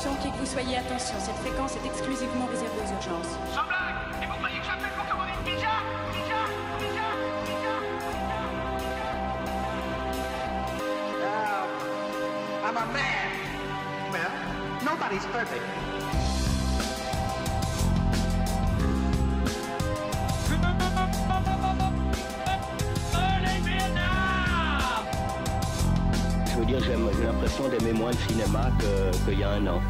Attention, qui que vous soyez, attention, cette fréquence est exclusivement réservée aux urgences. Sans blague. Et vous croyez que j'appelle pour commander une pizza? I'm a man. Well, nobody's perfect. Je veux dire, j'ai l'impression d'aimer moins le cinéma qu'il y a un an.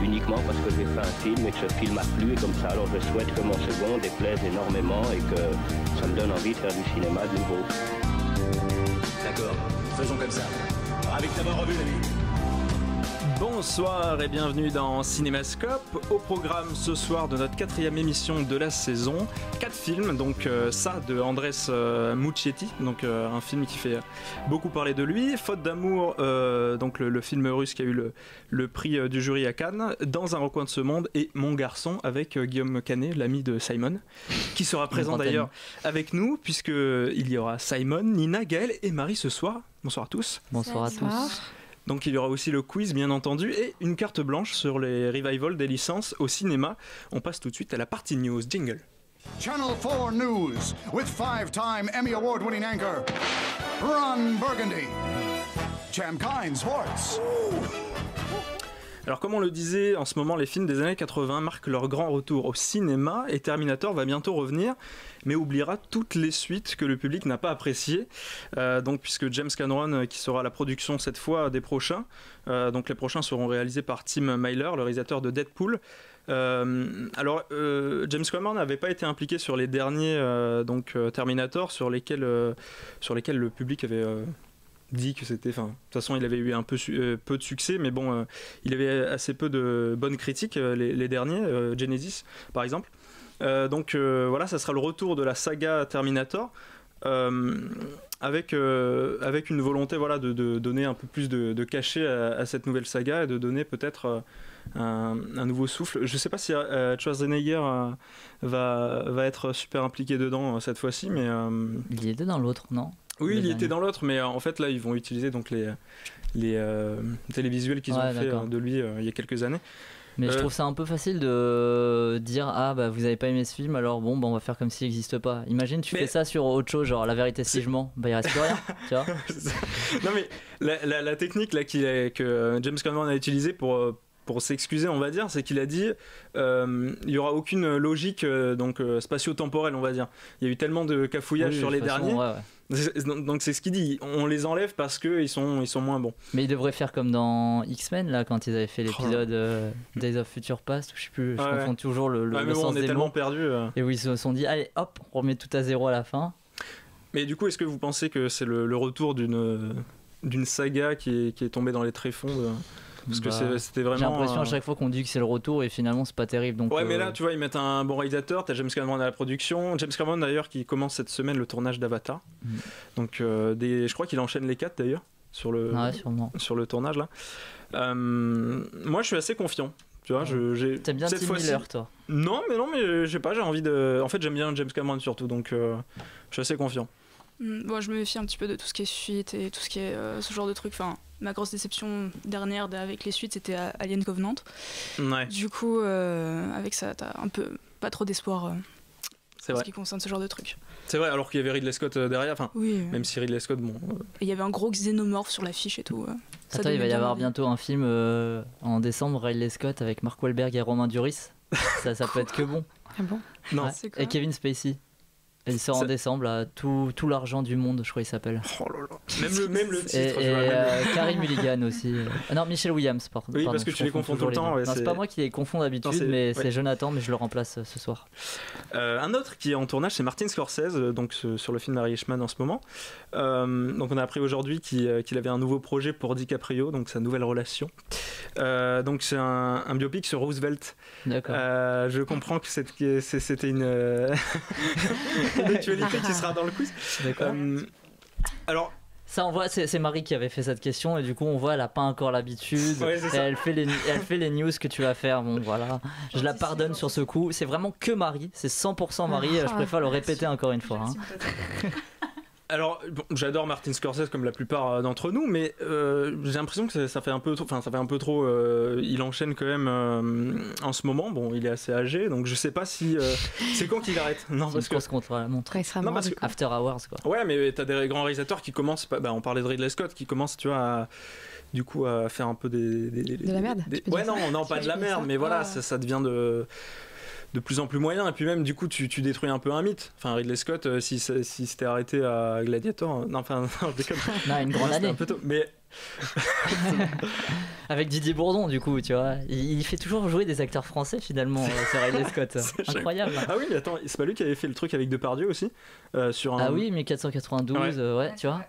Uniquement parce que j'ai fait un film et que ce film a plu et comme ça, alors je souhaite que mon second déplaise énormément et que ça me donne envie de faire du cinéma de nouveau. D'accord, faisons comme ça. Ravi de t'avoir revu, l'ami. Bonsoir et bienvenue dans Cinémascope. Au programme ce soir de notre 4e émission de la saison, 4 films, donc ça de Andrés Muschietti, donc un film qui fait beaucoup parler de lui. Faute d'amour, donc le film russe qui a eu le prix du jury à Cannes, Dans un recoin de ce monde et Mon garçon avec Guillaume Canet, l'ami de Simon, qui sera présent d'ailleurs avec nous puisqu'il y aura Simon, Nina, Gaël et Marie ce soir. Bonsoir à tous. Bonsoir à tous. Donc il y aura aussi le quiz bien entendu et une carte blanche sur les revivals des licences au cinéma. On passe tout de suite à la partie news. Jingle. Channel 4 News with 5-time Emmy Award-winning anchor Ron Burgundy. Chamkine Sports. Alors comme on le disait, en ce moment les films des années 80 marquent leur grand retour au cinéma et Terminator va bientôt revenir, mais oubliera toutes les suites que le public n'a pas appréciées. Donc puisque James Cameron qui sera à la production cette fois des prochains, donc les prochains seront réalisés par Tim Miller, le réalisateur de Deadpool. James Cameron n'avait pas été impliqué sur les derniers Terminator sur lesquels le public avait dit que c'était, de toute façon il avait eu un peu de succès, mais bon, il avait assez peu de bonnes critiques les derniers, Genesis par exemple. Voilà, ça sera le retour de la saga Terminator avec une volonté, voilà, de donner un peu plus de cachet à cette nouvelle saga et de donner peut-être un nouveau souffle. Je sais pas si Schwarzenegger va être super impliqué dedans cette fois-ci, mais il était dans l'autre, non? Oui, il y était dans l'autre, mais en fait là ils vont utiliser donc les télévisuels qu'ils ont fait de lui il y a quelques années. Mais je trouve ça un peu facile de dire vous avez pas aimé ce film, alors on va faire comme s'il n'existe pas. Imagine tu fais ça sur autre chose, genre La vérité si je mens, il reste plus rien, tu vois. Non mais la technique là que James Cameron a utilisée pour s'excuser, on va dire, c'est qu'il a dit il y aura aucune logique spatio-temporelle, on va dire. Il y a eu tellement de cafouillage sur les derniers. Ouais. Donc c'est ce qu'il dit, on les enlève parce qu'ils sont moins bons. Mais ils devraient faire comme dans X-Men là, quand ils avaient fait l'épisode Days of Future Past, je sais plus, je confonds toujours le mais sens on est des tellement mots. Perdus. Et où ils se sont dit allez hop, on remet tout à zéro à la fin. Mais du coup, est-ce que vous pensez que c'est le retour d'une saga qui est tombée dans les tréfonds parce que c'était vraiment. J'ai l'impression à chaque fois qu'on dit que c'est le retour et finalement c'est pas terrible. Donc mais là tu vois, ils mettent un bon réalisateur, t'as James Cameron à la production. James Cameron d'ailleurs qui commence cette semaine le tournage d'Avatar. Donc je crois qu'il enchaîne les 4 d'ailleurs sur le tournage là. Moi je suis assez confiant. Tu vois, t'aimes bien Tim Miller, toi? Non mais je sais pas, j'ai envie de. En fait j'aime bien James Cameron surtout, donc je suis assez confiant. Bon, je me méfie un petit peu de tout ce qui est suite et tout ce qui est ce genre de truc. Enfin, ma grosse déception dernière avec les suites, c'était Alien Covenant. Ouais. Du coup, avec ça, t'as un peu pas trop d'espoir en ce qui concerne ce genre de truc. C'est vrai, alors qu'il y avait Ridley Scott derrière. Oui. Même si Ridley Scott, bon. Et il y avait un gros xénomorphe sur l'affiche et tout. Attends, il va y avoir bientôt un film en décembre, Ridley Scott avec Mark Wahlberg et Romain Duris. ça peut être que bon. Ah bon? Non. Ouais. C'est quoi? Et Kevin Spacey. Il sort en décembre, là, tout l'argent du monde, je crois qu'il s'appelle. Oh là là. Même le titre. Et Carey Mulligan aussi. Non, Michelle Williams, pardon. Oui, parce que tu les confonds tout le temps. Ouais, non, c'est pas moi qui les confonds d'habitude, mais c'est Jonathan, mais je le remplace ce soir. Un autre qui est en tournage, c'est Martin Scorsese, donc sur le film d'Irishman en ce moment. Donc on a appris aujourd'hui qu'il avait un nouveau projet pour DiCaprio, donc sa nouvelle relation. Donc c'est un biopic sur Roosevelt. D'accord. Je comprends que c'était une actualité qui sera dans le quiz. D'accord. Alors ça, on voit, c'est Marie qui avait fait cette question et du coup on voit elle a pas encore l'habitude. Ouais, et elle fait les news que tu vas faire. Bon voilà, je la pardonne sur ce coup. C'est vraiment que Marie, c'est 100% Marie. Je préfère le répéter encore une fois. Alors, bon, j'adore Martin Scorsese comme la plupart d'entre nous, mais j'ai l'impression que ça fait un peu trop. Il enchaîne quand même en ce moment. Bon, il est assez âgé, donc je sais pas si c'est quand qu'il arrête. Non, parce que contre la montre. Non, parce que... After Hours, quoi. Ouais, mais t'as des grands réalisateurs qui commencent. On parlait de Ridley Scott, qui commence, tu vois, à faire un peu de la merde. Ouais, non, pas de la merde, mais voilà, ça devient de plus en plus moyen, et puis même du coup tu détruis un peu un mythe. Enfin, Ridley Scott, si c'était arrêté à Gladiator, non, je déconne. Non, une grande année. Un peu tôt, mais avec Didier Bourdon, du coup, tu vois, il fait toujours jouer des acteurs français finalement, c'est Ridley Scott. Incroyable. Ah oui, mais attends, c'est pas lui qui avait fait le truc avec Depardieu aussi sur un... Ah oui, 1492, ouais, tu vois.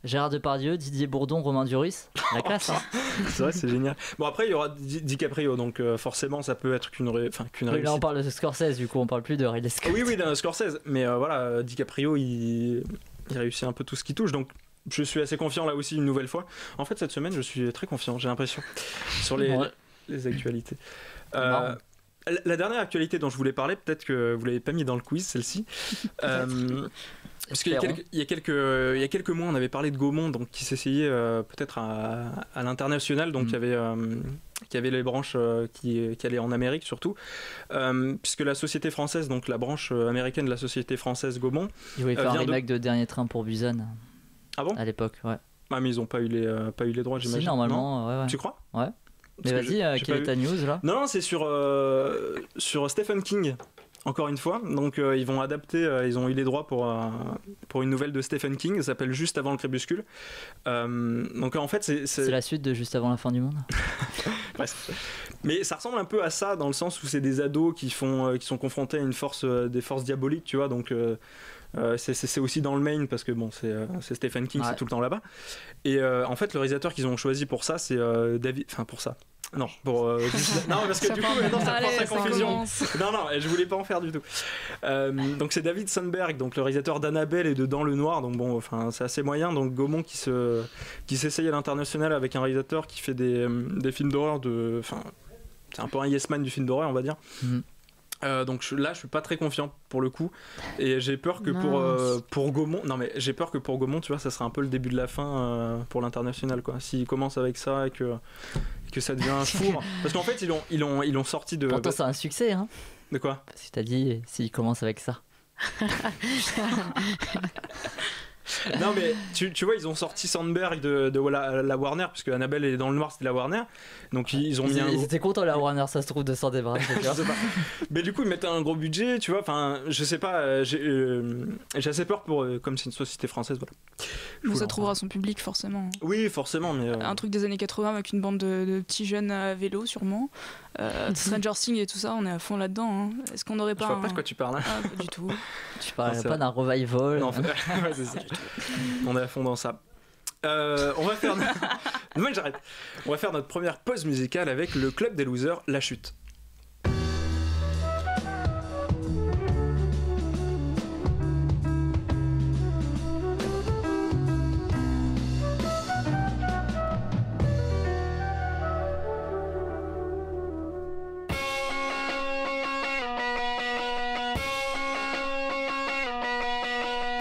Gérard Depardieu, Didier Bourdon, Romain Duris, la classe. Hein. C'est vrai, c'est génial. Bon, après il y aura DiCaprio, donc forcément ça peut être qu'une réussite. Là on parle de Scorsese, du coup on parle plus de Ridley Scott. Oui, de Scorsese, mais voilà, DiCaprio il réussit un peu tout ce qu'il touche, donc je suis assez confiant là aussi une nouvelle fois. En fait cette semaine je suis très confiant, j'ai l'impression, sur les actualités. La dernière actualité dont je voulais parler, peut-être que vous l'avez pas mis dans le quiz, celle-ci. Parce qu'il y a quelques mois, on avait parlé de Gaumont, donc qui s'essayait peut-être à l'international, donc il y avait les branches qui allaient en Amérique surtout, puisque la société française, donc la branche américaine de la société française Gaumont, ils voulaient faire un remake de Dernier Train pour Busan. Ah bon ? À l'époque, ouais. Ah mais ils ont pas eu les droits, j'imagine. Si, normalement, ouais. Tu crois ? Ouais. Mais vas-y, quelle est ta news là ? Non, c'est sur Stephen King. Encore une fois, donc ils vont adapter, ils ont eu les droits pour une nouvelle de Stephen King, ça s'appelle Juste avant le crépuscule. Donc en fait c'est la suite de Juste avant la fin du monde. Mais ça ressemble un peu à ça dans le sens où c'est des ados qui sont confrontés à des forces diaboliques, tu vois, donc c'est aussi dans le Maine parce que bon c'est Stephen King, c'est tout le temps là-bas. Et en fait le réalisateur qu'ils ont choisi pour ça c'est David, enfin pour ça. Non, non, parce que du coup, ça prend sa confusion. Non, je voulais pas en faire du tout. Donc c'est David Sandberg, donc le réalisateur d'Annabelle et de Dans le Noir. Donc bon, enfin c'est assez moyen. Donc Gaumont qui s'essaye à l'international avec un réalisateur qui fait des films d'horreur enfin c'est un peu un yes man du film d'horreur, on va dire. Donc là je suis pas très confiant pour le coup et j'ai peur que pour Gaumont j'ai peur que pour Gaumont, tu vois, ça sera un peu le début de la fin pour l'international, quoi, s'il commence avec ça et que ça devient un four, parce qu'en fait ils l'ont sorti de... Pourtant c'est un succès, hein. De quoi ? Parce que t'as dit s'il commence avec ça. Non mais tu vois, ils ont sorti Sandberg de la Warner, parce que Annabelle est dans le noir, c'était la Warner, donc ils ont mis ils étaient contents, la Warner, ça se trouve, de s'en débarrasser. Mais du coup ils mettaient un gros budget, tu vois, enfin je sais pas, j'ai assez peur pour comme c'est une société française, voilà. Mais ça trouvera son public forcément. Oui forcément, mais un truc des années 80 avec une bande de petits jeunes à vélo sûrement. Stranger Things et tout ça, on est à fond là-dedans, hein. Est-ce qu'on n'aurait pas... Je vois pas de quoi tu parles. Pas du tout. Tu parles pas d'un revival. Non, ouais, c'est ça. On est à fond dans ça. On va faire non, j'arrête. On va faire notre première pause musicale avec le Club des Losers, La Chute.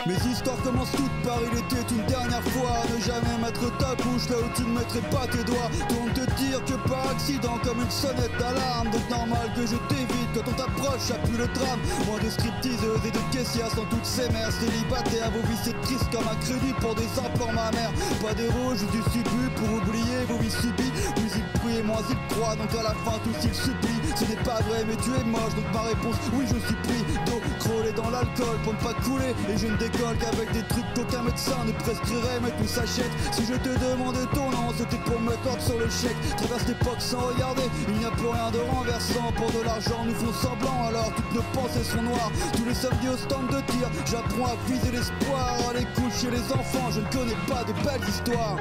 Mes histoires commencent toutes par il était une dernière fois. Ne jamais mettre ta bouche là où tu ne mettrais pas tes doigts. Tout te dire que par accident comme une sonnette d'alarme. Donc normal que je t'évite quand on t'approche, ça pue le drame. Moins de stripteaseuses et de caissières sans toutes ces mères célibataires. Vos vies c'est triste comme un crédit pour des implants ma mère. Pas d'héros, juste du subbu pour oublier vos vies subies. Plus il prie et moins il croit, donc à la fin tout il supplie. Ce n'est pas vrai mais tu es moche, donc ma réponse oui je suis pris. D'eau crôlée dans l'alcool pour ne pas couler. Et je ne décolle qu'avec des trucs qu'aucun médecin ne prescrirait, mais tout s'achète. Si je te demandais ton nom, c'était pour me tordre sur le chèque. Traverse l'époque sans regarder, il n'y a plus rien de renversant. Pour de l'argent nous font semblant, alors toutes nos pensées sont noires. Tous les samedis au stand de tir, j'apprends à viser l'espoir. À les coucher les enfants, je ne connais pas de belles histoires.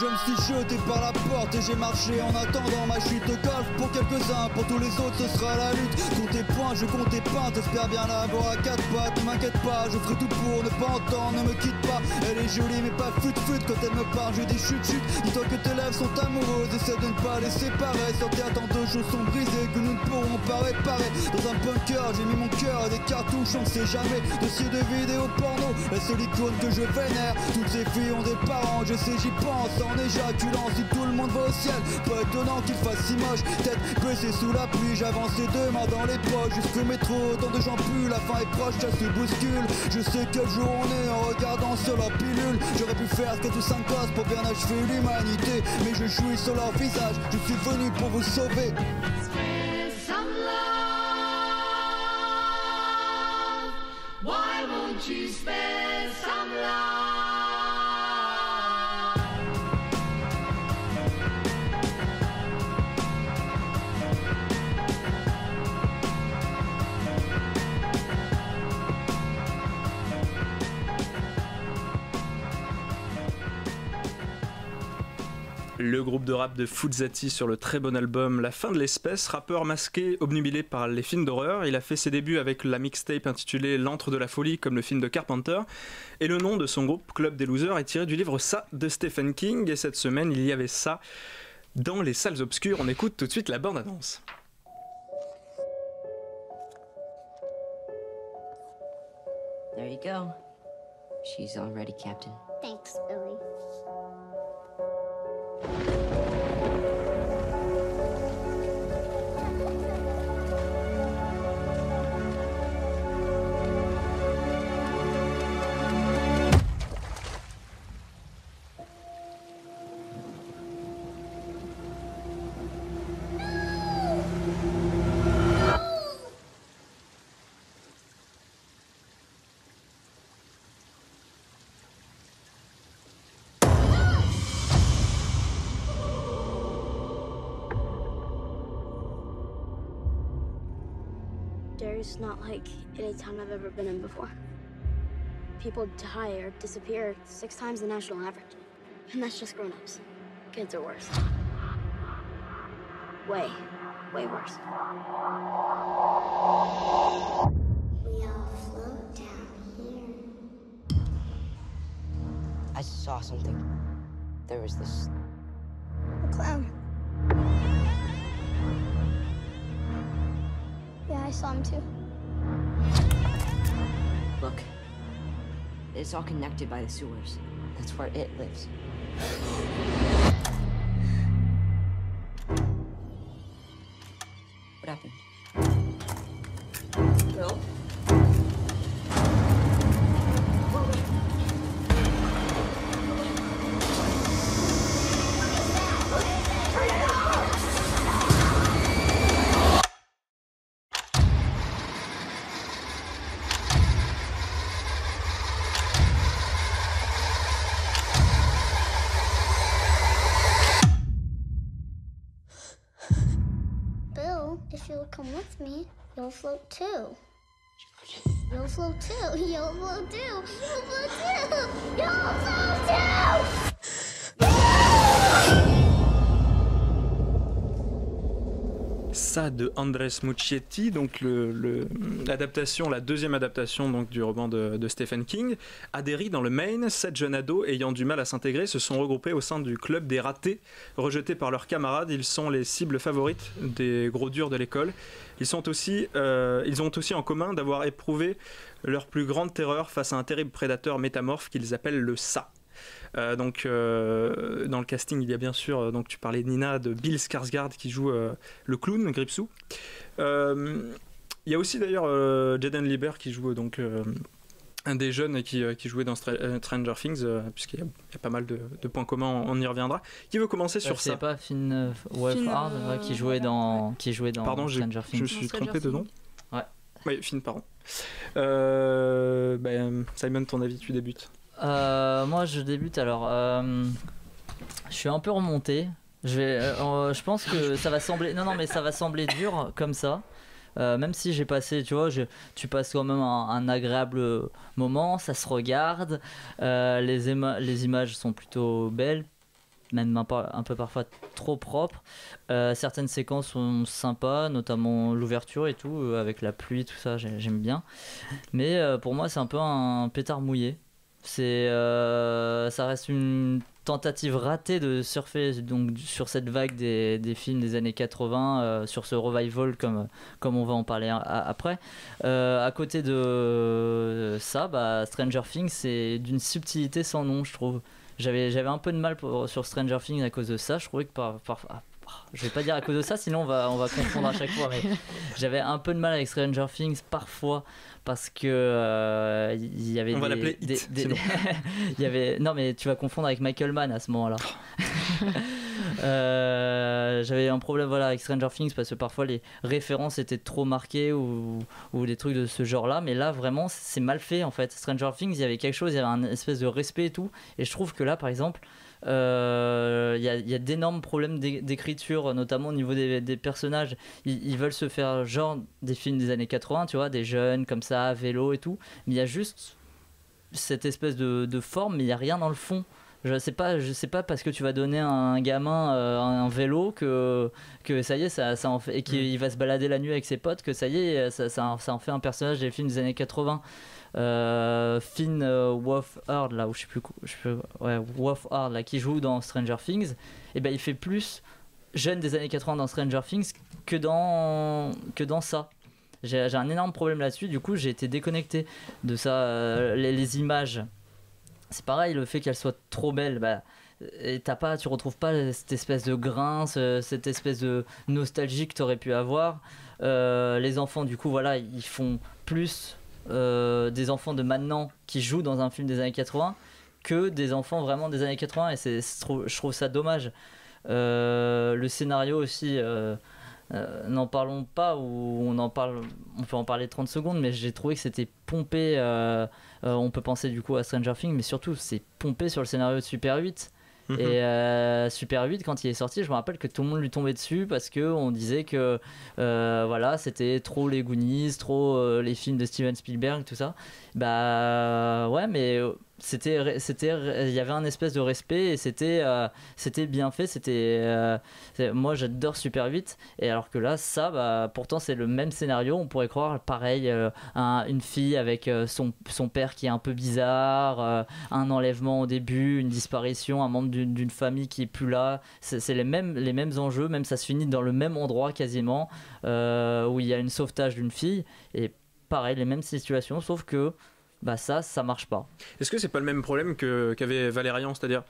Je me suis jeté par la porte et j'ai marché en attendant ma chute au golf. Pour quelques-uns, pour tous les autres ce sera la lutte. Compte tes points, je compte tes pains, t'espères bien l'avoir à quatre pattes. Ne m'inquiète pas, je ferai tout pour ne pas entendre, ne me quitte pas. Elle est jolie mais pas fut-fut, quand elle me parle je dis chut-chut. Dis-toi que tes lèvres sont amoureuses, essaie de ne pas les séparer. Sur terre tant de choses sont brisées que nous ne pourrons pas réparer. Dans un bunker j'ai mis mon cœur et des cartouches, on ne sait jamais. Dossier de vidéo porno, la seule icône que je vénère. Toutes ces filles ont des parents, je sais j'y pense. En éjaculant si tout le monde va au ciel, pas étonnant qu'il fasse si moche. Tête baissée sous la pluie, j'avance les deux mains dans les poches. Jusqu'au métro, tant de gens puent, la fin est proche, ça se bouscule. Je sais quel jour on est en regardant sur leur pilule. J'aurais pu faire 4 ou 5 gosses pour bien achever l'humanité, mais je jouis sur leur visage, je suis venu pour vous sauver. Why won't you spare some love? Le groupe de rap de Fouzati sur le très bon album La fin de l'espèce, rappeur masqué obnubilé par les films d'horreur. Il a fait ses débuts avec la mixtape intitulée L'antre de la folie, comme le film de Carpenter. Et le nom de son groupe, Club des Losers, est tiré du livre Ça de Stephen King. Et cette semaine, il y avait ça dans les salles obscures. On écoute tout de suite la bande-annonce. There you go. She's all ready, Captain. Thanks, Billy. Derry's not like any town I've ever been in before. People die or disappear 6 times the national average. And that's just grown-ups. Kids are worse. Way worse. We all float down here. I saw something. There was this... A clown. Yeah, I saw him too. Look. It's all connected by the sewers. That's where it lives. What happened? Bill? If you'll come with me, you'll float too. You'll float too. You'll float too. You'll float too. You'll float too. Ça de Andres Muschietti, donc l'adaptation, la deuxième adaptation donc du roman de Stephen King. À Derry, dans le Maine, 7 jeunes ados ayant du mal à s'intégrer se sont regroupés au sein du club des ratés. Rejetés par leurs camarades, ils sont les cibles favorites des gros durs de l'école. Ils ont aussi en commun d'avoir éprouvé leur plus grande terreur face à un terrible prédateur métamorphe qu'ils appellent le Ça. Dans le casting, il y a bien sûr, donc tu parlais de Nina, de Bill Skarsgård qui joue le clown Gripsou. Il y a aussi d'ailleurs Jaden Lieber qui joue donc un des jeunes qui jouait dans Stranger Things, puisqu'il y a pas mal de points communs, on y reviendra. Qui veut commencer sur ça? C'est pas Finn Wolfhard qui jouait dans pardon, Stranger Things. Je suis trompé de nom. Ouais. Oui, Finn, pardon. Simon, ton avis, tu débutes. Moi je débute alors. Je suis un peu remonté. Je pense que ça va sembler. Non, mais ça va sembler dur comme ça. Même si j'ai passé, tu vois, tu passes quand même un agréable moment, ça se regarde. Les images sont plutôt belles. même un peu parfois trop propre. Certaines séquences sont sympas, notamment l'ouverture et tout, avec la pluie, tout ça, j'aime bien. Mais pour moi, c'est un peu un pétard mouillé. Ça reste une tentative ratée de surfer donc, sur cette vague des films des années 80, sur ce revival comme on va en parler après. À côté de ça, Stranger Things, c'est d'une subtilité sans nom, je trouve. J'avais un peu de mal sur Stranger Things à cause de ça. Je trouvais que je vais pas dire à cause de ça, sinon on va confondre à chaque fois. Mais j'avais un peu de mal avec Stranger Things parfois parce que il y avait. On va l'appeler It. Il y avait. Non, mais tu vas confondre avec Michael Mann à ce moment-là. J'avais un problème avec Stranger Things parce que parfois les références étaient trop marquées ou des trucs de ce genre-là, mais là vraiment c'est mal fait en fait. Stranger Things, il y avait quelque chose, il y avait un espèce de respect et tout, et je trouve que là par exemple il y a d'énormes problèmes d'écriture, notamment au niveau des personnages. Ils veulent se faire genre des films des années 80, tu vois, des jeunes comme ça à vélo et tout, mais il y a juste cette espèce de forme, mais il n'y a rien dans le fond. Je sais pas parce que tu vas donner à un gamin un vélo que ça y est, ça en fait, et qu'il va se balader la nuit avec ses potes, que ça y est, ça en fait un personnage des films des années 80. Finn Wolfhard là, ou Wolfhard là, qui joue dans Stranger Things, et il fait plus jeune des années 80 dans Stranger Things que dans ça. J'ai un énorme problème là-dessus, du coup j'ai été déconnecté de ça. Les images, c'est pareil, le fait qu'elles soient trop belles, tu retrouves pas cette espèce de grain, cette espèce de nostalgie que tu aurais pu avoir. Les enfants, du coup, ils font plus des enfants de maintenant qui jouent dans un film des années 80 que des enfants vraiment des années 80, et je trouve ça dommage. Le scénario aussi, n'en parlons pas, ou on peut en parler 30 secondes, mais j'ai trouvé que c'était pompé. On peut penser du coup à Stranger Things, mais surtout c'est pompé sur le scénario de Super 8. Et Super 8, quand il est sorti, je me rappelle que tout le monde lui tombait dessus parce qu'on disait que c'était trop les Goonies, trop les films de Steven Spielberg, tout ça. Ouais, mais il y avait un espèce de respect, et c'était bien fait. Moi j'adore Super 8, et alors que là pourtant c'est le même scénario, on pourrait croire pareil, une fille avec son père qui est un peu bizarre, un enlèvement au début, une disparition, un membre d'une famille qui est plus là. C'est les mêmes enjeux, même ça se finit dans le même endroit quasiment, où il y a une sauvetage d'une fille, et pareil les mêmes situations, sauf que ça marche pas. Est-ce que c'est pas le même problème qu'avait Valérian, c'est-à-dire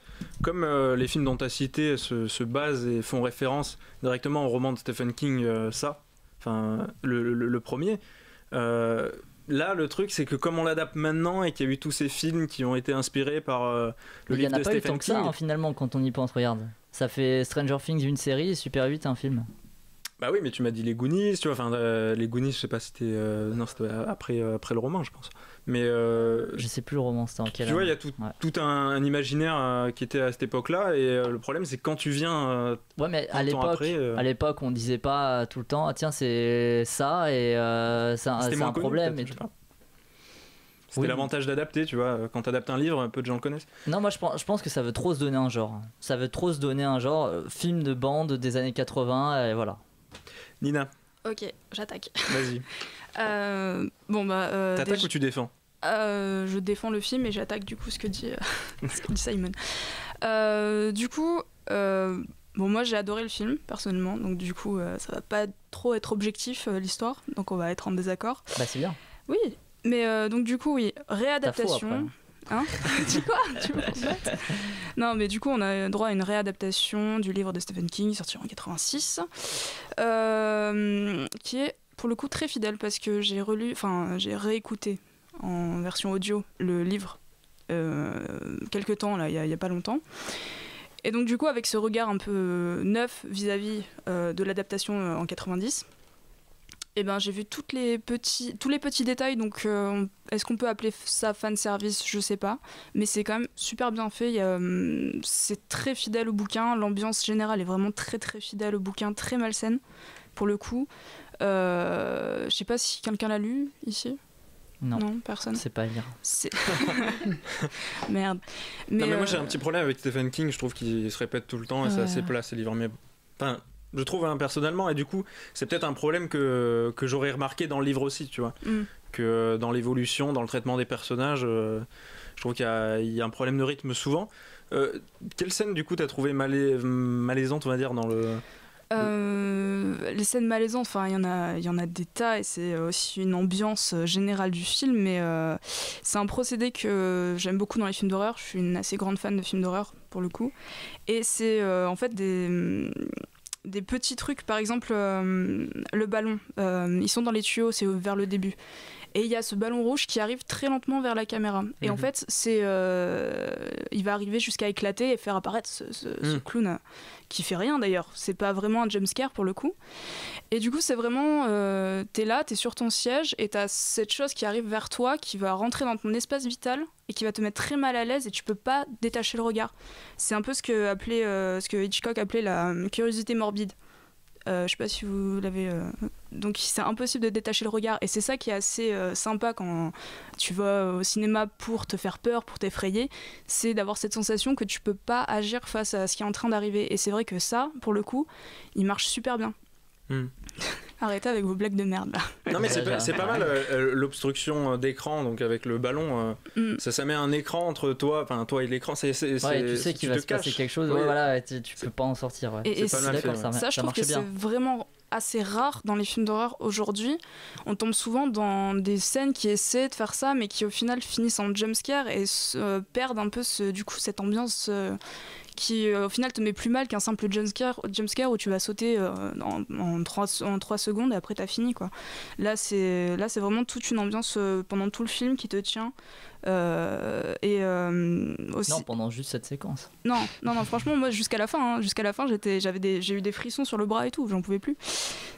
comme les films dont tu as cité se basent et font référence directement au roman de Stephen King, le premier, là le truc c'est que comme on l'adapte maintenant et qu'il y a eu tous ces films qui ont été inspirés par le livre de Stephen King. Il n'y en a pas eu tant que ça finalement quand on y pense, regarde. Ça fait Stranger Things une série et Super 8 un film. Bah oui, mais tu m'as dit les Goonies, tu vois, les Goonies, je sais pas si c'était... non, c'était après le roman, je pense. Mais je sais plus le roman, c'était en quelle année. Tu vois, il y a tout un imaginaire qui était à cette époque-là, et le problème, c'est quand tu viens... ouais, mais à l'époque, on disait pas tout le temps, tiens, c'est ça, et c'est un problème. Et c'était l'avantage d'adapter, tu vois. Quand t'adaptes un livre, peu de gens le connaissent. Non, moi je pense que ça veut trop se donner un genre. Ça veut trop se donner un genre, film de bande des années 80, et voilà. Nina. Ok, j'attaque. Vas-y. T'attaques ou tu défends? Je défends le film et j'attaque du coup ce que dit Simon. Moi j'ai adoré le film personnellement, donc du coup ça va pas trop être objectif l'histoire, donc on va être en désaccord. C'est bien. Oui, mais donc du coup oui, réadaptation. Hein? Tu quoi? Tu veux combattre? Non, mais du coup, on a droit à une réadaptation du livre de Stephen King, sorti en 86, qui est pour le coup très fidèle, parce que j'ai réécouté en version audio le livre quelques temps, là, il y a pas longtemps. Et donc, du coup, avec ce regard un peu neuf vis-à-vis de l'adaptation en 90, j'ai vu tous les petits détails, donc est-ce qu'on peut appeler ça fan service? Je sais pas, mais c'est quand même super bien fait. C'est très fidèle au bouquin, l'ambiance générale est vraiment très très fidèle au bouquin, très malsaine pour le coup. Je sais pas si quelqu'un l'a lu ici. Non, personne. C'est pas lire. Merde. Mais moi j'ai un petit problème avec Stephen King, je trouve qu'il se répète tout le temps et c'est assez plat ces livres. Mais enfin, je trouve personnellement, et du coup c'est peut-être un problème que j'aurais remarqué dans le livre aussi, tu vois. Que dans l'évolution, dans le traitement des personnages, je trouve qu'il y a un problème de rythme souvent. Quelle scène du coup t'as trouvé malaisante, on va dire, dans le... Les scènes malaisantes, enfin il y en a des tas et c'est aussi une ambiance générale du film, mais c'est un procédé que j'aime beaucoup dans les films d'horreur. Je suis une assez grande fan de films d'horreur pour le coup, et c'est en fait des petits trucs, par exemple le ballon, ils sont dans les tuyaux, c'est vers le début. Et il y a ce ballon rouge qui arrive très lentement vers la caméra. Et en fait, il va arriver jusqu'à éclater et faire apparaître ce clown qui fait rien d'ailleurs. C'est pas vraiment un jumpscare pour le coup. Et du coup, c'est vraiment... t'es là, t'es sur ton siège et t'as cette chose qui arrive vers toi, qui va rentrer dans ton espace vital et qui va te mettre très mal à l'aise et tu peux pas détacher le regard. C'est un peu ce que Hitchcock appelait la curiosité morbide. Je sais pas si vous l'avez... Donc c'est impossible de détacher le regard, et c'est ça qui est assez sympa quand tu vas au cinéma pour te faire peur, pour t'effrayer, c'est d'avoir cette sensation que tu peux pas agir face à ce qui est en train d'arriver. Et c'est vrai que ça, pour le coup, il marche super bien. Arrêtez avec vos blagues de merde là. Non mais c'est pas mal l'obstruction d'écran, donc avec le ballon, ça met un écran entre toi et l'écran. Tu sais qu'il va se passer quelque chose, voilà, tu peux pas en sortir. Ouais. Et c'est d'accord, ça je trouve que c'est vraiment assez rare dans les films d'horreur aujourd'hui. On tombe souvent dans des scènes qui essaient de faire ça, mais qui au final finissent en jumpscare et perdent un peu cette ambiance qui au final te met plus mal qu'un simple jumpscare où tu vas sauter en 3 secondes et après t'as fini quoi. Là c'est vraiment toute une ambiance pendant tout le film qui te tient. Aussi... Non, pendant juste cette séquence. Non, franchement, moi jusqu'à la fin, j'ai eu des frissons sur le bras et tout, j'en pouvais plus.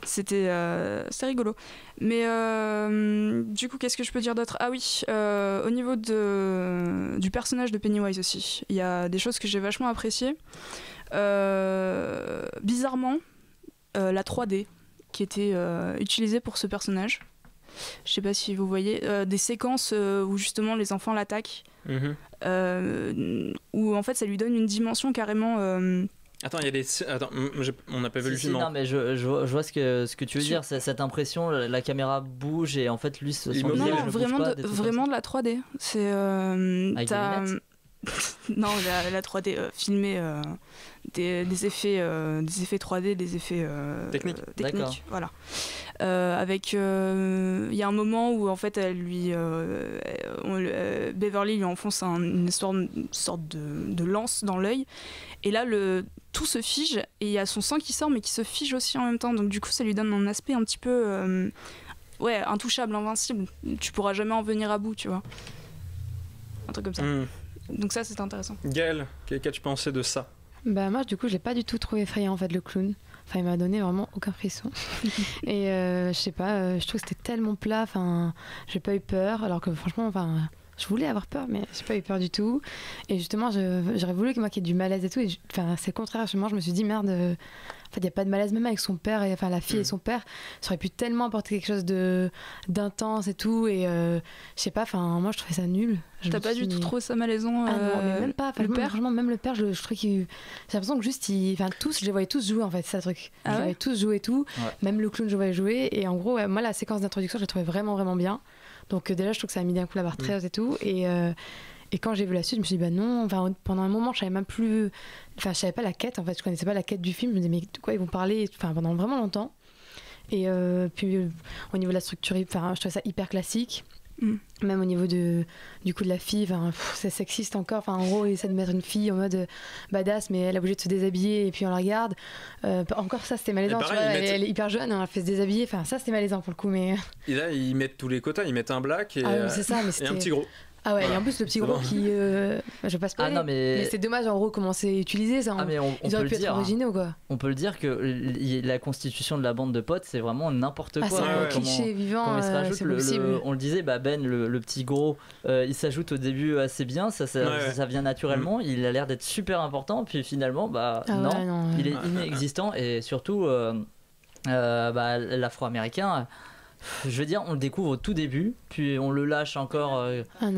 C'était rigolo. Mais du coup, qu'est-ce que je peux dire d'autre ? Ah oui, au niveau du personnage de Pennywise aussi, il y a des choses que j'ai vachement appréciées. Bizarrement, la 3D qui était utilisée pour ce personnage. Je sais pas si vous voyez des séquences où justement les enfants l'attaquent, où en fait ça lui donne une dimension carrément. Attends, on n'a pas vu le film. Non, mais je vois ce que tu veux dire. C'est cette impression, la caméra bouge et en fait lui son visage ne vraiment bouge pas, vraiment de la 3D. C'est avec des lunettes. Non, la 3D filmée, des effets 3D, des effets techniques. Voilà. Avec, il y a un moment où en fait Beverly lui enfonce une sorte de lance dans l'œil, et là tout se fige et il y a son sang qui sort mais qui se fige aussi en même temps. Donc du coup ça lui donne un aspect un petit peu intouchable, invincible. Tu pourras jamais en venir à bout, tu vois. Un truc comme ça. Donc ça c'est intéressant. Gaëlle, qu'as-tu pensé de ça ? Bah moi du coup je l'ai pas du tout trouvé effrayant en fait, le clown. Enfin il m'a donné vraiment aucun frisson. Et je sais pas, je trouve que c'était tellement plat, enfin j'ai pas eu peur, alors que franchement je voulais avoir peur mais j'ai pas eu peur du tout. Et justement j'aurais voulu que moi qu'il y ait du malaise et tout, et c'est le contraire, je me suis dit merde, en fait il y a pas de malaise même avec son père, et la fille et son père, ça aurait pu tellement apporter quelque chose d'intense et tout, et je sais pas, moi je trouvais ça nul. T'as pas du tout trouvé ça malaisant? Ah non, mais même pas. Le père, franchement, même le père, je trouvais qu'il... J'ai l'impression que juste, je les voyais tous jouer en fait, c'est ça le truc. Je les voyais tous jouer et tout. Ouais. Même le clown, je voyais jouer. Et en gros, moi, la séquence d'introduction, je la trouvais vraiment, vraiment bien. Donc déjà, je trouve que ça a mis d'un coup la barre très haute et tout. Et quand j'ai vu la suite, je me suis dit, bah non, pendant un moment, je savais même plus... je savais pas la quête, en fait, je connaissais pas la quête du film. Je me disais, mais de quoi ils vont parler pendant vraiment longtemps. Et puis, au niveau de la structure, je trouvais ça hyper classique. Même au niveau du coup de la fille, c'est sexiste encore. En gros, il essaie de mettre une fille en mode badass, mais elle est obligée de se déshabiller et puis on la regarde. Encore ça, c'était malaisant. Pareil, tu vois, elle est hyper jeune, elle fait se déshabiller. Ça, c'était malaisant pour le coup. Mais... Et là, ils mettent tous les quotas. Ils mettent un black et, c'est ça, et un petit gros. Ah ouais, voilà. Et en plus le petit gros qui je vais pas spoiler, mais c'est dommage en gros comment c'est utilisé ça. Mais ils auraient pu être originaux quoi. On peut le dire que la constitution de la bande de potes c'est vraiment n'importe quoi. C'est un cliché vivant, c'est possible. On le disait, Ben le petit gros, il s'ajoute au début assez bien, ça vient naturellement, il a l'air d'être super important, puis finalement il est inexistant, et surtout l'afro-américain, je veux dire, on le découvre au tout début, puis on le lâche encore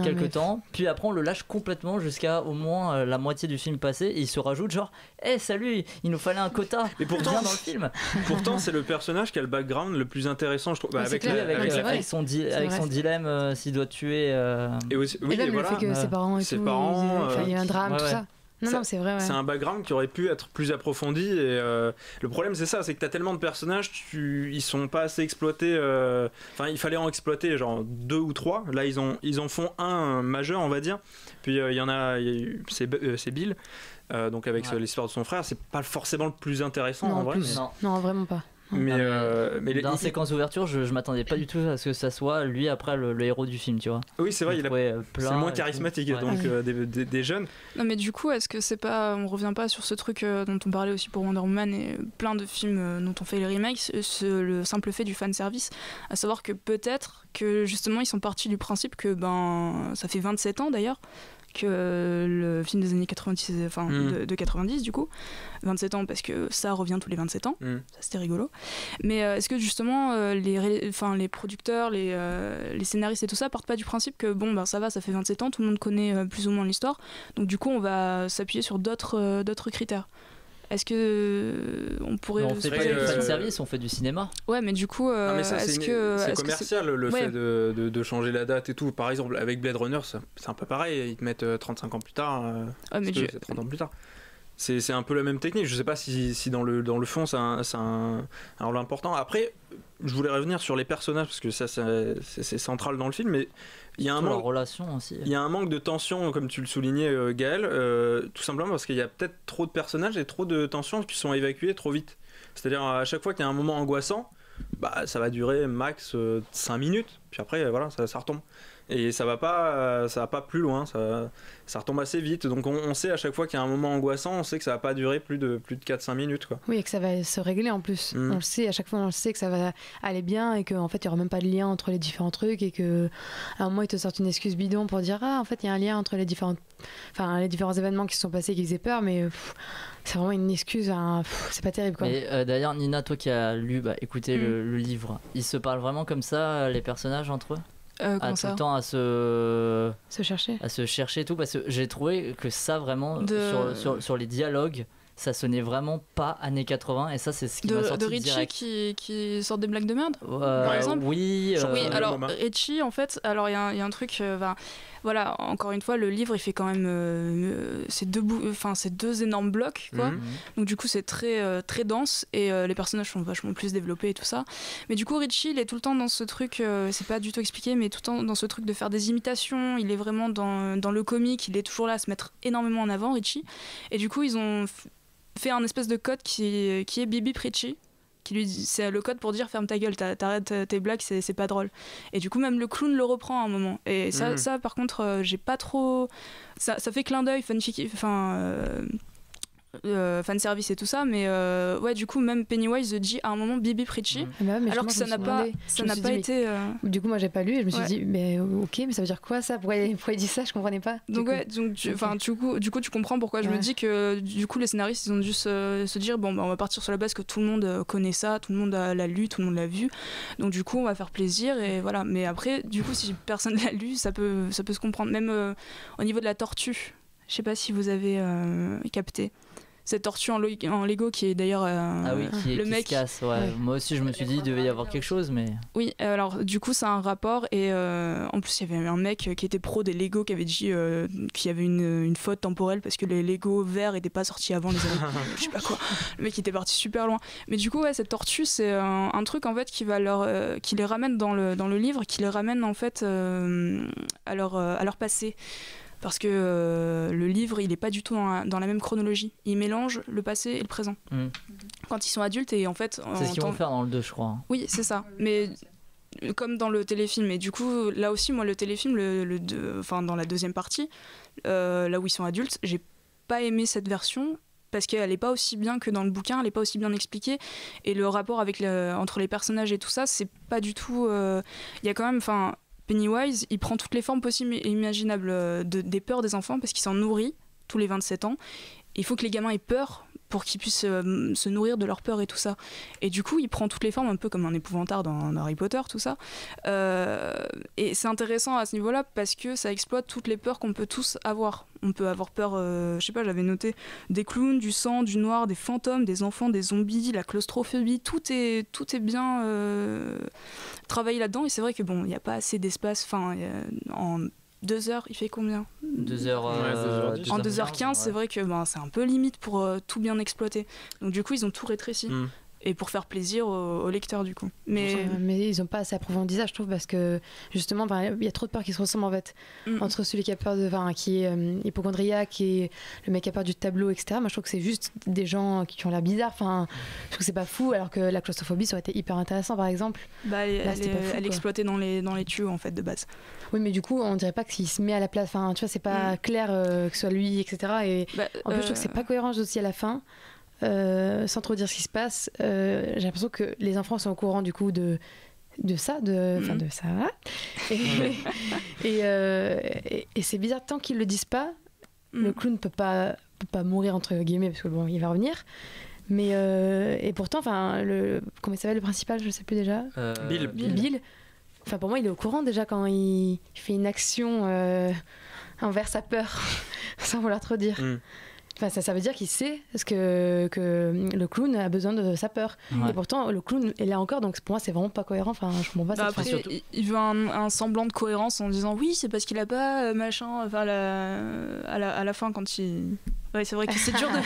quelques temps, puis après on le lâche complètement jusqu'à au moins la moitié du film passé, et il se rajoute genre, salut, il nous fallait un quota. Mais pourtant, viens dans le film. Pourtant, c'est le personnage qui a le background le plus intéressant, je trouve. Avec son dilemme, s'il doit tuer. Et aussi, et même le fait que ses parents et tout, il y a un drame, tout ça. Non, c'est vrai. C'est un background qui aurait pu être plus approfondi. Et le problème, c'est ça, c'est que t'as tellement de personnages, ils sont pas assez exploités. Enfin, il fallait en exploiter genre 2 ou 3. Là, ils en font un majeur, on va dire. Puis il y a eu, c'est Bill. Donc avec l'histoire de son frère, c'est pas forcément le plus intéressant en vrai. Non, vraiment pas. Mais dans la séquence d'ouverture, je m'attendais pas du tout à ce que ça soit lui après le héros du film, tu vois. Oui, c'est vrai, c'est moins charismatique donc des jeunes. Non, mais du coup, est-ce que c'est pas, on revient pas sur ce truc dont on parlait aussi pour Wonder Woman et plein de films dont on fait les remakes, le simple fait du fan service, à savoir que peut-être que justement ils sont partis du principe que ça fait 27 ans d'ailleurs que le film des années 90, de 90 du coup, 27 ans parce que ça revient tous les 27 ans, ça c'était rigolo. Mais est-ce que justement les producteurs, les scénaristes et tout ça partent pas du principe que ça va, ça fait 27 ans, tout le monde connaît plus ou moins l'histoire, donc du coup on va s'appuyer sur d'autres critères. Est-ce que on pourrait... On fait pas du fan service, on fait du cinéma. Ouais, mais du coup, c'est commercial le fait de changer la date et tout. Par exemple, avec Blade Runner, c'est un peu pareil. Ils te mettent 35 ans plus tard. C'est 30 ans plus tard. C'est un peu la même technique. Je sais pas si dans le fond, c'est un rôle important. Après, je voulais revenir sur les personnages parce que ça, c'est central dans le film, mais il y a il y a un manque de tension, comme tu le soulignais, Gaël, tout simplement parce qu'il y a peut-être trop de personnages et trop de tensions qui sont évacuées trop vite. C'est-à-dire à chaque fois qu'il y a un moment angoissant, ça va durer max 5 minutes, puis après voilà, ça retombe. Et ça va pas plus loin, ça retombe assez vite. Donc on sait à chaque fois qu'il y a un moment angoissant, on sait que ça va pas durer plus de 4-5 minutes quoi. Oui, et que ça va se régler en plus. On le sait, à chaque fois on le sait que ça va aller bien et qu'en fait il y aura même pas de lien entre les différents trucs et que à un moment ils te sortent une excuse bidon pour dire en fait il y a un lien entre les différents événements qui se sont passés qui faisaient peur, mais c'est vraiment une excuse, c'est pas terrible quoi. Et d'ailleurs Nina, toi qui as lu, écoutez le livre, ils se parlent vraiment comme ça les personnages entre eux? Tout le temps à se chercher et tout, parce que j'ai trouvé que ça vraiment sur les dialogues ça sonnait vraiment pas années 80 et ça c'est ce qui m'a sorti de Richie direct. qui sort des blagues de merde par exemple. Oui, alors Richie en fait, alors il y a un truc voilà, encore une fois le livre il fait quand même ces deux énormes blocs quoi. Donc du coup c'est très très dense et les personnages sont vachement plus développés et tout ça, mais du coup Richie il est tout le temps dans ce truc, c'est pas du tout expliqué, mais tout le temps dans ce truc de faire des imitations, il est vraiment dans le comique, il est toujours là à se mettre énormément en avant Richie, et du coup ils ont fait un espèce de code qui est Bibi Richie, qui lui dit, c'est le code pour dire ferme ta gueule, t'arrêtes tes blagues, c'est pas drôle. Et du coup même le clown le reprend à un moment, et ça par contre j'ai pas trop, ça fait clin d'œil fan service et tout ça, mais ouais, du coup même Pennywise dit à un moment Bibi Richie, alors que ça n'a pas été du coup moi j'ai pas lu et je me suis dit mais ok, mais ça veut dire quoi ça, pourquoi il dit ça, je comprenais pas. Donc du coup tu comprends pourquoi je me dis que du coup les scénaristes ils ont dû se dire on va partir sur la base que tout le monde connaît ça, tout le monde l'a lu, tout le monde l'a vu, donc du coup on va faire plaisir et voilà. Mais après du coup si personne l'a lu, ça peut se comprendre, même au niveau de la tortue, je sais pas si vous avez capté cette tortue en Lego qui est d'ailleurs le mec qui se casse, ouais. Moi aussi je me suis dit il devait y avoir quelque chose, mais oui, alors du coup ça a un rapport, et en plus il y avait un mec qui était pro des Lego qui avait dit qu'il y avait une faute temporelle parce que les Lego verts n'étaient pas sortis avant les années je sais pas quoi, le mec était parti super loin. Mais du coup ouais, cette tortue c'est un truc en fait qui va qui les ramène dans le livre, qui les ramène en fait à leur passé. Parce que le livre, il n'est pas du tout dans la même chronologie. Il mélange le passé et le présent. Quand ils sont adultes, et en fait... C'est ce qu'ils vont faire dans le 2, je crois. Oui, c'est ça. Mais comme dans le téléfilm. Et du coup, là aussi, moi, le téléfilm, dans la deuxième partie, là où ils sont adultes, j'ai pas aimé cette version parce qu'elle n'est pas aussi bien que dans le bouquin, elle n'est pas aussi bien expliquée. Et le rapport entre les personnages et tout ça, c'est pas du tout... Il y a quand même... Pennywise, il prend toutes les formes possibles et imaginables des peurs des enfants parce qu'il s'en nourrit tous les 27 ans. il faut que les gamins aient peur pour qu'ils puissent se nourrir de leur peur et tout ça. Et du coup, il prend toutes les formes, un peu comme un épouvantard dans Harry Potter, tout ça. Et c'est intéressant à ce niveau-là parce que ça exploite toutes les peurs qu'on peut tous avoir. On peut avoir peur, je sais pas, j'avais noté, des clowns, du sang, du noir, des fantômes, des enfants, des zombies, la claustrophobie, tout est bien travaillé là-dedans. Et c'est vrai que bon, il n'y a pas assez d'espace. Enfin, en 2 heures, il fait combien 2 heures, en 2h15, ouais. C'est vrai que c'est un peu limite pour tout bien exploiter. Donc du coup, ils ont tout rétréci. Et pour faire plaisir aux lecteurs du coup. Mais ils n'ont pas assez approfondi ça, je trouve, parce que justement, il y a trop de peurs qui se ressemblent en fait. Entre celui qui a peur qui est hypocondriaque et le mec qui a peur du tableau, etc. Moi, je trouve que c'est juste des gens qui ont l'air bizarres. Enfin, je trouve que c'est pas fou, alors que la claustrophobie, ça aurait été hyper intéressant, par exemple. Elle est exploitée dans les tuyaux en fait de base. Oui, mais du coup, on dirait pas qu'il se met à la place. Enfin, tu vois, c'est pas clair que ce soit lui, etc. Et en plus, je trouve que c'est pas cohérent aussi à la fin. Sans trop dire ce qui se passe, j'ai l'impression que les enfants sont au courant du coup de ça, de ça. Et c'est bizarre, tant qu'ils le disent pas, le clown peut pas mourir entre guillemets parce que bon, il va revenir. Mais et pourtant, comment il s'appelle le principal, je sais plus déjà. Bill. Enfin, pour moi, il est au courant déjà quand il fait une action envers sa peur, sans vouloir trop dire. Enfin, ça veut dire qu'il sait que le clown a besoin de sa peur. Ouais. Et pourtant, le clown est là encore, donc pour moi, c'est vraiment pas cohérent. Enfin, je comprends pas. Après, il veut un semblant de cohérence en disant oui, c'est parce qu'il a pas machin. Enfin, à la fin, quand il. Ouais, c'est vrai que c'est dur de.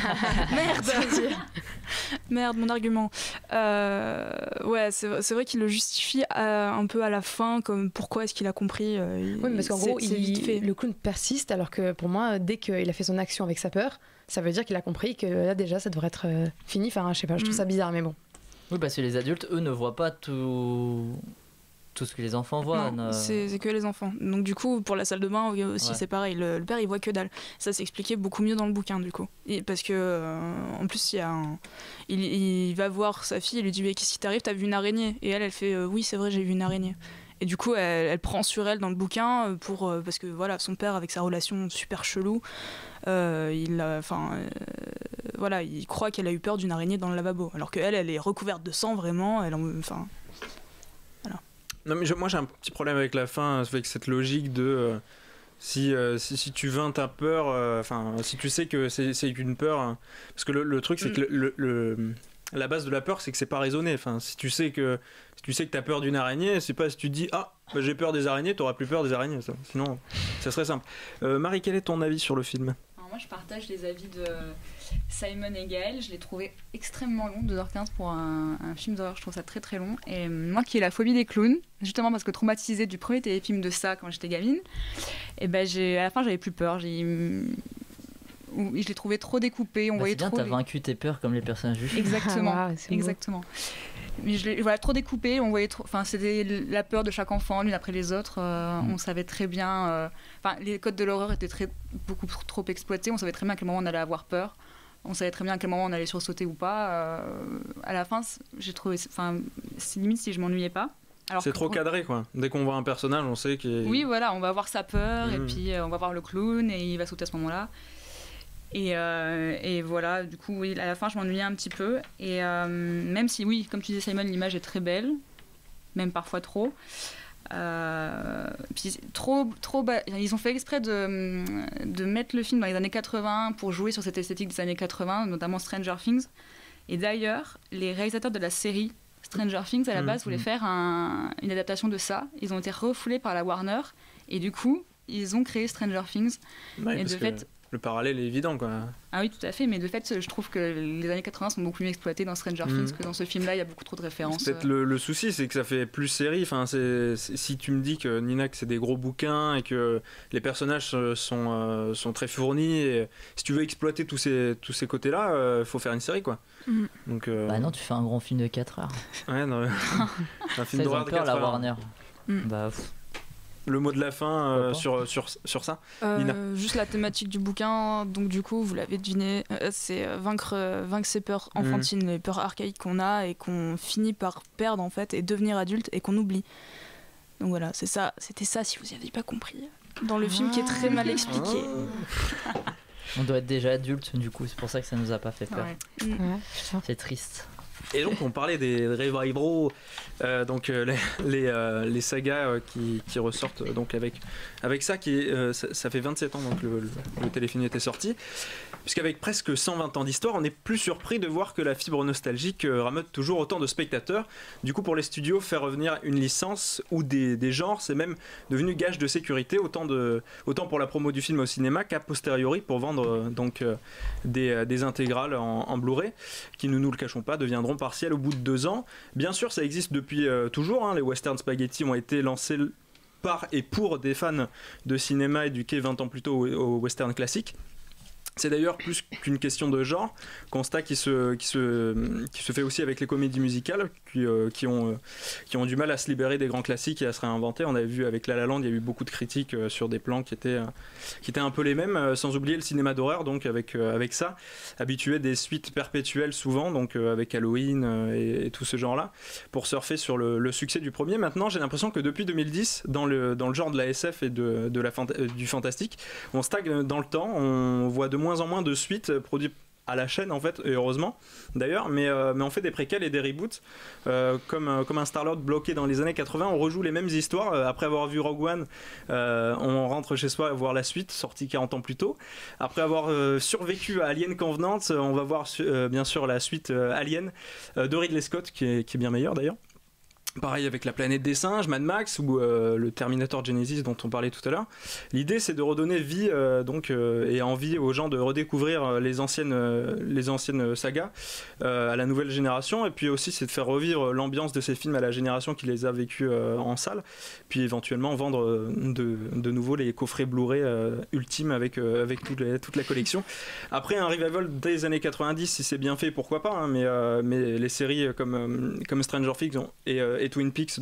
Merde, mon argument. Ouais, c'est vrai qu'il le justifie un peu à la fin, comme pourquoi est-ce qu'il a compris. Oui, parce qu'en gros, le clown persiste, alors que pour moi, dès qu'il a fait son action avec sa peur, ça veut dire qu'il a compris que là, déjà, ça devrait être fini. Enfin, je sais pas, je trouve ça bizarre, mais bon. Oui, parce que les adultes, eux, ne voient pas tout ce que les enfants voient. Non, c'est que les enfants. Donc du coup, pour la salle de bain aussi, c'est pareil. Le père, il voit que dalle. Ça, c'est expliqué beaucoup mieux dans le bouquin, du coup. Parce que, en plus, il va voir sa fille, il lui dit mais qu'est-ce qui t'arrive, t'as vu une araignée? Et elle fait oui, c'est vrai, j'ai vu une araignée. Et du coup, elle prend sur elle dans le bouquin parce que voilà, son père, avec sa relation super chelou, il croit qu'elle a eu peur d'une araignée dans le lavabo, alors qu'elle est recouverte de sang vraiment. Voilà. Non, mais moi j'ai un petit problème avec la fin, avec cette logique de si tu vains ta peur, si tu sais que c'est une peur, hein, parce que le truc c'est que la base de la peur, c'est que c'est pas raisonné. Enfin, si tu sais que t'as peur d'une araignée, c'est pas si tu te dis j'ai peur des araignées, t'auras plus peur des araignées. Ça. Sinon, ça serait simple. Marie, quel est ton avis sur le film? Alors moi, je partage les avis de Simon et Gaël. Je l'ai trouvé extrêmement long, 2h15 pour un film d'horreur. Je trouve ça très très long. Et moi, qui ai la phobie des clowns, justement parce que traumatisée du premier téléfilm de ça quand j'étais gamine, et à la fin, j'avais plus peur. Je l'ai trouvé trop découpé. On voyait c'est bien, t'as vaincu tes peurs comme les personnages du film. Exactement, exactement. Mais trop découpé. On voyait c'était la peur de chaque enfant, l'une après les autres. On savait très bien. Les codes de l'horreur étaient beaucoup trop exploités. On savait très bien à quel moment on allait avoir peur. On savait très bien à quel moment on allait sursauter ou pas. À la fin, j'ai trouvé. C'est limite si je m'ennuyais pas. Alors c'est trop cadré, quoi. Dès qu'on voit un personnage, on sait qu'il. Oui, voilà, on va voir sa peur et puis on va voir le clown et il va sauter à ce moment-là. Et voilà, du coup, oui, à la fin, je m'ennuyais un petit peu. Et même si, oui, comme tu disais, Simon, l'image est très belle, même parfois trop. Puis ils ont fait exprès de mettre le film dans les années 80 pour jouer sur cette esthétique des années 80, notamment Stranger Things. Et d'ailleurs, les réalisateurs de la série Stranger Things, à la base, voulaient faire une adaptation de ça. Ils ont été refoulés par la Warner. Et du coup, ils ont créé Stranger Things. Ouais, et de fait... Le parallèle est évident, quoi. Ah oui, tout à fait, mais de fait, je trouve que les années 80 sont beaucoup mieux exploitées dans Stranger Things que dans ce film-là. Il y a beaucoup trop de références. Peut-être le souci, c'est que ça fait plus série. Enfin, si tu me dis que Nina, que c'est des gros bouquins et que les personnages sont très fournis, et si tu veux exploiter tous ces côtés-là, faut faire une série, quoi. Donc, bah non, tu fais un grand film de 4 heures. Ouais, non. Un film d'horreur de 4 la heures. Warner. Bah... Le mot de la fin sur ça, Nina. Juste la thématique du bouquin, donc du coup vous l'avez deviné, c'est vaincre ces peurs enfantines, les peurs archaïques qu'on a et qu'on finit par perdre en fait et devenir adulte et qu'on oublie. Donc voilà, c'était ça si vous n'y aviez pas compris dans le film qui est très mal expliqué. On doit être déjà adulte, du coup, c'est pour ça que ça nous a pas fait peur. Ouais, c'est triste. Et donc on parlait des revivals, les sagas qui ressortent donc avec ça ça fait 27 ans donc le téléfilm était sorti, puisqu'avec presque 120 ans d'histoire, on n'est plus surpris de voir que la fibre nostalgique rameute toujours autant de spectateurs. Du coup, pour les studios, faire revenir une licence ou des genres, c'est même devenu gage de sécurité, autant pour la promo du film au cinéma qu'à posteriori pour vendre des intégrales en Blu-ray, qui, nous le cachons pas, deviendront partiels au bout de 2 ans. Bien sûr, ça existe depuis toujours, hein. Les western spaghetti ont été lancés par et pour des fans de cinéma éduqués 20 ans plus tôt au western classique. C'est d'ailleurs plus qu'une question de genre, constat qui se fait aussi avec les comédies musicales qui ont du mal à se libérer des grands classiques et à se réinventer. On avait vu avec La La Land, il y a eu beaucoup de critiques sur des plans qui étaient un peu les mêmes, sans oublier le cinéma d'horreur, donc avec ça, habitué des suites perpétuelles souvent, donc avec Halloween et tout ce genre-là, pour surfer sur le succès du premier. Maintenant, j'ai l'impression que depuis 2010, dans le genre de la SF et du fantastique, on stagne dans le temps, on voit de moins en moins de suites produites à la chaîne en fait, et heureusement d'ailleurs, mais on fait des préquels et des reboots comme un Star-Lord bloqué dans les années 80. On rejoue les mêmes histoires après avoir vu Rogue One, on rentre chez soi voir la suite sortie 40 ans plus tôt. Après avoir survécu à Alien Covenant, on va voir bien sûr la suite Alien de Ridley Scott qui est bien meilleure d'ailleurs. Pareil avec La Planète des Singes, Mad Max ou le Terminator Genesis dont on parlait tout à l'heure. L'idée, c'est de redonner vie et envie aux gens de redécouvrir les anciennes sagas à la nouvelle génération, et puis aussi c'est de faire revivre l'ambiance de ces films à la génération qui les a vécus en salle, puis éventuellement vendre de nouveau les coffrets Blu-ray ultimes avec toute la collection. Après un revival des années 90, si c'est bien fait, pourquoi pas, hein, mais les séries comme Stranger Things et Twin Peaks,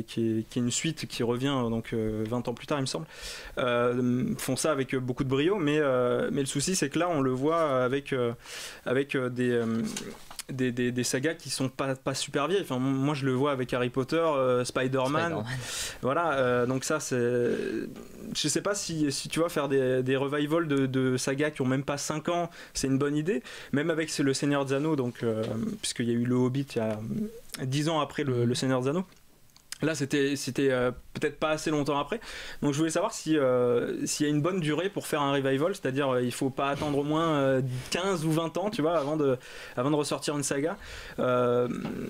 qui est une suite qui revient 20 ans plus tard, il me semble, font ça avec beaucoup de brio, mais le souci c'est que là on le voit avec des sagas qui sont pas super vieilles. Enfin, moi je le vois avec Harry Potter, Spider-Man. Voilà, donc ça c'est, je sais pas si tu vois, faire des revivals de sagas qui ont même pas 5 ans, c'est une bonne idée, même avec le Seigneur des Anneaux, puisqu'il y a eu le Hobbit il y a 10 ans après le Seigneur des Anneaux. Là, c'était peut-être pas assez longtemps après. Donc, je voulais savoir s'il y a une bonne durée pour faire un revival, c'est-à-dire il faut pas attendre au moins 15 ou 20 ans, tu vois, avant de ressortir une saga.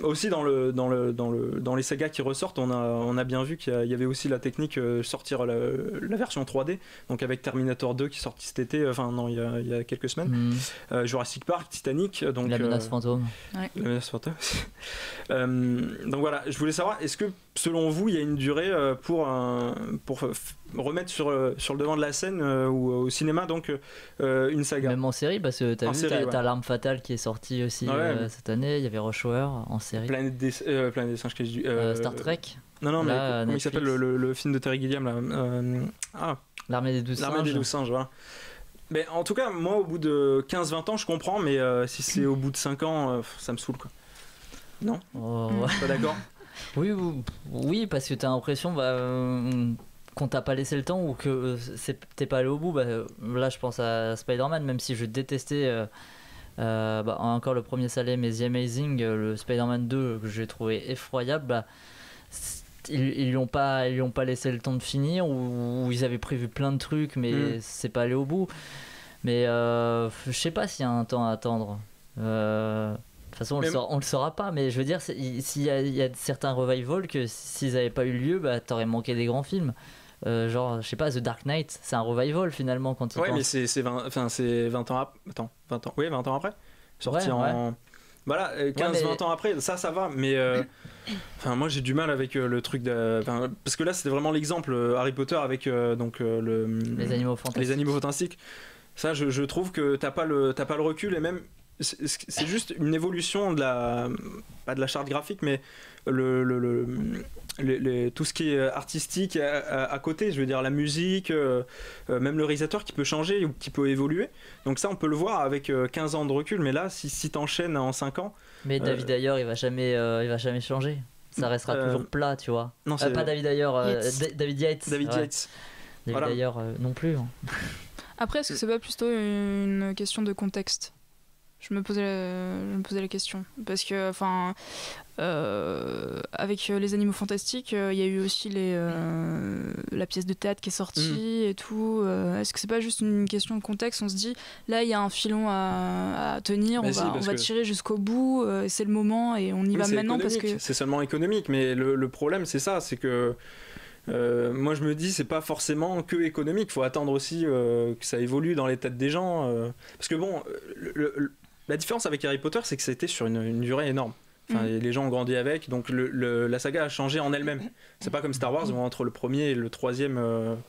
Aussi, dans les sagas qui ressortent, on a bien vu qu'il y avait aussi la technique sortir la version 3D, donc avec Terminator 2 qui est sorti cet été, il y a quelques semaines. Jurassic Park, Titanic. Donc, la menace fantôme. Ouais. La menace fantôme. Donc voilà, je voulais savoir, est-ce que selon vous, il y a une durée pour remettre sur le devant de la scène ou au cinéma une saga. Même en série, parce que t'as L'Arme Fatale qui est sortie aussi cette année. Il y avait Rush Hour en série. Planète des singes, Star Trek. Non, mais comment il s'appelle le film de Terry Gilliam là L'Armée des 12 singes. L'Armée des 12 singes, voilà. Mais en tout cas, moi, au bout de 15-20 ans, je comprends, mais si c'est au bout de 5 ans, ça me saoule, quoi. Non Pas d'accord. Oui, parce que t'as l'impression qu'on t'a pas laissé le temps ou que t'es pas allé au bout. Là, je pense à Spider-Man, même si je détestais encore le premier Salem et The Amazing, le Spider-Man 2 que j'ai trouvé effroyable. Ils lui ont pas laissé le temps de finir, ou ils avaient prévu plein de trucs, mais c'est pas allé au bout. Mais je sais pas s'il y a un temps à attendre. De toute façon, on le saura pas, mais je veux dire, s'il y a certains revivals que s'ils n'avaient pas eu lieu, t'aurais manqué des grands films. Genre, je sais pas, The Dark Knight, c'est un revival finalement quand tu penses. Ouais, mais c'est 20 ans après. Attends, 20 ans. Oui, 20 ans après. Sorti en. Voilà, 15-20 ans après, ça va, mais moi j'ai du mal avec le truc parce que là c'était vraiment l'exemple Harry Potter avec les animaux fantastiques. Ça, je trouve que t'as pas le recul, et même c'est juste une évolution pas de la charte graphique, mais tout ce qui est artistique à côté, je veux dire la musique, même le réalisateur qui peut changer ou qui peut évoluer. Donc ça, on peut le voir avec 15 ans de recul, mais là, si t'enchaînes en 5 ans... Mais David Ayer, il va jamais changer. Ça restera toujours plat, tu vois. Non, c'est pas David Ayer, David Yates. David Yates. David Ayer non plus. Après, est-ce que c'est pas plutôt une question de contexte ? Je me posais la question. Parce que, enfin, avec les Animaux Fantastiques, il y a eu aussi la pièce de théâtre qui est sortie et tout. Est-ce que c'est pas juste une question de contexte ? On se dit, là, il y a un filon à tenir, on va tirer jusqu'au bout, c'est le moment et on y va maintenant parce que... C'est seulement économique, mais le problème, c'est ça, c'est que... moi je me dis c'est pas forcément que économique, il faut attendre aussi que ça évolue dans les têtes des gens parce que bon la différence avec Harry Potter c'est que ça a été sur une durée énorme, enfin, les gens ont grandi avec, donc la saga a changé en elle-même, c'est pas comme Star Wars où entre le premier et le troisième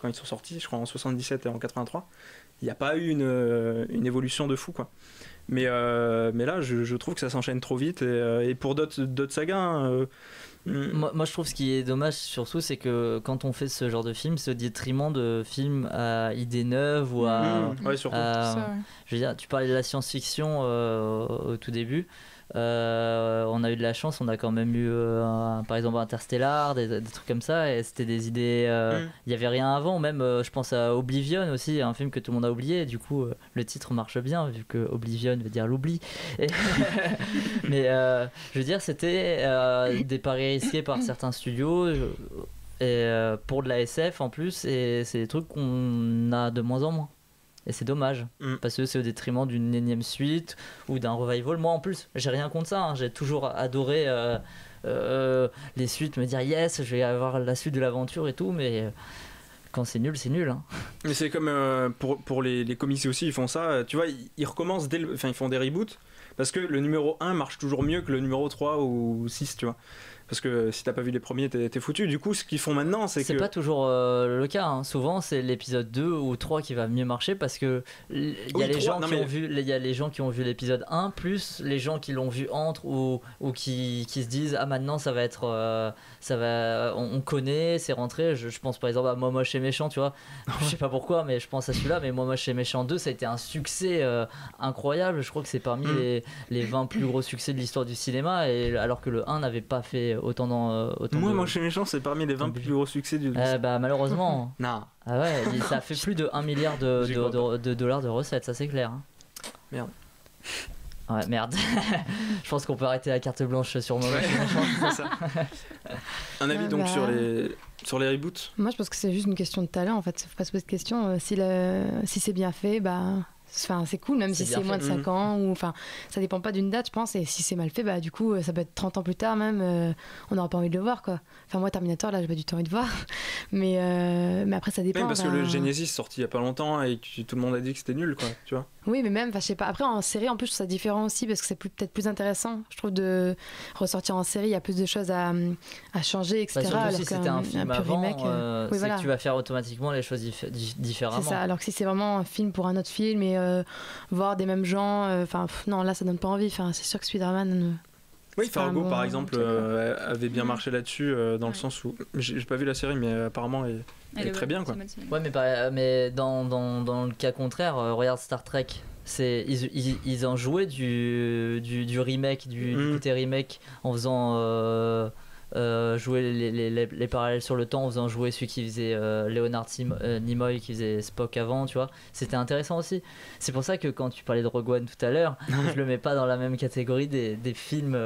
quand ils sont sortis, je crois en 77 et en 83, il n'y a pas eu une évolution de fou quoi. Mais là je trouve que ça s'enchaîne trop vite et pour d'autres sagas Moi je trouve ce qui est dommage surtout c'est que quand on fait ce genre de film c'est au détriment de films à idées neuves ou à, ouais, surtout. Je veux dire, tu parlais de la science-fiction au tout début. On a eu de la chance, on a quand même eu par exemple Interstellar, des trucs comme ça, et c'était des idées, il n'y avait rien avant, même je pense à Oblivion aussi, un film que tout le monde a oublié, du coup le titre marche bien vu que Oblivion veut dire l'oubli. Mais je veux dire c'était des paris risqués par certains studios et pour de la SF en plus, et c'est des trucs qu'on a de moins en moins. Et c'est dommage, parce que c'est au détriment d'une énième suite ou d'un revival. Moi en plus, j'ai rien contre ça, hein. J'ai toujours adoré les suites, me dire yes, je vais avoir la suite de l'aventure et tout, mais quand c'est nul, hein. Mais c'est comme pour les comics aussi, ils font ça, tu vois, ils recommencent enfin ils font des reboots, parce que le numéro 1 marche toujours mieux que le numéro 3 ou 6, tu vois. Parce que si t'as pas vu les premiers, t'es foutu. Du coup, ce qu'ils font maintenant, c'est pas toujours le cas. Hein. Souvent, c'est l'épisode 2 ou 3 qui va mieux marcher parce que il y a les gens qui ont vu l'épisode 1 plus les gens qui l'ont vu entre ou qui se disent ah maintenant ça va être on connaît, c'est rentré. Je pense par exemple à Moi Moche et Méchant, tu vois. Je sais pas pourquoi, mais je pense à celui-là. Mais Moi Moche et Méchant 2, ça a été un succès incroyable. Je crois que c'est parmi les 20 plus gros succès de l'histoire du cinéma, et alors que le 1 n'avait pas fait autant Moi Moche et Méchant, c'est parmi les 20 plus gros succès du bah malheureusement. Non. Ah ouais, ça a fait plus de 1 milliard de dollars de recettes, ça c'est clair. Hein. Merde. Ouais, merde. Je pense qu'on peut arrêter la carte blanche sur Moi Moche et Méchant. C'est ça. Un avis donc sur les reboots. Moi je pense que c'est juste une question de talent en fait, faut pas se poser de question. Si c'est bien fait, bah... Enfin, c'est cool, même si c'est moins de 5 ans, ou enfin, ça dépend pas d'une date, je pense, et si c'est mal fait, bah du coup, ça peut être 30 ans plus tard même, on n'aura pas envie de le voir, quoi. Enfin, moi, Terminator, là, j'ai pas du tout envie de voir, mais après, ça dépend. Même parce que le Genesis sorti il y a pas longtemps et que tout le monde a dit que c'était nul, quoi, tu vois. Oui, mais même, je sais pas, après, en série, en plus, je trouve ça différent aussi, parce que c'est peut-être plus intéressant, je trouve, de ressortir en série, il y a plus de choses à changer, etc. Surtout alors si c'était un film avant, remake, c'est que tu vas faire automatiquement les choses différemment. C'est ça, alors que si c'est vraiment un film pour un autre film, et voir des mêmes gens, non, là ça donne pas envie. C'est sûr que Spider-Man. Oui, Fargo par exemple avait bien marché là-dessus, dans le sens où j'ai pas vu la série, mais apparemment elle est très bien, quoi. Ouais, mais dans le cas contraire, regarde Star Trek. Ils ont joué du remake, du côté remake, en faisant jouer les parallèles sur le temps, en faisant jouer celui qui faisait Leonard Nimoy, qui faisait Spock avant, tu vois. C'était intéressant aussi. C'est pour ça que quand tu parlais de Rogue One tout à l'heure, je le mets pas dans la même catégorie des films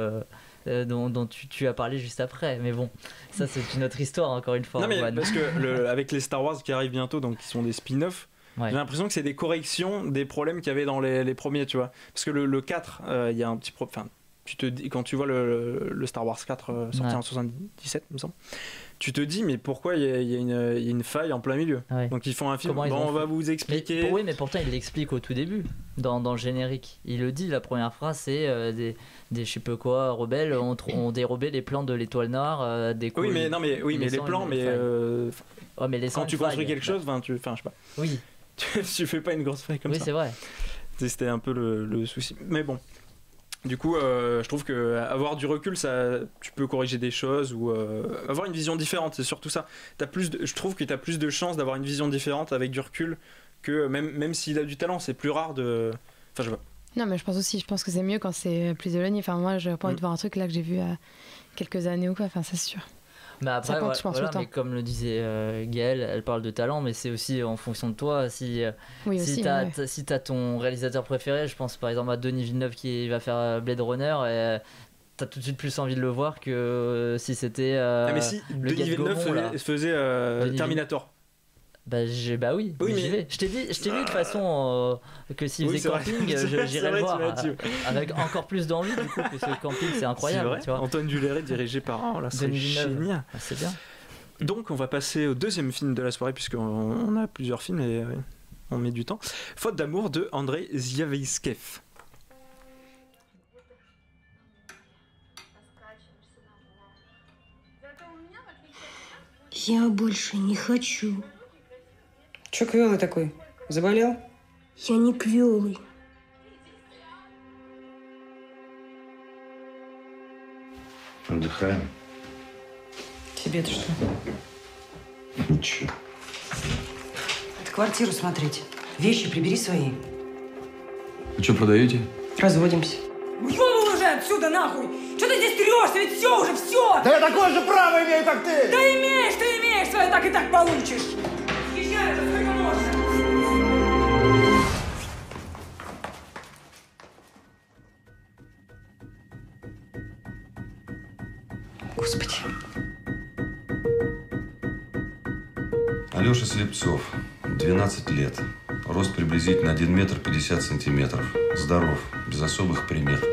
dont tu as parlé juste après. Mais bon, ça c'est une autre histoire, encore une fois. Non, mais parce que avec les Star Wars qui arrivent bientôt, donc qui sont des spin-offs, j'ai l'impression que c'est des corrections des problèmes qu'il y avait dans les premiers, tu vois. Parce que le 4, il y a un petit problème. Tu te dis, quand tu vois le Star Wars 4 sorti en 77, il me semble, tu te dis mais pourquoi il y a une faille en plein milieu. Donc ils font un film, on va vous expliquer. Mais pourtant il l'explique au tout début, dans le générique. Il le dit, la première phrase c'est des je sais pas quoi rebelles ont dérobé les plans de l'étoile noire, des coups. Mais les plans, mais quand tu construis quelque chose, je sais pas. Oui. Tu fais pas une grosse faille comme ça. Oui, c'est vrai. C'était un peu le souci. Mais bon. Du coup, je trouve que avoir du recul, tu peux corriger des choses ou avoir une vision différente. C'est surtout ça. Je trouve que tu as plus de chances d'avoir une vision différente avec du recul que même s'il a du talent, c'est plus rare de. Enfin, je vois. Non, mais je pense que c'est mieux quand c'est plus éloigné. Enfin, moi, j'ai pas envie de voir un truc là que j'ai vu quelques années ou quoi. Enfin, c'est sûr. Mais après, ça compte, je pense, voilà, autant. mais comme le disait Gaëlle, elle parle de talent, mais c'est aussi en fonction de toi. Si t'as ton réalisateur préféré, je pense par exemple à Denis Villeneuve qui va faire Blade Runner, et t'as tout de suite plus envie de le voir que si c'était mais si le Denis Villeneuve faisait Terminator. Bah oui, j'y vais. Je t'ai dit de toute façon que s'il faisait camping, j'irais le voir avec encore plus d'envie du coup, parce que camping c'est incroyable. Tu vois. Antoine Duléret dirigé par c'est génial. C'est bien. Donc on va passer au deuxième film de la soirée, puisqu'on a plusieurs films et on met du temps. Faute d'amour de Andrei Zvyagintsev. Я больше не хочу. Чё квёлый такой? Заболел? Я не квёлый. Отдыхаем. Тебе-то что? Ничего. Это квартиру смотреть. Вещи прибери свои. Вы что, продаете? Разводимся. Уёбал уже отсюда, нахуй! Что ты здесь трёшься? Ведь всё уже, всё! Да я такое же право имею, как ты! Да имеешь, свое так и так получишь! Езжай уже, сколько можно! Господи. Алёша Слепцов, 12 лет. Рост приблизительно 1 метр 50 сантиметров. Здоров, без особых примет.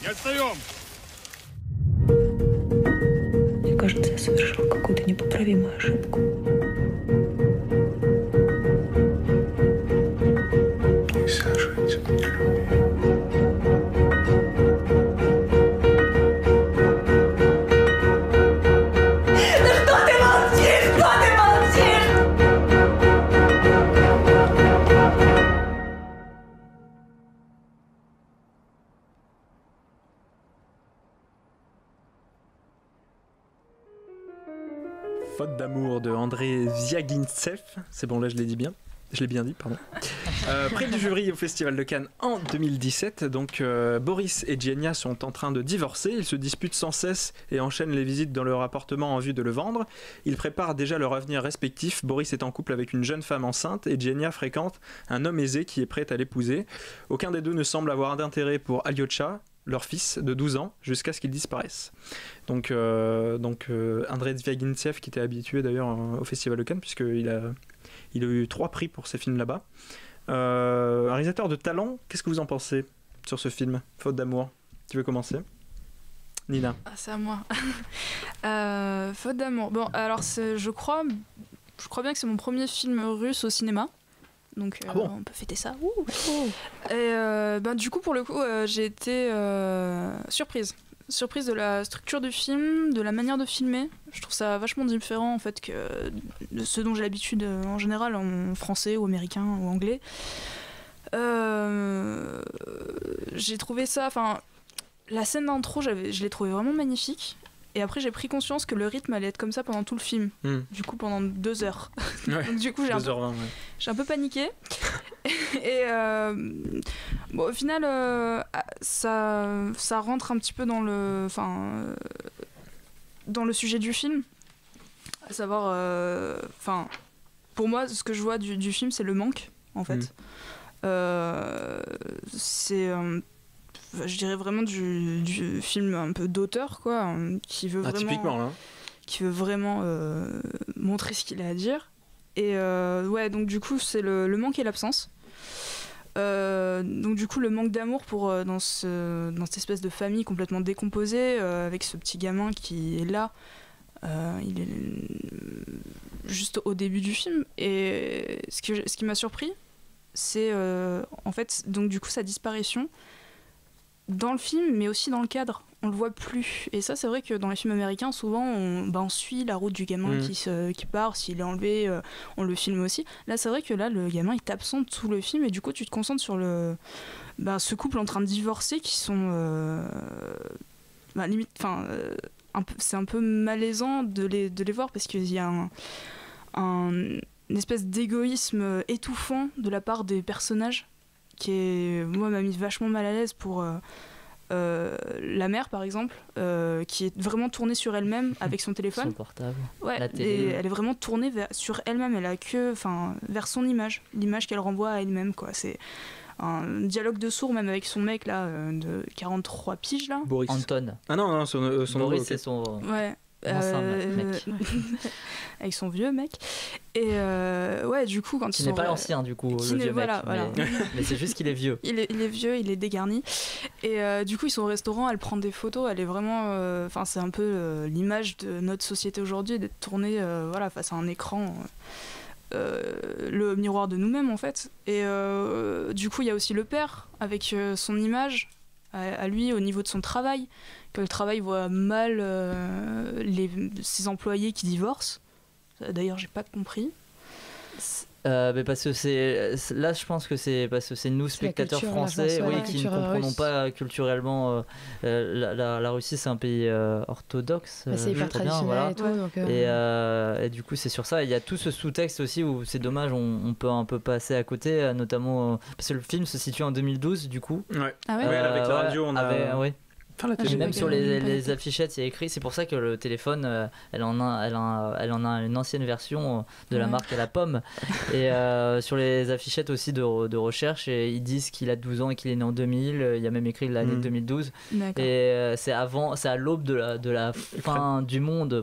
Не отстаем! Мне кажется, я совершил какую-то непоправимую ошибку. Нельзя жить. Faute d'amour de Andrei Zvyagintsev. C'est bon, là je l'ai dit bien. Je l'ai bien dit, pardon. Prix du jury au Festival de Cannes en 2017. Donc Boris et Genia sont en train de divorcer. Ils se disputent sans cesse et enchaînent les visites dans leur appartement en vue de le vendre. Ils préparent déjà leur avenir respectif. Boris est en couple avec une jeune femme enceinte et Genia fréquente un homme aisé qui est prêt à l'épouser. Aucun des deux ne semble avoir d'intérêt pour Alyosha, leur fils de 12 ans, jusqu'à ce qu'ils disparaissent. Donc Andrei Zvyagintsev, qui était habitué d'ailleurs au Festival de Cannes, puisqu'il a eu 3 prix pour ses films là-bas. Un réalisateur de talent, qu'est-ce que vous en pensez sur ce film, Faute d'amour? Tu veux commencer, Nina? C'est à moi. Faute d'amour. Bon, alors je crois bien que c'est mon premier film russe au cinéma. Donc on peut fêter ça. Et du coup, pour le coup, j'ai été surprise de la structure du film, de la manière de filmer. Je trouve ça vachement différent en fait que de ce dont j'ai l'habitude en général en français ou américain ou anglais. J'ai trouvé ça, enfin la scène d'intro, je l'ai trouvé vraiment magnifique. Et après j'ai pris conscience que le rythme allait être comme ça pendant tout le film. Du coup pendant 2 heures. Ouais, donc du coup j'ai un peu paniqué. Et au final ça rentre un petit peu dans le sujet du film, à savoir pour moi ce que je vois du film c'est le manque en fait. C'est je dirais vraiment du film un peu d'auteur quoi, qui veut vraiment montrer ce qu'il a à dire. Et donc du coup c'est le manque et l'absence. Donc du coup le manque d'amour dans cette espèce de famille complètement décomposée, avec ce petit gamin qui est là, il est juste au début du film. Et ce qui m'a surpris, c'est en fait donc du coup sa disparition dans le film, mais aussi dans le cadre. On le voit plus. Et ça, c'est vrai que dans les films américains, souvent, on suit la route du gamin qui part. S'il est enlevé, on le filme aussi. Là, c'est vrai que là, le gamin est absent de tout le film. Et du coup, tu te concentres sur ce couple en train de divorcer qui sont... limite... c'est un peu malaisant de les voir parce qu'il y a une espèce d'égoïsme étouffant de la part des personnages qui moi m'a mis vachement mal à l'aise pour la mère par exemple, qui est vraiment tournée sur elle-même avec son téléphone. Son portable. Ouais, la télé. et elle est vraiment tournée sur elle-même. Elle a vers son image, l'image qu'elle renvoie à elle-même, quoi. C'est un dialogue de sourd même avec son mec là, de 43 piges là. Boris. Anton. Ah non, son Boris, nom, c'est son. Ouais. Mec. Avec son vieux mec. Et ouais, du coup, quand Qui ils n'est sont. pas l'ancien, du coup, le vieux voilà, mec. Mais c'est juste qu'il est vieux. Il est vieux, il est dégarni. Et du coup, ils sont au restaurant, elle prend des photos, elle est vraiment. Enfin, c'est un peu l'image de notre société aujourd'hui, d'être tournée face à un écran. Le miroir de nous-mêmes, en fait. Et du coup, il y a aussi le père, avec son image à lui au niveau de son travail, que le travail voit mal ses employés qui divorcent. D'ailleurs, j'ai pas compris. Mais parce que là, je pense que c'est parce que c'est nous, spectateurs français, qui ne comprenons pas culturellement. La Russie, c'est un pays orthodoxe. C'est hyper traditionnel et tout. Donc, et du coup, c'est sur ça. Il y a tout ce sous-texte aussi où c'est dommage, on peut un peu passer à côté, notamment parce que le film se situe en 2012, du coup. Ouais. Ah ouais. Avec la radio, on a. Ouais. Même sur les les affichettes, il y a écrit. C'est pour ça que le téléphone, elle en a une ancienne version de la marque à la pomme. Et sur les affichettes aussi de recherche, et ils disent qu'il a 12 ans et qu'il est né en 2000. Il y a même écrit l'année 2012. D'accord. Et c'est à l'aube de la fin du monde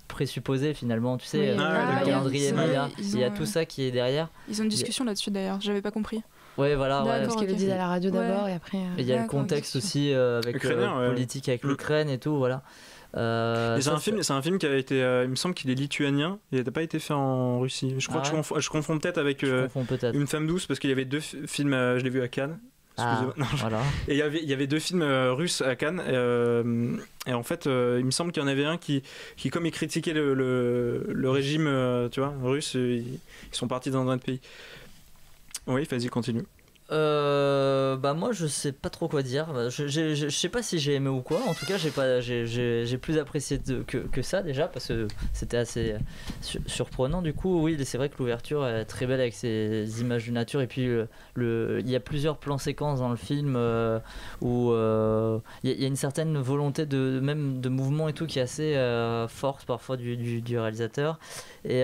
présupposé finalement. Tu sais, le calendrier Maya. Il y a tout ça qui est derrière. Ils ont une discussion là-dessus d'ailleurs. J'avais pas compris. Ouais, voilà. Parce qu'ils le disent à la radio d'abord et après. Et il y a le contexte aussi avec politique avec l'Ukraine et tout, voilà. C'est un film qui a été, il me semble qu'il est lituanien, il n'a pas été fait en Russie. Je crois que je confonds peut-être avec Une femme douce, parce qu'il y avait 2 films, je l'ai vu à Cannes. Voilà. Et il y avait 2 films russes à Cannes, et en fait il me semble qu'il y en avait un qui comme il critiquait le régime tu vois, russe, ils sont partis dans un autre pays. Oui, vas-y, continue. Moi je sais pas trop quoi dire. Je sais pas si j'ai aimé ou quoi. En tout cas j'ai plus apprécié que ça déjà, parce que c'était assez surprenant. Du coup oui, c'est vrai que l'ouverture est très belle avec ces images de nature, et puis il y a plusieurs plans séquences dans le film où il y a une certaine volonté même de mouvement et tout qui est assez forte parfois du réalisateur, et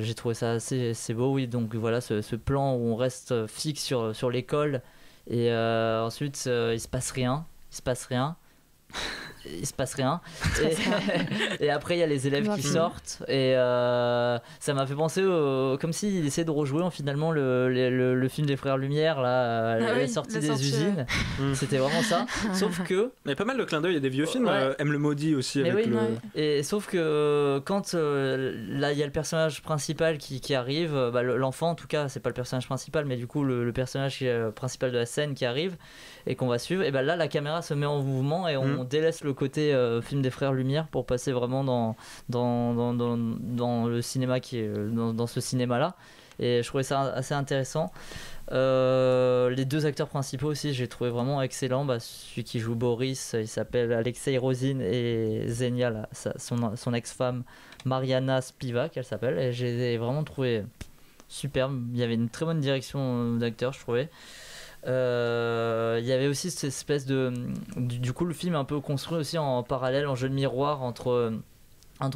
j'ai trouvé ça assez beau. Oui, donc voilà ce plan où on reste fixe sur l'école, et ensuite il se passe rien. Et après il y a les élèves qui sortent, et ça m'a fait penser comme s'il essaie de rejouer finalement le film des Frères Lumière là, la sortie des usines. C'était vraiment ça, sauf que il y a pas mal de clins d'œil, il y a des vieux films, M le maudit aussi avec et sauf que quand là il y a le personnage principal qui arrive, l'enfant en tout cas, c'est pas le personnage principal, mais du coup le personnage principal de la scène qui arrive et qu'on va suivre, et là la caméra se met en mouvement et on délaisse le côté film des Frères Lumière pour passer vraiment dans le cinéma qui est dans ce cinéma là, et je trouvais ça assez intéressant. Les 2 acteurs principaux aussi, j'ai trouvé vraiment excellent. Celui qui joue Boris, il s'appelle Alexei Rozin, et Zenia là, son ex-femme Mariana Spivak elle s'appelle, et j'ai vraiment trouvé superbe. Il y avait une très bonne direction d'acteur, je trouvais. Il y avait aussi cette espèce du coup le film est un peu construit aussi en parallèle, en jeu de miroir entre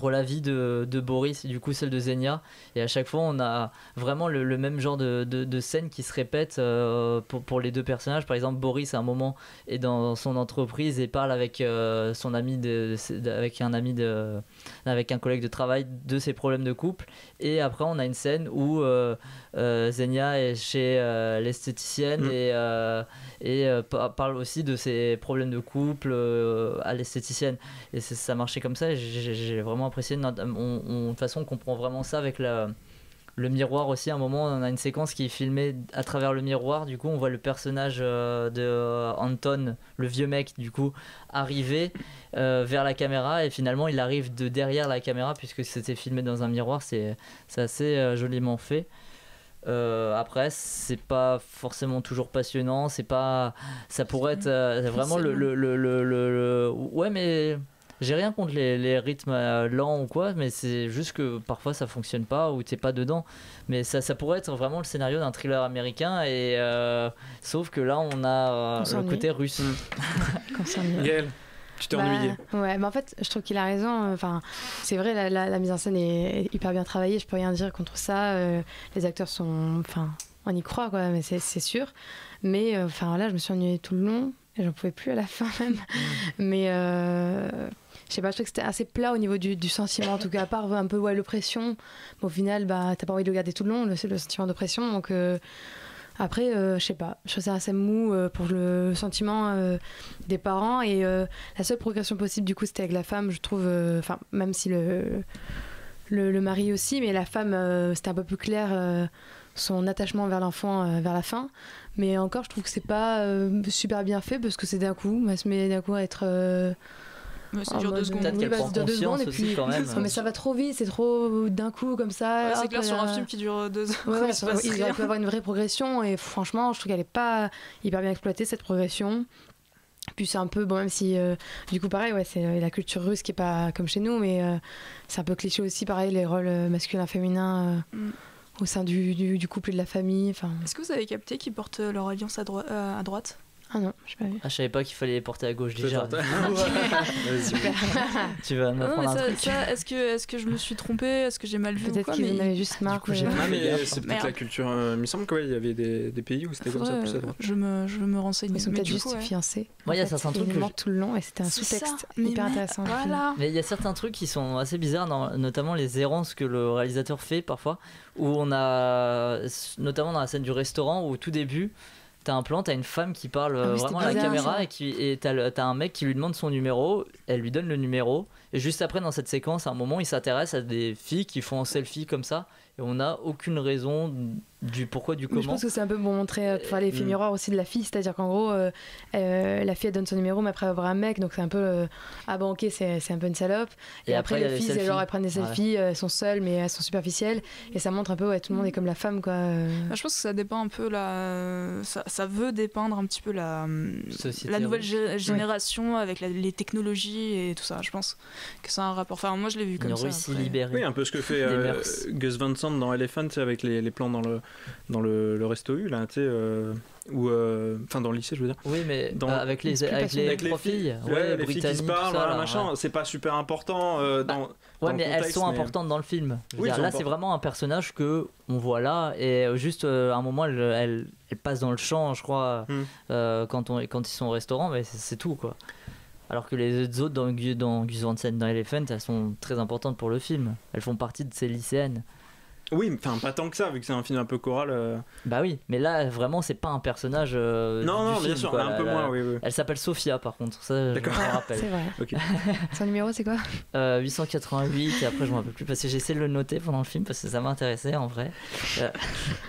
la vie de Boris et du coup celle de Zenia, et à chaque fois on a vraiment le même genre de scène qui se répète pour les 2 personnages. Par exemple, Boris à un moment est dans son entreprise et parle avec son ami avec un collègue de travail de ses problèmes de couple, et après on a une scène où Zenia est chez l'esthéticienne et parle aussi de ses problèmes de couple à l'esthéticienne, et ça marchait comme ça, et j'ai vraiment apprécié. De toute façon on comprend vraiment ça avec le miroir aussi. À un moment on a une séquence qui est filmée à travers le miroir, du coup on voit le personnage de Anton, le vieux mec, du coup arriver vers la caméra, et finalement il arrive de derrière la caméra puisque c'était filmé dans un miroir. C'est assez joliment fait. Après c'est pas forcément toujours passionnant, ça pourrait être vraiment ouais, mais J'ai rien contre les rythmes lents ou quoi, mais c'est juste que parfois ça fonctionne pas ou t'es pas dedans. Mais ça pourrait être vraiment le scénario d'un thriller américain, et sauf que là on a le côté russe. Gaël, tu t'es ennuyé. Ouais, mais en fait, je trouve qu'il a raison. Enfin, c'est vrai, la mise en scène est hyper bien travaillée. Je peux rien dire contre ça. Les acteurs sont, enfin, on y croit, quoi. Mais c'est sûr. Mais enfin là, je me suis ennuyée tout le long. Et j'en pouvais plus à la fin même. Mais je sais pas, je trouve que c'était assez plat au niveau du sentiment, en tout cas, à part un peu l'oppression. Mais au final, t'as pas envie de le garder tout le long, le sentiment d'oppression. Donc après, je sais pas, je trouve ça assez mou pour le sentiment des parents. Et la seule progression possible, du coup, c'était avec la femme, je trouve. Enfin, même si le mari aussi, mais la femme, c'était un peu plus clair. Son attachement vers l'enfant vers la fin, mais encore je trouve que c'est pas super bien fait parce que c'est d'un coup, elle se met d'un coup à être ça dure 2 secondes. Peut-être qu'elle prend conscience et puis, aussi quand même. mais ça va trop vite, c'est trop d'un coup comme ça. Ouais, c'est clair, sur un film qui dure 2 heures. Ouais, il aurait pu avoir une vraie progression, et franchement je trouve qu'elle est pas hyper bien exploitée, cette progression. Puis c'est un peu, bon, même si du coup pareil, c'est la culture russe qui est pas comme chez nous, mais c'est un peu cliché aussi, pareil, les rôles masculins féminins au sein du couple et de la famille. Est-ce que vous avez capté qu'ils portent leur alliance à droite? Ah non, je sais pas vu. Je savais pas qu'il fallait les porter à gauche déjà. Super. Tu vas m'apprendre un truc. Est-ce que je me suis trompée? Est-ce que j'ai mal vu? Peut-être qu'ils en avaient juste marre. Mais c'est peut-être la culture. Il me semble qu'il y avait des pays où c'était comme ça plus à droite. Je me renseigne. Ils sont peut-être juste fiancés. Moi, il y a certains trucs tout le long, et c'était un sous-texte hyper intéressant. Mais il y a certains trucs qui sont assez bizarres, notamment les errances que le réalisateur fait parfois, où on a, notamment dans la scène du restaurant, où au tout début, t'as un plan, t'as une femme qui parle vraiment à la caméra, et t'as un mec qui lui demande son numéro, elle lui donne le numéro, et juste après dans cette séquence, à un moment, il s'intéresse à des filles qui font un selfie comme ça, et on n'a aucune raison du pourquoi, du comment. Mais je pense que c'est un peu pour montrer les films miroirs aussi de la fille, c'est-à-dire qu'en gros la fille elle donne son numéro, mais après elle va voir un mec, donc c'est un peu ah bon ok, c'est un peu une salope, et après les filles elles prennent des selfies, elles sont seules mais elles sont superficielles, et ça montre un peu tout le monde est comme la femme, quoi. Je pense que ça dépend un peu ça veut dépeindre un petit peu la nouvelle génération avec les technologies et tout ça. Je pense que c'est un rapport, enfin moi je l'ai vu comme ça. Une Russie libérée. Oui, un peu ce que fait Gus Van Sant dans Elephant, avec les plans dans le resto U là, tu sais, ou enfin dans le lycée, je veux dire. Oui, mais avec les filles, les filles qui se parlent, voilà, machin, c'est pas super important dans mais elles sont importantes dans le film. Là, c'est vraiment un personnage que on voit là, et juste à un moment elle passe dans le champ, je crois, quand ils sont au restaurant, mais c'est tout, quoi. Alors que les autres dans Gus Van Sant, dans Elephant, elles sont très importantes pour le film. Elles font partie de ces lycéennes. Oui, enfin pas tant que ça, vu que c'est un film un peu choral. Bah oui, mais là vraiment c'est pas un personnage. Non, film, bien sûr, quoi. un peu moins, oui. Elle s'appelle Sophia, par contre, ça je me rappelle. C'est vrai. Okay. Son numéro c'est quoi? 888, et après je me rappelle plus parce que j'ai essayé de le noter pendant le film parce que ça m'intéressait en vrai.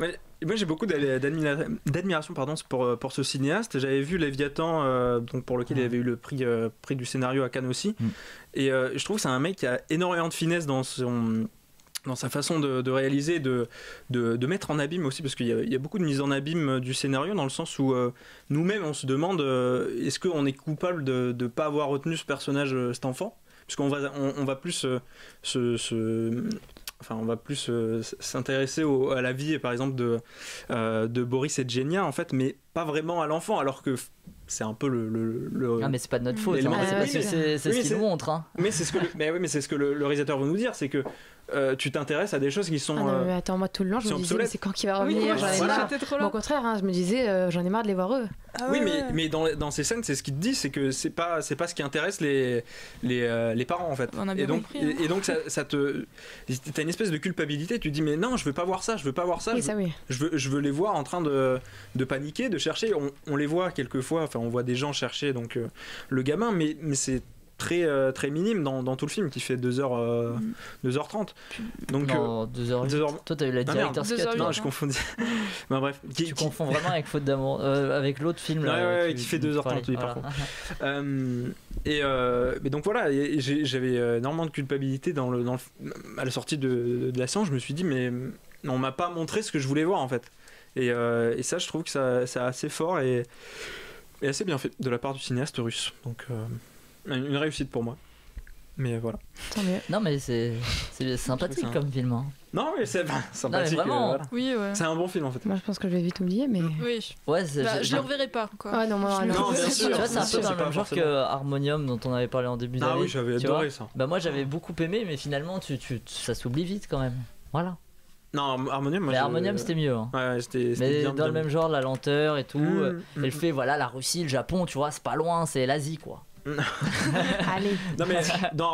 Moi j'ai beaucoup d'admiration pour ce cinéaste. J'avais vu Léviathan, donc pour lequel il avait eu le prix du scénario à Cannes aussi, et je trouve que c'est un mec qui a énormément de finesse dans sa façon de réaliser, de mettre en abîme aussi, parce qu'il y a beaucoup de mise en abîme du scénario, dans le sens où nous-mêmes on se demande est-ce qu'on est coupable de ne pas avoir retenu ce personnage, cet enfant, puisqu'on va plus on va plus s'intéresser à la vie, par exemple, de Boris et de Genia, en fait, mais pas vraiment à l'enfant, alors que c'est un peu le... Ah, mais c'est pas de notre faute, c'est parce que c'est ce qu'il nous montre. Hein. Mais c'est ce que le réalisateur veut nous dire, c'est que tu t'intéresses à des choses qui sont... Ah non, mais attends, moi tout le long je me disais mais c'est quand qu'il va revenir, j'en ai marre. Au contraire, je me disais j'en ai marre de les voir eux. Ah ouais, mais dans ces scènes, c'est ce qu'il te dit, c'est que c'est pas ce qui intéresse les parents, en fait. Et donc ça t'as une espèce de culpabilité, tu te dis mais non, je veux pas voir ça, je veux les voir en train de paniquer, de chercher. On les voit quelquefois, enfin on voit des gens chercher donc le gamin, mais c'est très très minime dans tout le film, qui fait 2h30. Donc 2h. Toi t'as eu la director's cut. Non, je confondis. Ben, bref, tu confonds vraiment avec Faute d'amour, avec l'autre film qui fait 2h30, oui, par contre. Mais donc voilà, j'avais énormément de culpabilité à la sortie de la séance. Je me suis dit mais on m'a pas montré ce que je voulais voir, en fait. Et ça, je trouve que c'est assez fort et assez bien fait de la part du cinéaste russe. Donc une réussite pour moi. Mais voilà. Non, mais c'est sympathique comme film. Hein. Non, mais c'est sympathique. Non, mais vraiment. Voilà. Oui, ouais. C'est un bon film en fait. Moi, je pense que je vais vite oublier, mais. Oui. Ouais, je le reverrai pas. Quoi. Ouais, non, moi, non, bien sûr. Tu vois, c'est un peu dans le même genre que Harmonium dont on avait parlé en début d'année. Ah oui, j'avais adoré ça. Bah, moi, j'avais beaucoup aimé, mais finalement, ça s'oublie vite quand même. Voilà. Non, Harmonium, mais Harmonium c'était mieux. Hein. Ouais, c'était mais bien, dans le même genre, la lenteur et tout. Et le fait, voilà, la Russie, le Japon, tu vois, c'est pas loin, c'est l'Asie quoi. Allez. Non mais dans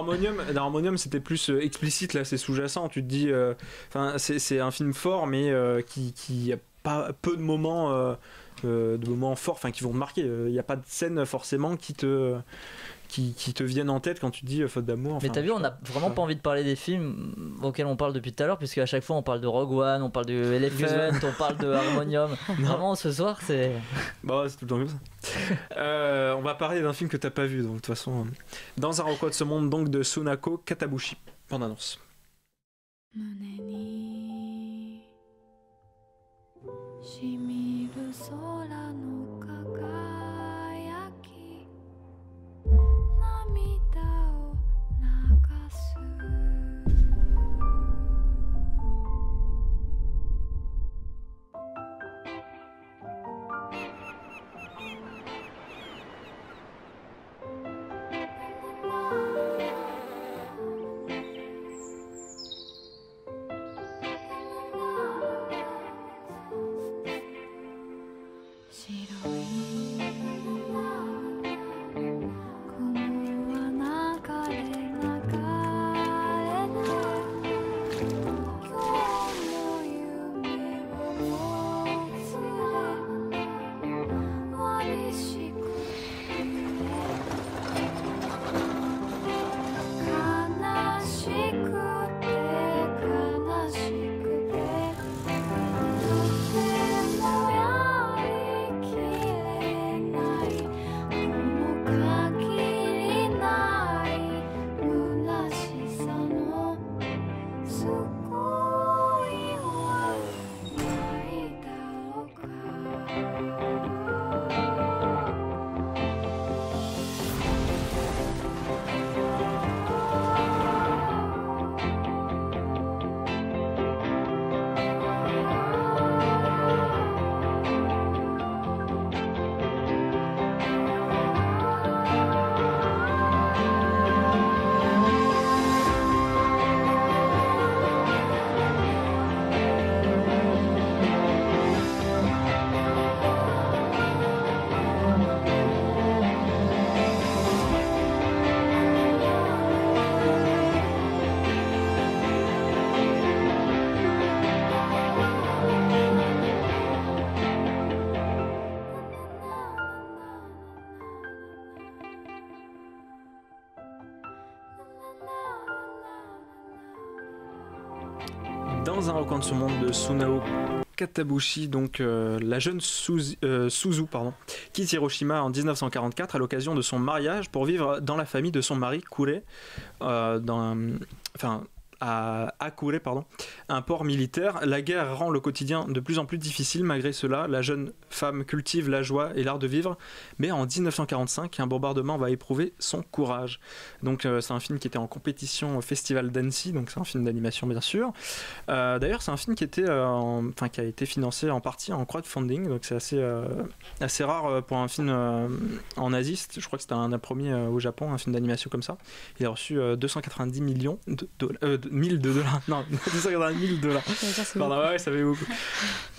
Harmonium c'était plus explicite, là c'est sous-jacent, tu te dis c'est un film fort mais qui a pas peu de moments forts, enfin qui vont te marquer. Il n'y a pas de scène forcément qui te viennent en tête quand tu te dis faute d'amour. Mais t'as vu, on n'a vraiment pas envie de parler des films auxquels on parle depuis tout à l'heure, puisque à chaque fois on parle de Rogue One, on parle de Elephant, on parle de Harmonium. Vraiment, ce soir c'est. Bah, c'est tout le temps comme ça. On va parler d'un film que t'as pas vu, donc de toute façon. Dans un recoin de ce monde, donc de Sunako Katabushi. Bande annonce. Dans un recoin de ce monde de Sunao Katabushi, donc la jeune Suzu, quitte Hiroshima en 1944 à l'occasion de son mariage pour vivre dans la famille de son mari Kure, à Akure, un port militaire. La guerre rend le quotidien de plus en plus difficile. Malgré cela, la jeune femme cultive la joie et l'art de vivre. Mais en 1945, un bombardement va éprouver son courage. Donc c'est un film qui était en compétition au Festival d'Annecy, donc c'est un film d'animation bien sûr. D'ailleurs c'est un film qui a été financé en partie en crowdfunding, donc c'est assez rare pour un film en Asie. Je crois que c'était un premier au Japon, un film d'animation comme ça. Il a reçu 290 millions de dollars. Non, 290 000 $. Pardon, ouais, ça fait beaucoup.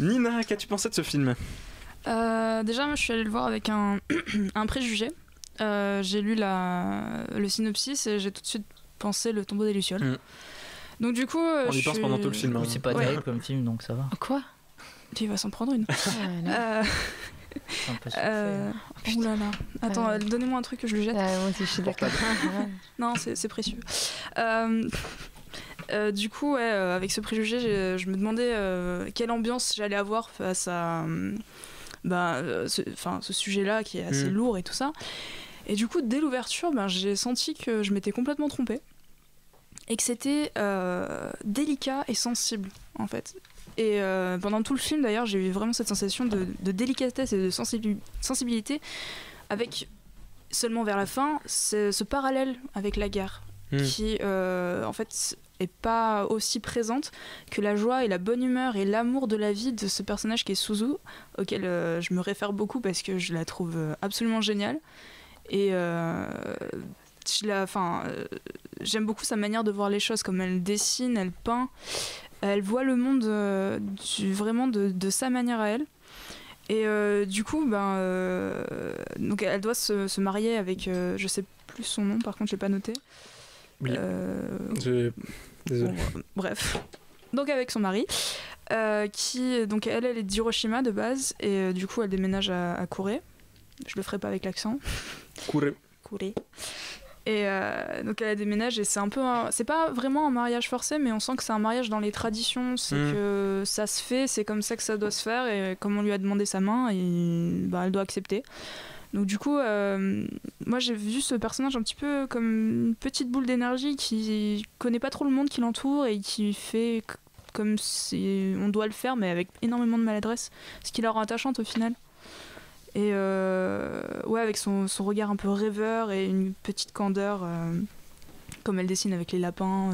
Nina, qu'as-tu pensé de ce film ? Déjà, moi, je suis allée le voir avec un préjugé. J'ai lu le synopsis et j'ai tout de suite pensé Le Tombeau des Lucioles. Donc du coup, on y pense pendant tout le film. Oui, c'est pas terrible comme film, donc ça va. Quoi ? Tu vas s'en prendre une. Oh là là. Attends, donnez-moi un truc que je lui jette. Moi aussi, je suis d'accord. Non, c'est précieux. Du coup, avec ce préjugé, je me demandais quelle ambiance j'allais avoir face à ce sujet-là qui est assez lourd et tout ça. Et du coup, dès l'ouverture, j'ai senti que je m'étais complètement trompée et que c'était délicat et sensible, en fait. Et pendant tout le film, d'ailleurs, j'ai eu vraiment cette sensation de délicatesse et de sensibilité, avec seulement vers la fin ce parallèle avec la guerre. qui en fait est pas aussi présente que la joie et la bonne humeur et l'amour de la vie de ce personnage qui est Suzu, auquel je me réfère beaucoup parce que je la trouve absolument géniale. Et j'aime beaucoup sa manière de voir les choses, comme elle dessine, elle peint, elle voit le monde vraiment de sa manière à elle. Et du coup, donc elle doit se marier avec, je sais plus son nom, par contre je l'ai pas noté. Oui. Désolé. Bon, bref. Donc avec son mari, qui donc elle est d'Hiroshima de base, et du coup elle déménage à Kure. Je le ferai pas avec l'accent. Kure. Et donc elle déménage, et c'est pas vraiment un mariage forcé, mais on sent que c'est un mariage dans les traditions, c'est que ça se fait, c'est comme ça que ça doit se faire, et comme on lui a demandé sa main, elle doit accepter. Donc du coup, moi j'ai vu ce personnage un petit peu comme une petite boule d'énergie qui connaît pas trop le monde qui l'entoure et qui fait comme si on doit le faire, mais avec énormément de maladresse, ce qui la rend attachante au final. Et avec son regard un peu rêveur et une petite candeur, comme elle dessine avec les lapins,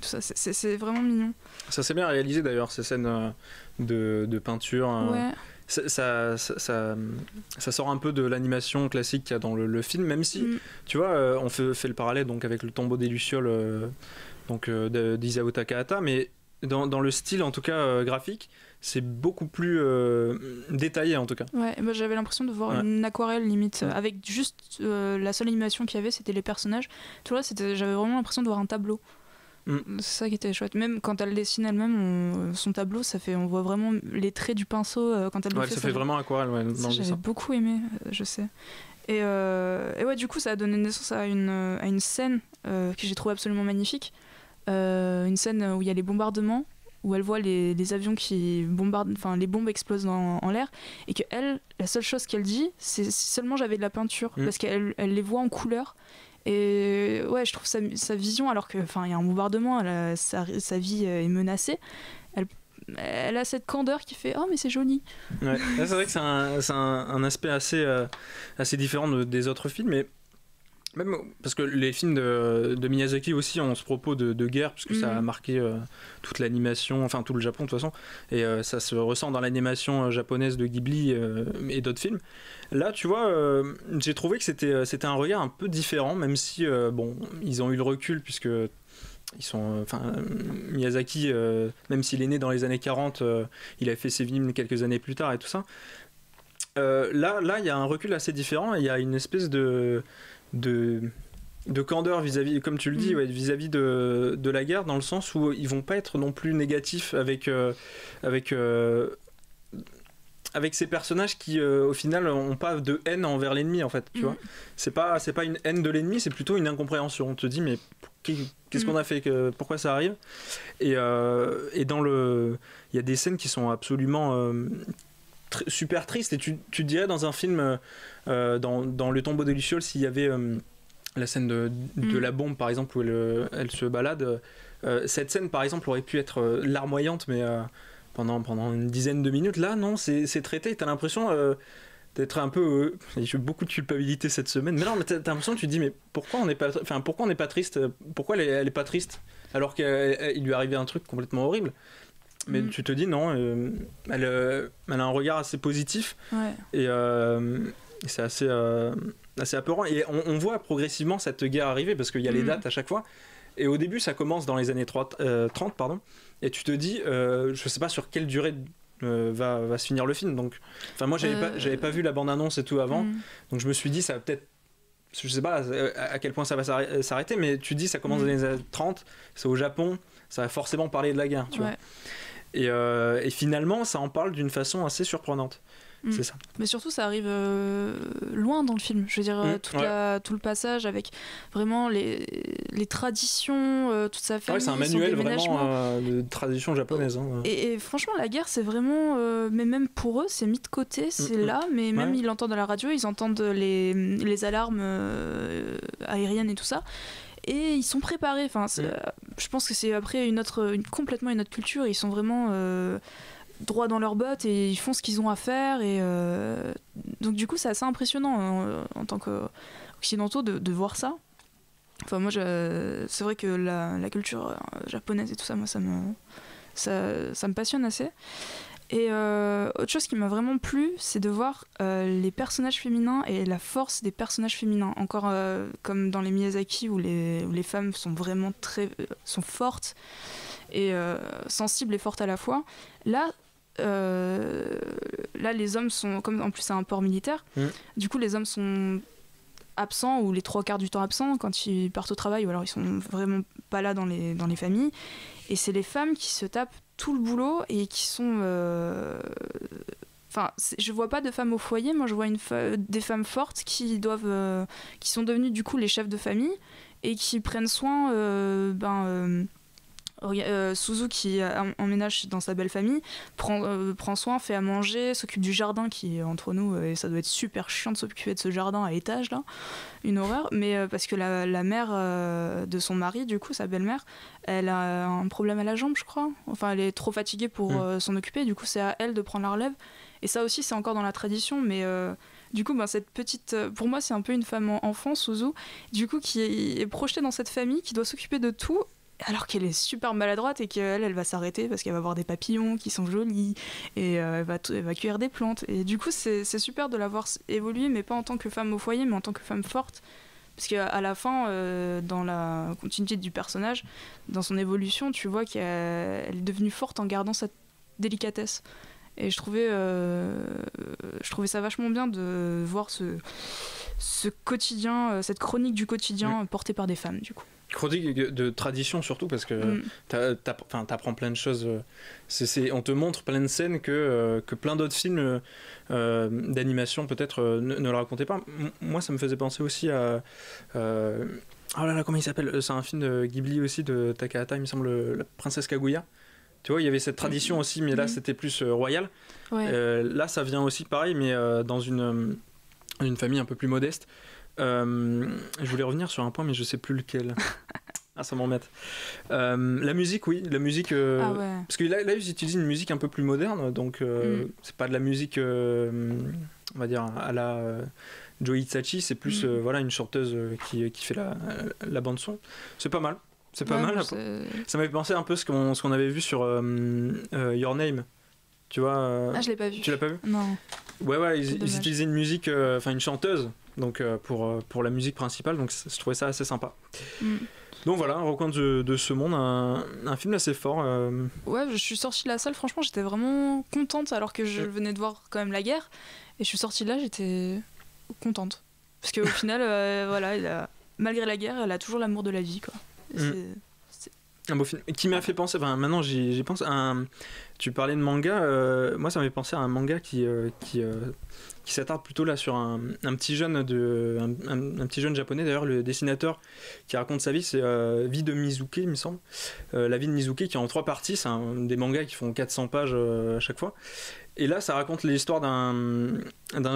tout ça, c'est vraiment mignon. Ça c'est bien réalisé d'ailleurs, ces scènes de peinture. Ouais. Ça sort un peu de l'animation classique qu'il y a dans le film, même si, tu vois, on fait le parallèle donc, avec le tombeau des Lucioles d'Isao Takahata, mais dans le style, en tout cas graphique, c'est beaucoup plus détaillé en tout cas. Ouais, moi j'avais l'impression de voir une aquarelle limite, avec juste la seule animation qu'il y avait, c'était les personnages. Tu vois, j'avais vraiment l'impression de voir un tableau. C'est ça qui était chouette. Même quand elle dessine elle-même, son tableau, on voit vraiment les traits du pinceau quand elle le fait. Ça fait vraiment aquarelle, dans le j'avais beaucoup aimé, je sais. Et ouais, du coup, ça a donné naissance à une scène que j'ai trouvée absolument magnifique. Une scène où il y a les bombardements, où elle voit les avions qui bombardent, enfin les bombes explosent en l'air, et que elle, la seule chose qu'elle dit, c'est si seulement j'avais de la peinture, parce qu'elle les voit en couleur. Et ouais, je trouve sa vision, alors que il y a un bombardement, sa vie est menacée. Elle a cette candeur qui fait oh mais c'est joli. Ouais. Là, c'est vrai que c'est un aspect assez différent des autres films, mais même parce que les films de Miyazaki aussi ont ce propos de guerre, puisque ça a marqué toute l'animation, enfin tout le Japon de toute façon, et ça se ressent dans l'animation japonaise de Ghibli et d'autres films. Là, tu vois, j'ai trouvé que c'était un regard un peu différent, même si ils ont eu le recul, puisque ils sont, Miyazaki, même s'il est né dans les années 40, il a fait ses films quelques années plus tard et tout ça. Là, il y a un recul assez différent, et il y a une espèce de candeur vis-à-vis, comme tu le dis, vis-à-vis de la guerre, dans le sens où ils vont pas être non plus négatifs avec ces personnages qui au final ont pas de haine envers l'ennemi, en fait, tu vois. C'est pas une haine de l'ennemi, c'est plutôt une incompréhension. On te dit mais qu'est-ce qu'on a fait, pourquoi ça arrive, et dans il y a des scènes qui sont absolument super tristes, et tu dirais dans un film dans Le tombeau des Lucioles, s'il y avait la scène de la bombe par exemple, où elle se balade, cette scène par exemple aurait pu être larmoyante, mais pendant une dizaine de minutes. Là non, c'est traité, t'as l'impression d'être un peu j'ai eu beaucoup de culpabilité cette semaine, mais non, mais t'as l'impression, tu te dis mais pourquoi on n'est pas triste, pourquoi elle est pas triste alors qu'il lui est arrivé un truc complètement horrible. Mais tu te dis non, elle a un regard assez positif, et c'est assez apeurant, et on voit progressivement cette guerre arriver, parce qu'il y a les dates à chaque fois, et au début ça commence dans les années 30 pardon, et tu te dis je sais pas sur quelle durée va se finir le film, donc moi j'avais pas vu la bande-annonce et tout avant, donc je me suis dit ça va peut-être, je sais pas à quel point ça va s'arrêter, mais tu dis ça commence dans les années 30, c'est au Japon, ça va forcément parler de la guerre, tu vois. Et finalement ça en parle d'une façon assez surprenante. C'est ça. Mais surtout ça arrive loin dans le film, je veux dire tout le passage avec vraiment les traditions, toute sa famille, c'est un manuel vraiment de tradition japonaise, hein. Et franchement la guerre c'est vraiment mais même pour eux c'est mis de côté, c'est là, mais même ils l'entendent à la radio, ils entendent les alarmes aériennes et tout ça, et ils sont préparés, je pense que c'est après complètement une autre culture, ils sont vraiment droit dans leurs bottes et ils font ce qu'ils ont à faire, et donc du coup c'est assez impressionnant en tant qu'occidentaux de voir ça, Enfin, moi, c'est vrai que la culture japonaise et tout ça, moi, ça me passionne assez. Et autre chose qui m'a vraiment plu, c'est de voir les personnages féminins et la force des personnages féminins. Encore comme dans les Miyazaki où les femmes sont vraiment sont fortes et sensibles et fortes à la fois. Là, les hommes sont, comme en plus c'est un port militaire, du coup les hommes sont absents ou les 3/4 du temps absents quand ils partent au travail, ou alors ils sont vraiment pas là dans les familles. Et c'est les femmes qui se tapent tout le boulot et qui sont... Enfin, je vois pas de femmes au foyer, moi je vois des femmes fortes qui sont devenues du coup les chefs de famille et qui prennent soin... Suzu qui emménage dans sa belle famille prend soin, fait à manger, s'occupe du jardin qui est entre nous, et ça doit être super chiant de s'occuper de ce jardin à l'étage là, une horreur, mais parce que la mère de son mari, du coup sa belle-mère, elle a un problème à la jambe je crois, enfin elle est trop fatiguée pour s'en occuper, du coup c'est à elle de prendre la relève, et ça aussi c'est encore dans la tradition, mais du coup cette petite, pour moi c'est un peu une femme enfant, Suzu, du coup qui est projetée dans cette famille qui doit s'occuper de tout, alors qu'elle est super maladroite et qu'elle va s'arrêter parce qu'elle va voir des papillons qui sont jolis et elle va cueillir des plantes, et du coup c'est super de la voir évoluer, mais pas en tant que femme au foyer mais en tant que femme forte, parce qu'à la fin dans la continuité du personnage, dans son évolution, tu vois qu'elle est devenue forte en gardant cette délicatesse, et je trouvais ça vachement bien de voir ce quotidien, cette chronique du quotidien portée par des femmes du coup. Chronique de tradition surtout, parce que t'apprends plein de choses. On te montre plein de scènes que plein d'autres films d'animation peut-être ne le racontaient pas. Moi ça me faisait penser aussi à... oh là là, comment il s'appelle ? C'est un film de Ghibli aussi, de Takahata, il me semble, La Princesse Kaguya. Tu vois, il y avait cette tradition aussi, mais là c'était plus royal. Ouais. Là ça vient aussi pareil, mais dans une famille un peu plus modeste. Je voulais revenir sur un point mais je sais plus lequel. Ah, ça m'embête. La musique, oui, la musique parce que là ils utilisent une musique un peu plus moderne, donc c'est pas de la musique on va dire à la Joe Hisaishi, c'est plus voilà, une chanteuse qui fait la bande son. C'est pas mal, c'est pas mal. Ça m'avait pensé un peu ce qu'on avait vu sur Your Name, tu vois. Ah, je l'ai pas vu. Tu l'as pas vu? Non. Ouais, ils utilisaient une musique, enfin une chanteuse, donc pour la musique principale, donc je trouvais ça assez sympa. Donc voilà, un rencontre de ce monde, un film assez fort. Ouais, je suis sortie de la salle, franchement j'étais vraiment contente, alors que je venais de voir quand même la guerre, et je suis sortie de là, j'étais contente, parce qu'au final voilà, malgré la guerre, elle a toujours l'amour de la vie, quoi. C'est un beau film qui m'a fait penser, enfin maintenant j'y pense, tu parlais de manga, moi ça m'avait pensé à un manga qui s'attarde plutôt là sur un petit jeune un petit jeune japonais, d'ailleurs le dessinateur qui raconte sa vie, c'est Vie de Mizuki, il me semble, la vie de Mizuki, qui est en 3 parties, c'est des mangas qui font 400 pages à chaque fois. Et là, ça raconte l'histoire d'un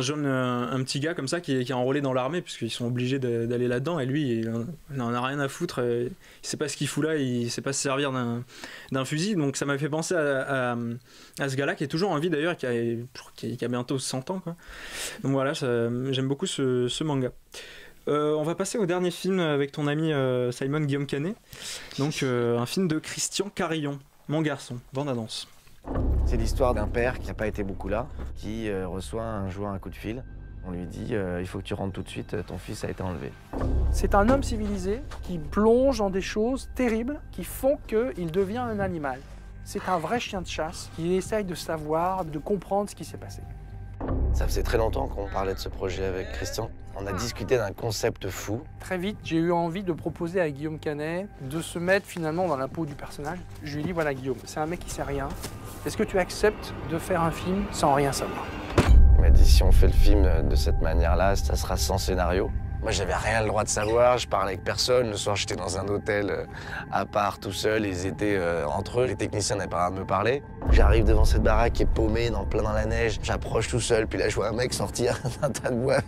jeune, un petit gars comme ça qui est enrôlé dans l'armée, puisqu'ils sont obligés d'aller là-dedans, et lui, il n'en a rien à foutre, il sait pas ce qu'il fout là, il sait pas se servir d'un fusil, donc ça m'a fait penser à ce gars-là, qui est toujours en vie d'ailleurs, qui a bientôt 100 ans, quoi. Donc voilà, j'aime beaucoup ce manga. On va passer au dernier film avec ton ami Simon Guillaume Canet, donc un film de Christian Carillon, Mon garçon, bande annonce. C'est l'histoire d'un père qui n'a pas été beaucoup là, qui reçoit un jour un coup de fil. On lui dit il faut que tu rentres tout de suite, ton fils a été enlevé. C'est un homme civilisé qui plonge dans des choses terribles qui font qu'il devient un animal. C'est un vrai chien de chasse qui essaye de savoir, de comprendre ce qui s'est passé. Ça faisait très longtemps qu'on parlait de ce projet avec Christian. On a discuté d'un concept fou. Très vite, j'ai eu envie de proposer à Guillaume Canet de se mettre finalement dans la peau du personnage. Je lui ai dit, voilà Guillaume, c'est un mec qui sait rien. Est-ce que tu acceptes de faire un film sans rien savoir? Il m'a dit, si on fait le film de cette manière-là, ça sera sans scénario. Moi, j'avais rien le droit de savoir, je parlais avec personne. Le soir, j'étais dans un hôtel à part, tout seul. Ils étaient entre eux, les techniciens n'avaient pas à me parler. J'arrive devant cette baraque qui est paumée, plein dans la neige. J'approche tout seul, puis là, je vois un mec sortir d'un tas de bois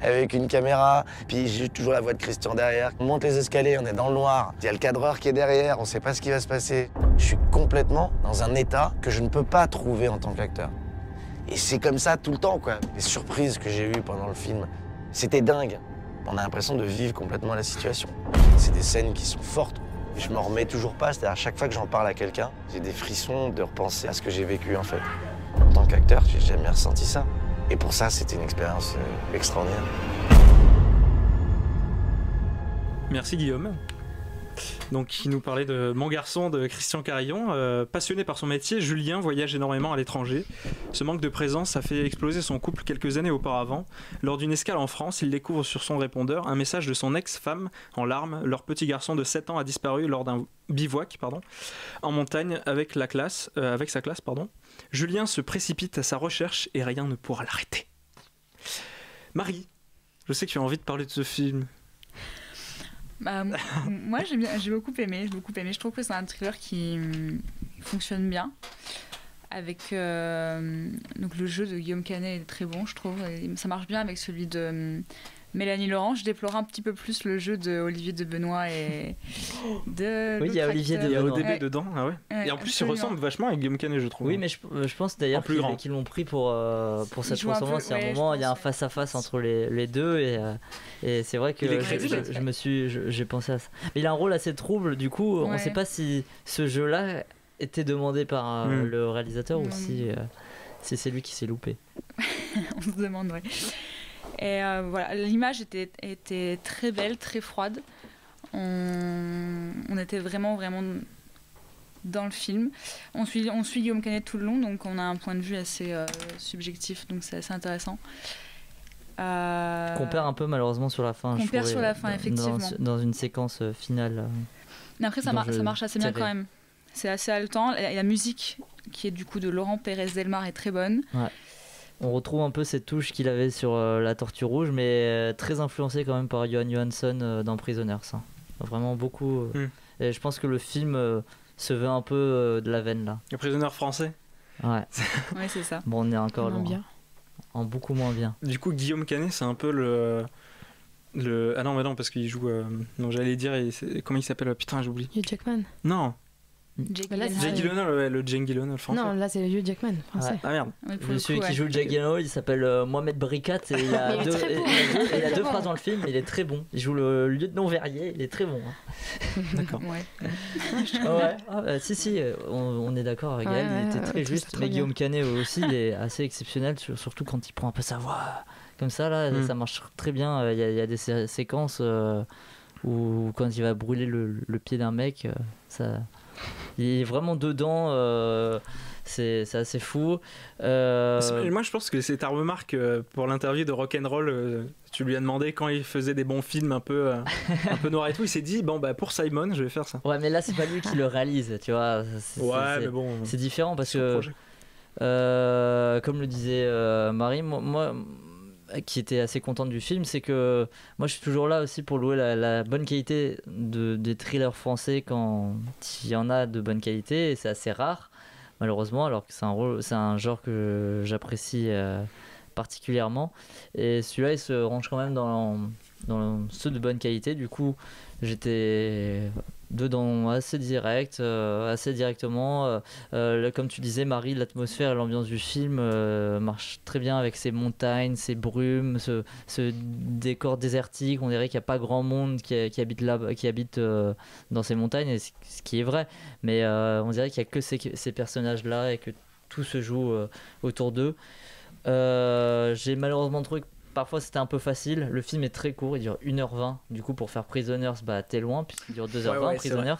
avec une caméra. Puis j'ai toujours la voix de Christian derrière. On monte les escaliers, on est dans le noir. Il y a le cadreur qui est derrière, on sait pas ce qui va se passer. Je suis complètement dans un état que je ne peux pas trouver en tant qu'acteur. Et c'est comme ça tout le temps, quoi. Les surprises que j'ai eues pendant le film, c'était dingue. On a l'impression de vivre complètement la situation. C'est des scènes qui sont fortes. Je m'en remets toujours pas, c'est-à-dire à chaque fois que j'en parle à quelqu'un, j'ai des frissons de repenser à ce que j'ai vécu en fait. En tant qu'acteur, j'ai jamais ressenti ça. Et pour ça, c'était une expérience extraordinaire. Merci Guillaume. Donc il nous parlait de Mon garçon de Christian Carillon. Passionné par son métier, Julien voyage énormément à l'étranger. Ce manque de présence a fait exploser son couple quelques années auparavant. Lors d'une escale en France, il découvre sur son répondeur un message de son ex-femme en larmes. Leur petit garçon de 7 ans a disparu lors d'un bivouac en montagne avec sa classe. Julien se précipite à sa recherche et rien ne pourra l'arrêter. Marie, je sais que tu as envie de parler de ce film. Moi j'ai beaucoup aimé. Je trouve que c'est un thriller qui fonctionne bien. Avec donc le jeu de Guillaume Canet est très bon, je trouve. Et ça marche bien avec celui de Mélanie Laurent. Je déplore un petit peu plus le jeu de Olivier de Benoît et de. Oui, il y a Olivier de Benoît. Il y a ODB dedans, ah ouais. Et en plus, il ressemble vachement à Guillaume Canet, je trouve. Oui, mais je pense d'ailleurs qu'ils l'ont pris pour cette ressemblance. À un moment, il y a un face-à-face entre les deux et c'est vrai que j'ai pensé à ça. Mais il a un rôle assez trouble, du coup, on ne sait pas si ce jeu-là était demandé par le réalisateur ou si c'est lui qui s'est loupé. On se demande, ouais. Et voilà, l'image était très belle, très froide. On était vraiment dans le film. On suit Guillaume Canet tout le long, donc on a un point de vue assez subjectif, donc c'est assez intéressant. Qu'on perd un peu malheureusement sur la fin. Qu'on perd sur la fin, effectivement. Dans une séquence finale. Mais après, ça marche assez bien quand même. C'est assez haletant. La musique, qui est du coup de Laurent Pérez-Delmar, est très bonne. Ouais. On retrouve un peu cette touche qu'il avait sur La Tortue Rouge, mais très influencé quand même par Johan Johansson dans Prisoners. Vraiment beaucoup. Et je pense que le film se veut un peu de la veine là. Le Prisonnier français. Ouais. Ouais, c'est ça. Bon, on est encore loin. Bien. En beaucoup moins bien. Du coup, Guillaume Canet, c'est un peu le... Ah non, mais non, parce qu'il joue... Non, j'allais dire... Comment il s'appelle? Putain, j'oublie. Hugh Jackman. Non. Jake Gyllenhaal, le Jake Gyllenhaal français. Non, là c'est le Hugh Jackman français. Ouais. Ah merde. Ouais, celui qui joue Jake Gyllenhaal, il s'appelle Mohamed Brikat et il a deux phrases dans le film. Il est très bon. Il joue le lieutenant Verrier. Il est très bon. D'accord. Ouais. Si, on est d'accord avec elle. Il était très juste. Mais Guillaume Canet aussi, il est assez exceptionnel, surtout quand il prend un peu sa voix comme ça. Là, ça marche très bien. Il y a des séquences où quand il va brûler le pied d'un mec, ça. Il est vraiment dedans, c'est assez fou. Moi je pense que c'est ta remarque pour l'interview de Rock'n'Roll. Tu lui as demandé quand il faisait des bons films un peu noirs et tout. Il s'est dit bon bah pour Simon je vais faire ça. Ouais, mais là c'est pas lui qui le réalise, tu vois. Mais bon. C'est différent parce que comme le disait Marie, moi qui était assez contente du film, c'est que moi je suis toujours là aussi pour louer la bonne qualité des thrillers français quand il y en a de bonne qualité, et c'est assez rare malheureusement, alors que c'est un genre que j'apprécie particulièrement, et celui-là il se range quand même dans ceux de bonne qualité. Du coup j'étais dedans assez directement. Comme tu disais Marie, l'atmosphère et l'ambiance du film marche très bien avec ces montagnes, ces brumes, ce décor désertique. On dirait qu'il n'y a pas grand monde qui habite dans ces montagnes, et ce qui est vrai, mais on dirait qu'il n'y a que ces personnages là et que tout se joue autour d'eux. J'ai malheureusement trouvé que parfois c'était un peu facile. Le film est très court, il dure 1h20. Du coup, pour faire Prisoners, t'es loin, puisqu'il dure 2h20. Prisoners.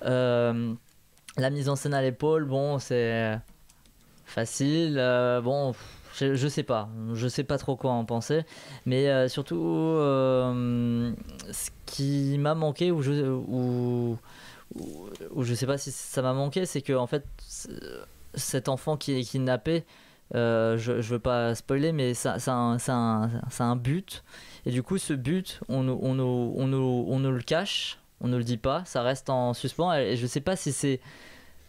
La mise en scène à l'épaule, bon, c'est facile. Je sais pas. Je sais pas trop quoi en penser. Mais surtout, ce qui m'a manqué, ou je sais pas si ça m'a manqué, c'est que en fait, cet enfant qui est kidnappé, je veux pas spoiler, mais ça a un but, et du coup ce but on nous le cache, on ne le dit pas, ça reste en suspens, et je sais pas si c'est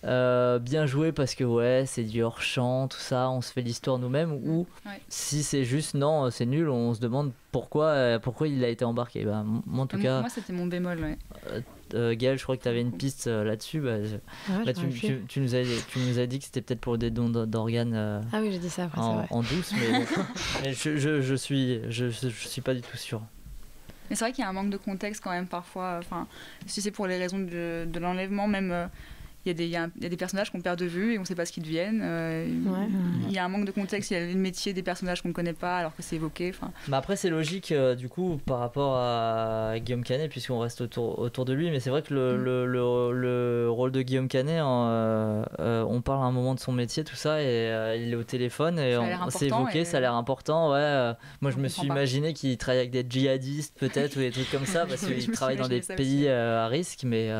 bien joué parce que c'est du hors-champ, tout ça, on se fait l'histoire nous-mêmes, ou si c'est juste non, c'est nul, on se demande pourquoi il a été embarqué. Moi en tout cas, moi c'était mon bémol. Gaël, je crois que tu avais une piste là-dessus. Tu nous as dit que c'était peut-être pour des dons d'organes. Ah oui, j'ai dit ça après, en douce, mais je suis pas du tout sûr. Mais c'est vrai qu'il y a un manque de contexte quand même parfois. Enfin, si c'est pour les raisons de l'enlèvement, même il y a des personnages qu'on perd de vue et on ne sait pas ce qu'ils deviennent. Il y a un manque de contexte, il y a le métier des personnages qu'on ne connaît pas alors que c'est évoqué. Bah après c'est logique du coup par rapport à Guillaume Canet puisqu'on reste autour de lui, mais c'est vrai que le rôle de Guillaume Canet, on parle à un moment de son métier, tout ça, et il est au téléphone et c'est évoqué, ça a l'air important. Moi je me suis imaginé qu'il travaille avec des djihadistes peut-être ou des trucs comme ça parce qu'il travaille dans des pays à risque, mais...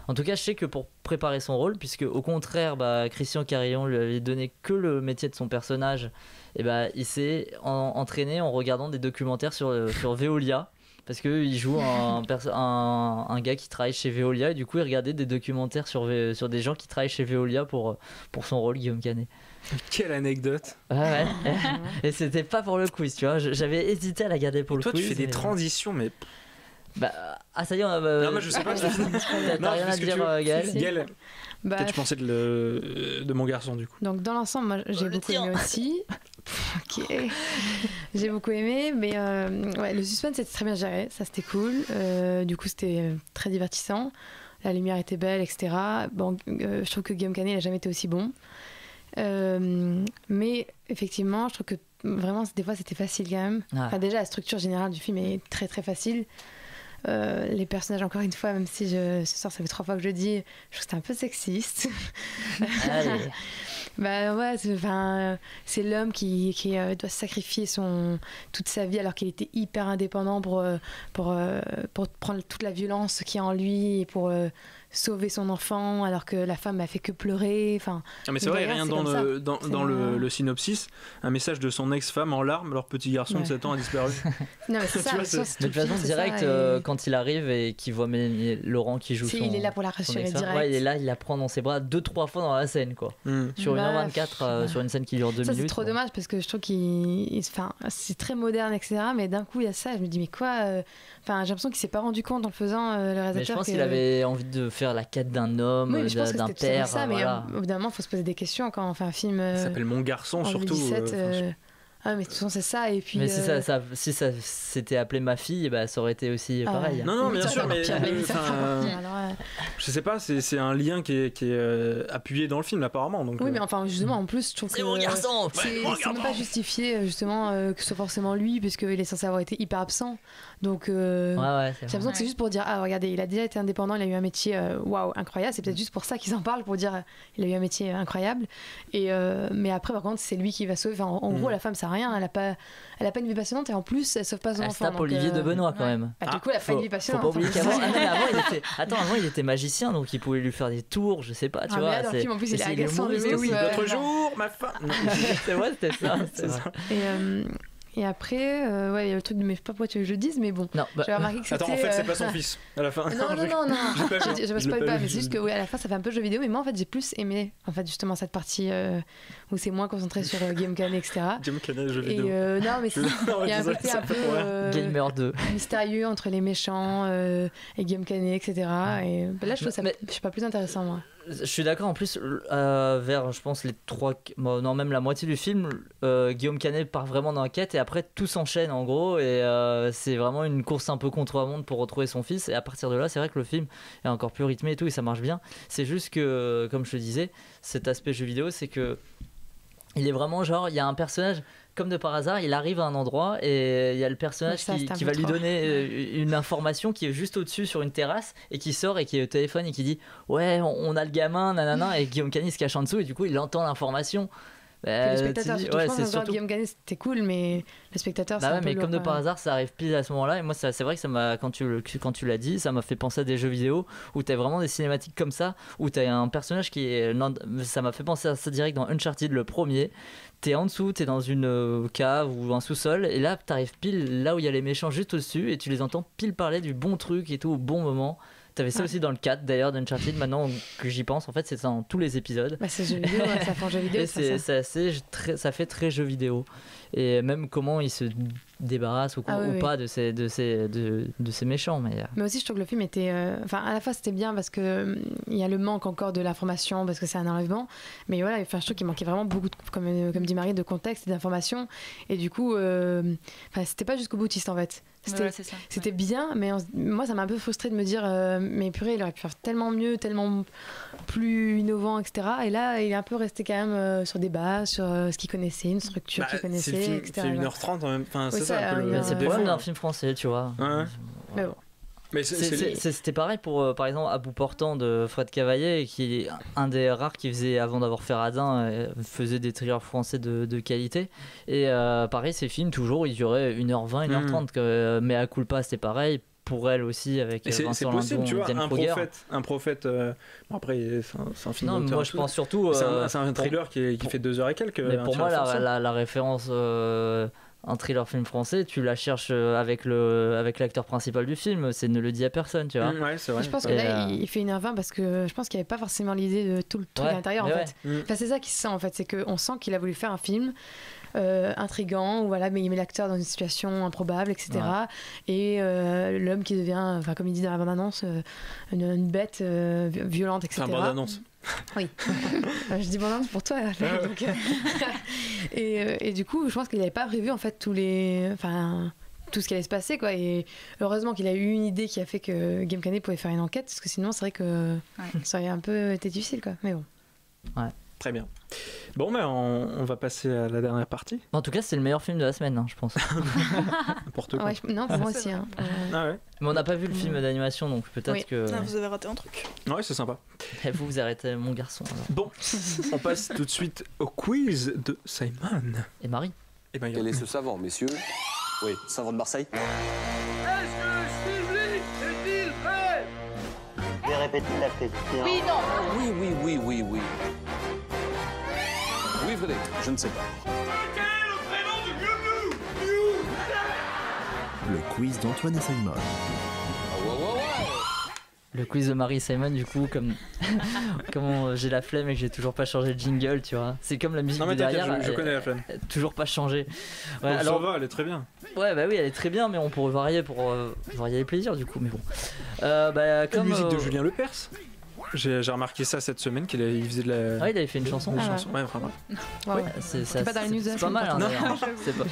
En tout cas, je sais que pour préparer son rôle, puisque au contraire, Christian Carillon lui avait donné que le métier de son personnage, et il s'est entraîné en regardant des documentaires sur Veolia, parce qu'il joue un gars qui travaille chez Veolia, et du coup il regardait des documentaires sur des gens qui travaillent chez Veolia pour son rôle, Guillaume Canet. Quelle anecdote. Ouais. Et c'était pas pour le quiz, tu vois, j'avais hésité à la garder pour le quiz. Toi tu fais des transitions, mais... ça y est, on a... Non, moi je sais pas. T'as rien à dire, Gaël? Gaël, qu'as-tu pensé de Mon Garçon, du coup? Donc dans l'ensemble, moi j'ai beaucoup aimé aussi. Ok. J'ai beaucoup aimé, mais le suspense était très bien géré, ça c'était cool. Du coup c'était très divertissant. La lumière était belle, etc. Bon, je trouve que Guillaume Canet n'a jamais été aussi bon. Mais effectivement, je trouve que vraiment des fois c'était facile quand même. Enfin, déjà la structure générale du film est très très facile. Les personnages, encore une fois, même si ce soir ça fait 3 fois que je le dis, je trouve que c'était un peu sexiste. C'est l'homme qui doit sacrifier toute sa vie alors qu'il était hyper indépendant pour prendre toute la violence qu'il y a en lui et pour sauver son enfant alors que la femme a fait que pleurer. Mais c'est vrai, il y a rien dans le synopsis, un message de son ex-femme en larmes, leur petit garçon de 7 ans a disparu. Non, mais c'est ça, mais de toute façon, direct, quand il arrive et qu'il voit Mélanie Laurent qui joue il est là pour la rassurer direct. Il est là, il la prend dans ses bras 2-3 fois dans la scène, quoi. Sur 1h24, sur une scène qui dure 2 minutes. C'est trop dommage parce que je trouve c'est très moderne, etc. Mais d'un coup, il y a ça, je me dis, mais quoi j'ai l'impression qu'il s'est pas rendu compte en le faisant, le réalisateur. Mais je pense qu'il avait envie de faire la quête d'un homme, d'un père. Ça, mais au bout d'un moment, il faut se poser des questions quand on fait un film. Ça s'appelle Mon Garçon, surtout. 2017, mais de toute façon, c'est ça. Et puis, mais si ça s'était appelé Ma Fille, ça aurait été aussi pareil. Non, bien sûr, mais je sais pas, c'est un lien qui est appuyé dans le film, apparemment. Donc, oui, mais enfin, justement, en plus, je trouve que. C'est Mon Garçon. C'est même pas justifié, justement, que ce soit forcément lui, puisqu'il est censé avoir été hyper absent. Donc, j'ai l'impression que c'est juste pour dire, regardez, il a déjà été indépendant, il a eu un métier incroyable. C'est peut-être juste pour ça qu'ils en parlent, pour dire, il a eu un métier incroyable. Mais après, par contre, c'est lui qui va sauver. En gros, la femme, ça rien, elle a pas une vie passionnante et en plus elle sauve pas son enfant. Elle se tape Olivier de Benoît quand même. Du coup elle a pas une vie passionnante. Faut pas oublier qu'avant avant il était magicien, donc il pouvait lui faire des tours, je sais pas, tu vois. Mais là, dans le film en plus il est agaçant. L'autre jour ma femme. C'est vrai, c'était ça. Et après, il y a le truc de mais je sais pas pourquoi tu veux que je le dise, mais bon. J'avais remarqué que c'était. Attends, en fait, c'est pas son fils à la fin. Non. Je spoil pas, mais c'est juste que à la fin, ça fait un peu jeu vidéo. Mais moi, en fait, j'ai plus aimé, justement, cette partie où c'est moins concentré sur Guillaume Canet, etc. Guillaume Canet, jeu vidéo. Non, mais il y a un côté un peu Gamer 2 mystérieux entre les méchants et Guillaume Canet, etc. Et là, je trouve ça, je sais pas, plus intéressant, moi. Je suis d'accord, en plus vers je pense les 3 même la moitié du film, Guillaume Canet part vraiment dans la quête et après tout s'enchaîne en gros et c'est vraiment une course un peu contre la montre pour retrouver son fils, et à partir de là c'est vrai que le film est encore plus rythmé et tout et ça marche bien. C'est juste que comme je te disais, cet aspect jeu vidéo, c'est que il est vraiment genre, il y a un personnage comme de par hasard, il arrive à un endroit et il y a le personnage qui va lui donner une information qui est juste au-dessus sur une terrasse et qui sort et qui est au téléphone et qui dit ouais on a le gamin nanana, et Guillaume Canet se cache en dessous et du coup il entend l'information. Le spectateur, je pense que Guillaume Canet c'était cool, mais le spectateur c'est un peu mais lourd, comme de par hasard ça arrive pile à ce moment-là, et moi c'est vrai que ça m'a, quand tu l'as dit, ça m'a fait penser à des jeux vidéo où t'as vraiment des cinématiques comme ça, où t'as un personnage ça m'a fait penser à ça direct dans Uncharted le premier. T'es en dessous, t'es dans une cave ou un sous-sol, et là t'arrives pile là où il y a les méchants juste au-dessus et tu les entends pile parler du bon truc et tout au bon moment. T'avais ça aussi dans le 4 d'ailleurs d'Uncharted, maintenant que j'y pense, en fait c'est ça dans tous les épisodes. C'est jeu vidéo, ça fait jeu vidéo. Et ça fait très jeu vidéo. Et même comment il se débarrasse ou pas de ces méchants. Mais aussi, je trouve que le film était. Enfin, à la fois, c'était bien parce que il y a le manque encore de l'information, parce que c'est un enlèvement. Mais voilà, je trouve qu'il manquait vraiment beaucoup, comme dit Marie, de contexte et d'informations. Et du coup, c'était pas jusqu'au boutiste en fait. C'était bien, mais moi, ça m'a un peu frustrée de me dire, mais purée, il aurait pu faire tellement mieux, tellement plus innovant, etc. Et là, il est un peu resté quand même sur des bases, sur ce qu'il connaissait, une structure qu'il connaissait, etc. C'est 1h30 en même temps. C'est ça, c'est le problème d'un film français, tu vois. Ouais. Mais bon. Mais c'était pareil pour par exemple À bout portant de Fred Cavaillé, qui est un des rares qui faisait, avant d'avoir fait Radin, faisait des thrillers français de qualité. Et pareil, ces films toujours ils duraient 1h20, 1h30. Mais à Culpa c'était pareil, pour elle aussi, avec Vincent Lindon, tu vois, Diane Kruger. Un prophète bon après c'est un film moi je pense surtout c'est un thriller qui fait 2 heures et quelques. Mais pour moi la référence un thriller film français, tu la cherches avec l'acteur principal du film, c'est ne le dit à personne, tu vois. Ouais, c'est vrai. Je pense que là il fait 1h20 parce que je pense qu'il n'y avait pas forcément l'idée de tout le truc à l'intérieur en fait. Enfin, c'est ça qui se sent en fait, c'est qu'on sent qu'il a voulu faire un film intriguant, où voilà, mais il met l'acteur dans une situation improbable, etc. Et l'homme qui devient, enfin comme il dit dans la bande-annonce, une bête violente, etc. C'est un bande-annonce. Oui, je dis bande-annonce pour toi. Donc, et du coup, je pense qu'il n'avait pas prévu en fait tout ce qui allait se passer, quoi. Et heureusement qu'il a eu une idée qui a fait que Guillaume Canet pouvait faire une enquête, parce que sinon c'est vrai que ça aurait un peu été difficile, quoi. Mais bon. Ouais. Très bien. Bon, mais on va passer à la dernière partie. En tout cas, c'est le meilleur film de la semaine, je pense. N'importe quoi. Ouais, non, pour moi aussi. Hein. Ah ouais. Mais on n'a pas vu le film d'animation, donc peut-être que. Ah, vous avez raté un truc. Ouais, c'est sympa. Et vous arrêtez mon garçon. Alors. Bon, on passe tout de suite au quiz de Simon. Et Marie. Et ben, quel est ce savant, messieurs? Oui, savant de Marseille. Est-ce que Stevie est-il prêt? Je vais répéter la question. Oui, non. Oui. Oui, Frédéric, je ne sais pas. Quel est le prénom de Miu? Le quiz d'Antoine et Simon. Le quiz de Marie et Simon, du coup, comme j'ai la flemme et que j'ai toujours pas changé de jingle, tu vois. C'est comme la musique de derrière. Je connais la flemme. Toujours pas changé. Ouais, alors ça va, elle est très bien. Ouais, bah oui, elle est très bien, mais on pourrait varier pour varier les plaisirs, du coup. Mais bon. Comme musique de Julien Lepers. J'ai remarqué ça cette semaine qu'il faisait de la. Ah, il avait fait une chanson. Ouais, vraiment. Ouais, c'est pas dans les news. C'est pas mal. Hein, c'est pas.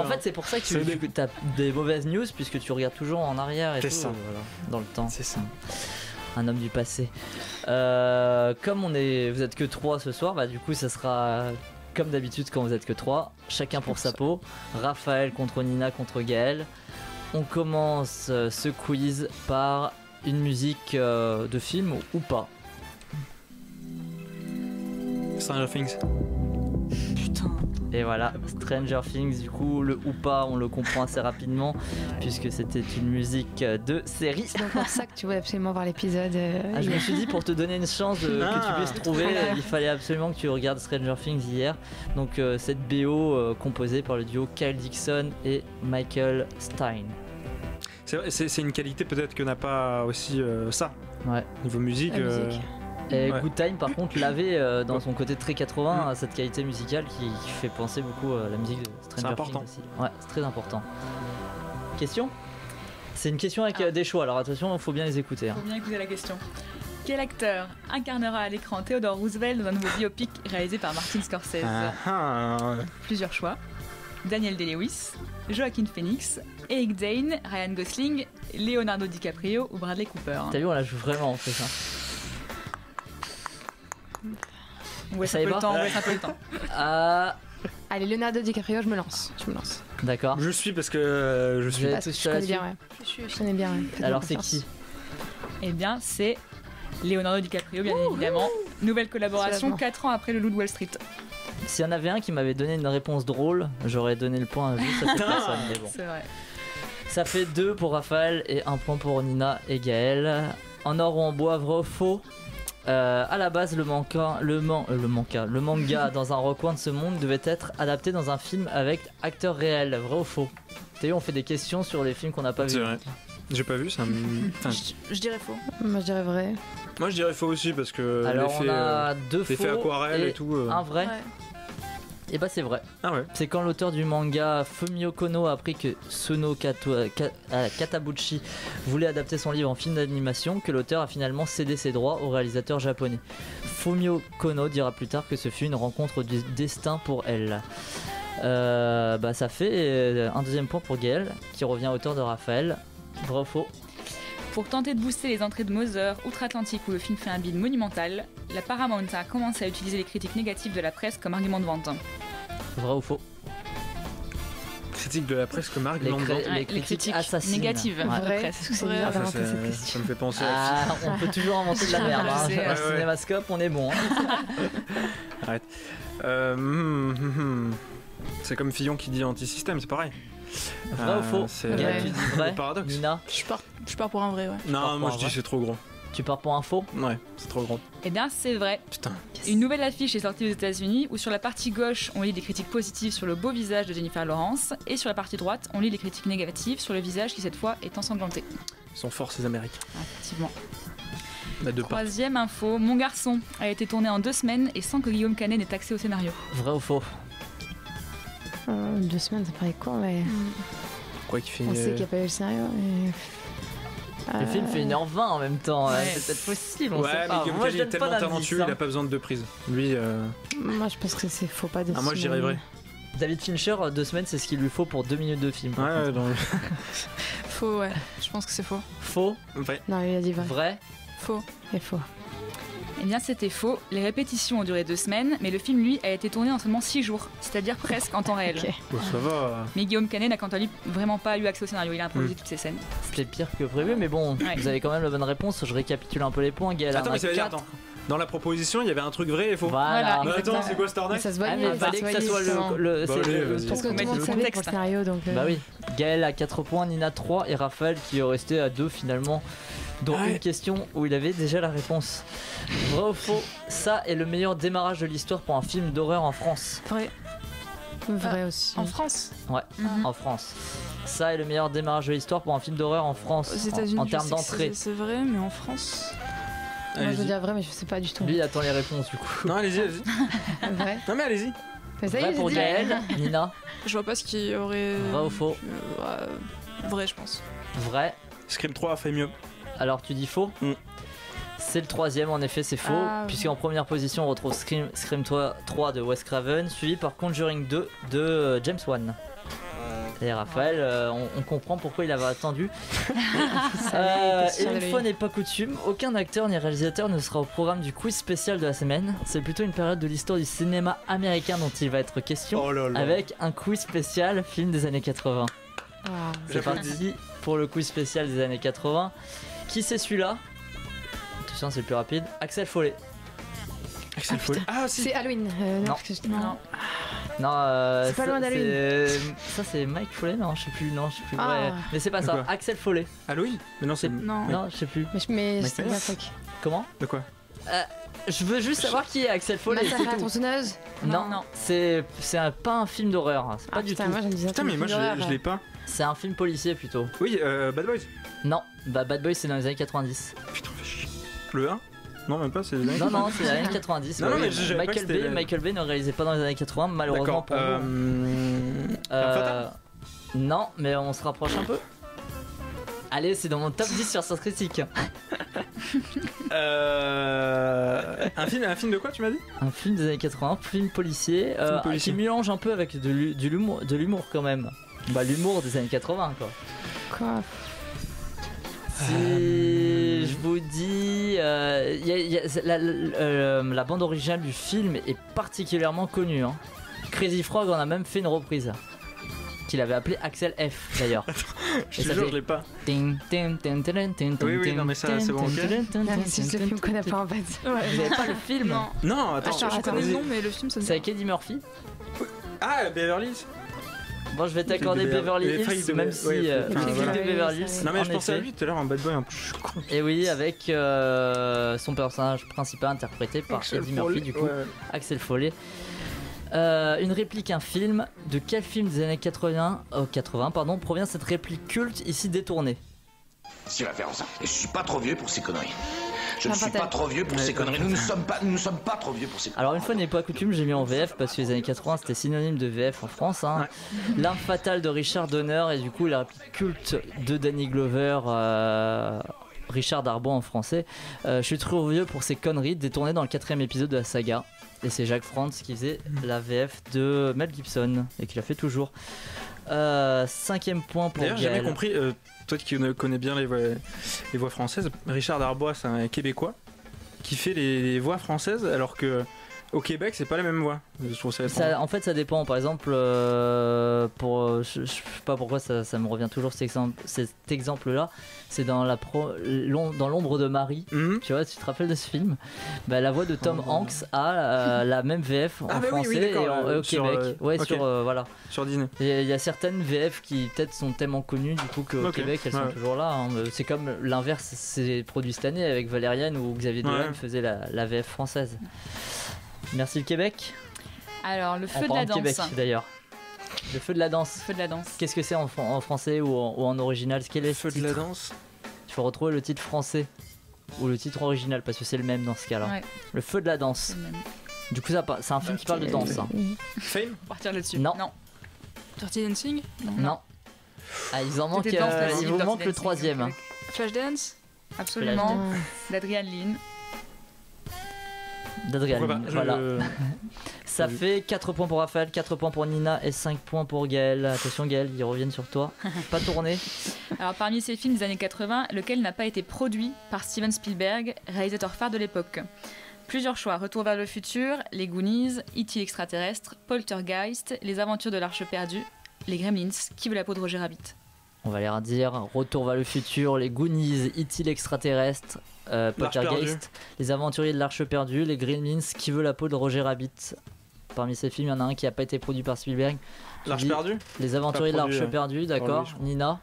En fait, c'est pour ça que tu as des mauvaises news, puisque tu regardes toujours en arrière et tout. Ça. Voilà, dans le temps. C'est ça. Un homme du passé. Comme vous êtes que 3 ce soir, bah du coup, ça sera comme d'habitude quand vous êtes que 3, chacun pour sa peau. Raphaël contre Nina contre Gaël. On commence ce quiz par une musique de film ou pas. Stranger Things. Putain. Et voilà, Stranger Things, du coup, le ou pas, on le comprend assez rapidement, puisque c'était une musique de série. C'est donc pour ça que tu voulais absolument voir l'épisode. Je me suis dit, pour te donner une chance que tu puisses trouver, il fallait absolument que tu regardes Stranger Things hier. Donc cette BO composée par le duo Kyle Dixon et Michael Stein. C'est une qualité peut-être que n'a pas aussi ça. Ouais. Niveau musique. Et Good Time par contre l'avait dans son côté très 80 à cette qualité musicale qui fait penser beaucoup à la musique de Stranger Things aussi. Ouais, c'est très important. Question ? C'est une question avec des choix, alors attention, il faut bien les écouter. Faut bien écouter la question. Quel acteur incarnera à l'écran Theodore Roosevelt dans un nouveau biopic réalisé par Martin Scorsese ? Plusieurs choix. Daniel Day-Lewis, Joaquin Phoenix, Eric Dane, Ryan Gosling, Leonardo DiCaprio ou Bradley Cooper. T'as vu, on la joue vraiment, on fait ça. Ouais, ça peut le temps, ça peut le temps. Allez, Leonardo DiCaprio, je me lance. D'accord. Je suis parce que je suis. Je connais bien, ouais. Je connais bien, ouais. Alors c'est qui ? Eh bien, c'est Leonardo DiCaprio, bien évidemment. Nouvelle collaboration 4 ans après Le Loup de Wall Street. S'il y en avait un qui m'avait donné une réponse drôle, j'aurais donné le point juste à cette personne. Mais bon. C'est vrai. Ça fait 2 pour Raphaël et 1 point pour Nina et Gaël. En or ou en bois, vrai ou faux ? À la base, le manga dans un recoin de ce monde devait être adapté dans un film avec acteurs réels. Vrai ou faux ? T'as vu, on fait des questions sur les films qu'on n'a pas vus. C'est vrai. J'ai pas vu ça. Je dirais faux. Moi je dirais vrai. Moi je dirais faux aussi parce que alors on a 2 faux aquarelle et tout. Un vrai. Et bah c'est vrai. Ah ouais. C'est quand l'auteur du manga Fumio Kono a appris que Suno Katabuchi voulait adapter son livre en film d'animation que l'auteur a finalement cédé ses droits au réalisateur japonais. Fumio Kono dira plus tard que ce fut une rencontre du destin pour elle. Bah ça fait un deuxième point pour Gaël qui revient à hauteur de Raphaël. Vrai ou faux? Pour tenter de booster les entrées de Mother, Outre-Atlantique où le film fait un bid monumental, la Paramount a commencé à utiliser les critiques négatives de la presse comme argument de vente. Vrai ou faux? Critique de la presse comme argument de vente. Les critiques négatives de la presse. Ça me fait penser à... on peut toujours inventer de la merde. À Cinémascope, on est bon. Arrête. C'est comme Fillon qui dit anti-système, c'est pareil. Vrai ou faux? C'est tu dis vrai. le paradoxe. Nina? Je pars pour un vrai, ouais. Non, moi je dis c'est trop gros. Tu pars pour un faux? Ouais, c'est trop gros. Eh bien, c'est vrai. Putain. Une nouvelle affiche est sortie aux États-Unis où sur la partie gauche, on lit des critiques positives sur le beau visage de Jennifer Lawrence et sur la partie droite, on lit les critiques négatives sur le visage qui cette fois est ensanglanté. Ils sont forts ces Américains. Effectivement. Troisième info, Mon garçon a été tourné en 2 semaines et sans que Guillaume Canet n'ait accès au scénario. Vrai ou faux? 2 semaines, ça paraît con, mais. Quoi qu'il fait. On sait qu'il n'y a pas eu le scénario. Le film fait 1h20 en même temps, ouais. C'est peut-être possible, on ouais, sait pas. Mais Guillaume Canet est tellement talentueux, il a pas besoin de 2 prises. Lui. Moi je pense que c'est faux, pas 2 semaines. Moi je dirais vrai. David Fincher, 2 semaines, c'est ce qu'il lui faut pour 2 minutes de film. Ouais, Faux, ouais. Je pense que c'est faux. Faux? Vrai. Non, il a dit vrai. Vrai? Faux. Et faux. Eh bien, c'était faux. Les répétitions ont duré 2 semaines, mais le film, lui, a été tourné en seulement 6 jours, c'est-à-dire presque en temps réel. Okay. Bon, ça va. Mais Guillaume Canet n'a quant à lui vraiment pas eu accès au scénario, il a improvisé toutes ces scènes. C'était pire que prévu, mais bon, vous avez quand même la bonne réponse. Je récapitule un peu les points. Gaël, attends, mais ça veut dire, dans la proposition, il y avait un truc vrai et faux. Voilà. Mais attends, c'est quoi cette arnaque? Ça se voyait. Il fallait que ça soit le parce que tout le monde savait pour le scénario, donc. Bah oui. Gaël à 4 points, Nina 3 et Raphaël qui est resté à 2 finalement. Dans une question où il avait déjà la réponse. Vrai ou faux? Ça est le meilleur démarrage de l'histoire pour un film d'horreur en France. Vrai. Vrai aussi. En France? Ouais, en France. Ça est le meilleur démarrage de l'histoire pour un film d'horreur en France. Aux États-Unis, en termes d'entrée. C'est vrai, mais en France. Moi je veux dire vrai, mais je sais pas du tout. Lui il attend les réponses du coup. Non, allez-y. Vrai. Non, mais allez-y. Vrai pour Gaël. Nina? Je vois pas ce qu'il y aurait. Vrai ou faux? Vrai, je pense. Vrai. Scream 3 a fait mieux. Alors tu dis faux? C'est le 3ème, en effet c'est faux, puisqu'en première position on retrouve Scream 3 de Wes Craven, suivi par Conjuring 2 de James Wan. Et Raphaël, on comprend pourquoi il avait attendu. Et une fois n'est pas coutume, aucun acteur ni réalisateur ne sera au programme du quiz spécial de la semaine. C'est plutôt une période de l'histoire du cinéma américain dont il va être question, avec un quiz spécial film des années 80. C'est parti pour le quiz spécial des années 80. Qui c'est celui-là? Attention, c'est le plus rapide. Axel Follet. Axel Follet. Ah, si. C'est Halloween. Non. C'est pas loin d'Halloween. Ça, c'est Mike Follet? Non, je sais plus. Non, je sais plus. Ouais. Mais c'est pas ça. Quoi? Axel Follet. Halloween? Mais non, c'est. Non, je sais plus. Mais c'est bien truc. Comment? De quoi? Je veux juste savoir qui est Axel Follet. Massacre à la tronçonneuse? Non, c'est pas un film d'horreur. C'est pas du tout. Moi, j'aime bien. Putain, mais moi je l'ai pas. C'est un film policier plutôt. Oui, Bad Boys. Non, Bad Boys c'est dans les années 90. Putain, fais chier. Le 1? Non, même pas, c'est les années 90. Non, c'est les années 90. Non, mais Michael Bay ne réalisait pas dans les années 80, malheureusement pour nous. Non, mais on se rapproche un peu. Allez, c'est dans mon top 10 sur Sens Critique. Un film de quoi tu m'as dit? Un film des années 80, film policier, qui mélange un peu avec de l'humour quand même. Bah l'humour des années 80 quoi. Quoi? Si je vous dis, la bande originale du film est particulièrement connue. Hein. Crazy Frog en a même fait une reprise. Qu'il avait appelé Axel F d'ailleurs. Je te jure, je l'ai pas. Oui, non, mais ça, c'est bon, ok. C'est le film qu'on n'a pas en fait. Vous avez pas le film? Non, attends, je connais le nom, mais le film, ça me dit. C'est avec Eddie Murphy. Ah, Beverly Hills. Bon, je vais t'accorder Beverly Hills, même si le flic de Beverly Hills. Non, mais je pensais à lui tout à l'heure, un bad boy, un peu con. Et oui, avec son personnage principal interprété par Eddie Murphy, du coup, Axel Follet. Une réplique, un film. De quel film des années 80 provient cette réplique culte ici détournée? C'est référence. Je suis pas trop vieux pour ces conneries. Je ne suis pas trop vieux pour ces conneries. Nous ne sommes pas trop vieux pour ces conneries. Alors une fois n'est pas coutume, j'ai mis en VF parce que les années 80 c'était synonyme de VF en France. Hein. L'arme fatale de Richard Donner et du coup la réplique culte de Danny Glover. Richard Darbois en français. Je suis trop vieux pour ces conneries, détourné dans le 4e épisode de la saga. Et c'est Jacques Frantz qui faisait la VF de Mel Gibson et qui l'a fait toujours. 5e point pour Gaël. D'ailleurs, j'ai jamais compris, toi qui connais bien les voix françaises, Richard Darbois, c'est un Québécois qui fait les voix françaises alors que au Québec, c'est pas la même voix. Je trouve ça en fait, ça dépend. Par exemple, je sais pas pourquoi ça me revient toujours cet exemple-là. C'est dans dans l'ombre de Marie. Tu vois, tu te rappelles de ce film? Bah, la voix de Tom Hanks a la même VF en français et au Québec. Voilà. Sur Disney. Il y a certaines VF qui peut-être sont tellement connues du coup qu'au Québec elles sont toujours là. Hein. C'est comme l'inverse, c'est produit cette année avec Valériane où Xavier Dolan faisait la VF française. Merci le Québec. Alors, le feu de la danse. Québec d'ailleurs. Le feu de la danse. Feu de la danse. Qu'est-ce que c'est en français ou en original? Quel est le feu de la danse? Il faut retrouver le titre français ou le titre original parce que c'est le même dans ce cas-là. Le feu de la danse. Du coup, c'est un film qui parle de danse. Hein. Fame? Partir là-dessus. Non. Dirty Dancing? Non. Ah, il vous manque le 3e. Flashdance? Absolument. D'Adrian Lyne. Voilà. Ça fait 4 points pour Raphaël, 4 points pour Nina et 5 points pour Gaël. Attention Gaël, ils reviennent sur toi. Pas tourné. Alors parmi ces films des années 80, lequel n'a pas été produit par Steven Spielberg, réalisateur phare de l'époque? Plusieurs choix: Retour vers le futur, Les Goonies, E.T. l'extraterrestre, Poltergeist, Les aventures de l'Arche perdue, Les Gremlins, Qui veut la peau de Roger Rabbit? On va les redire: Retour vers le futur, Les Goonies, E.T. l'extraterrestre, Poltergeist, Les aventuriers de l'Arche perdue, Les Gremlins, Qui veut la peau de Roger Rabbit. Parmi ces films, il y en a un qui n'a pas été produit par Spielberg. L'Arche perdue? Les aventuriers de l'Arche perdue, d'accord. Nina,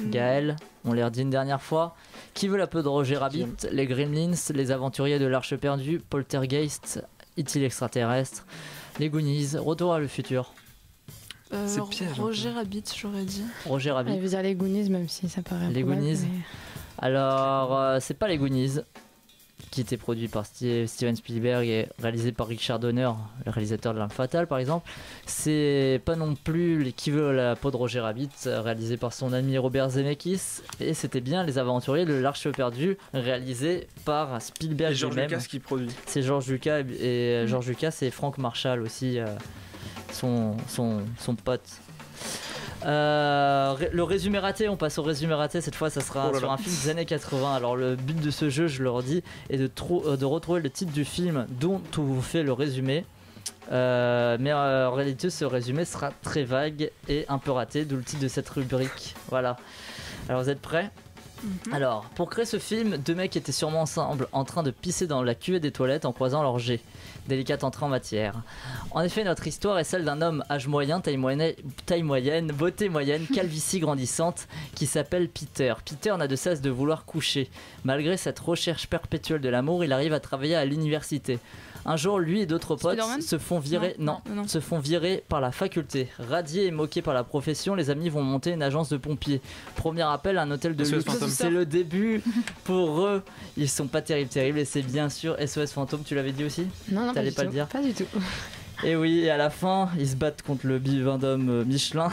Gaël, on les redit une dernière fois. Qui veut la peau de Roger Rabbit, Les Gremlins, Les aventuriers de l'Arche perdue, Poltergeist, E.T. l'extraterrestre, Les Goonies, Retour à le futur. C'est piège. Roger Rabbit, j'aurais dit. Roger Rabbit. Elle veut dire Les Goonies, même si ça paraît. Les Goonies. Mais... Alors, c'est pas Les Goonies, qui était produit par Steven Spielberg et réalisé par Richard Donner, le réalisateur de L'Arme fatale par exemple. C'est pas non plus Qui veut la peau de Roger Rabbit, réalisé par son ami Robert Zemeckis, et c'était bien Les aventuriers de l'Arche perdue, réalisé par Spielberg et George Lucas qui produit. C'est George Lucas et George Lucas, c'est Frank Marshall aussi, son pote. Le résumé raté, on passe au résumé raté. Cette fois, ça sera sur un film des années 80. Alors, le but de ce jeu, je le redis, est de retrouver le titre du film dont on vous fait le résumé. Mais en réalité, ce résumé sera très vague et un peu raté, d'où le titre de cette rubrique. Voilà. Alors, vous êtes prêts ? Alors, pour créer ce film, deux mecs étaient sûrement ensemble en train de pisser dans la cuvette des toilettes en croisant leur jet. Délicate entrée en matière. En effet, notre histoire est celle d'un homme âge moyen, taille moyenne, beauté moyenne, calvitie grandissante, qui s'appelle Peter. Peter n'a de cesse de vouloir coucher. Malgré cette recherche perpétuelle de l'amour, il arrive à travailler à l'université. Un jour, lui et d'autres potes se font virer, se font virer par la faculté. Radiés et moqués par la profession, les amis vont monter une agence de pompiers. Premier appel à un hôtel de luxe. C'est le début pour eux. Ils sont pas terribles et c'est bien sûr SOS Fantôme. Tu l'avais dit aussi ? Non, t'allais pas le dire. Pas du tout. Et oui, et à la fin, ils se battent contre le Bivendum Michelin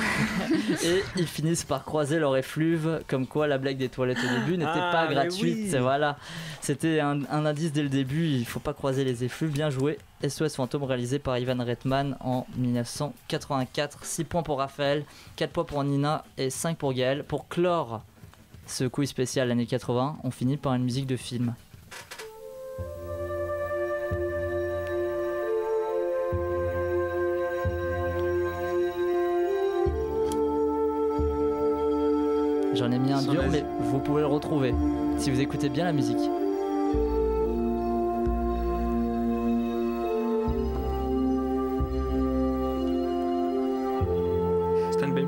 et ils finissent par croiser leur effluve, comme quoi la blague des toilettes au début n'était pas gratuite. Oui. Voilà, c'était un indice dès le début, il faut pas croiser les effluves. Bien joué. SOS Fantôme réalisé par Ivan Reitman en 1984. 6 points pour Raphaël, 4 points pour Nina et 5 pour Gaël. Pour clore ce quiz spécial années 80, on finit par une musique de film. J'en ai mis un dur, mais vous pouvez le retrouver si vous écoutez bien la musique. Stand By.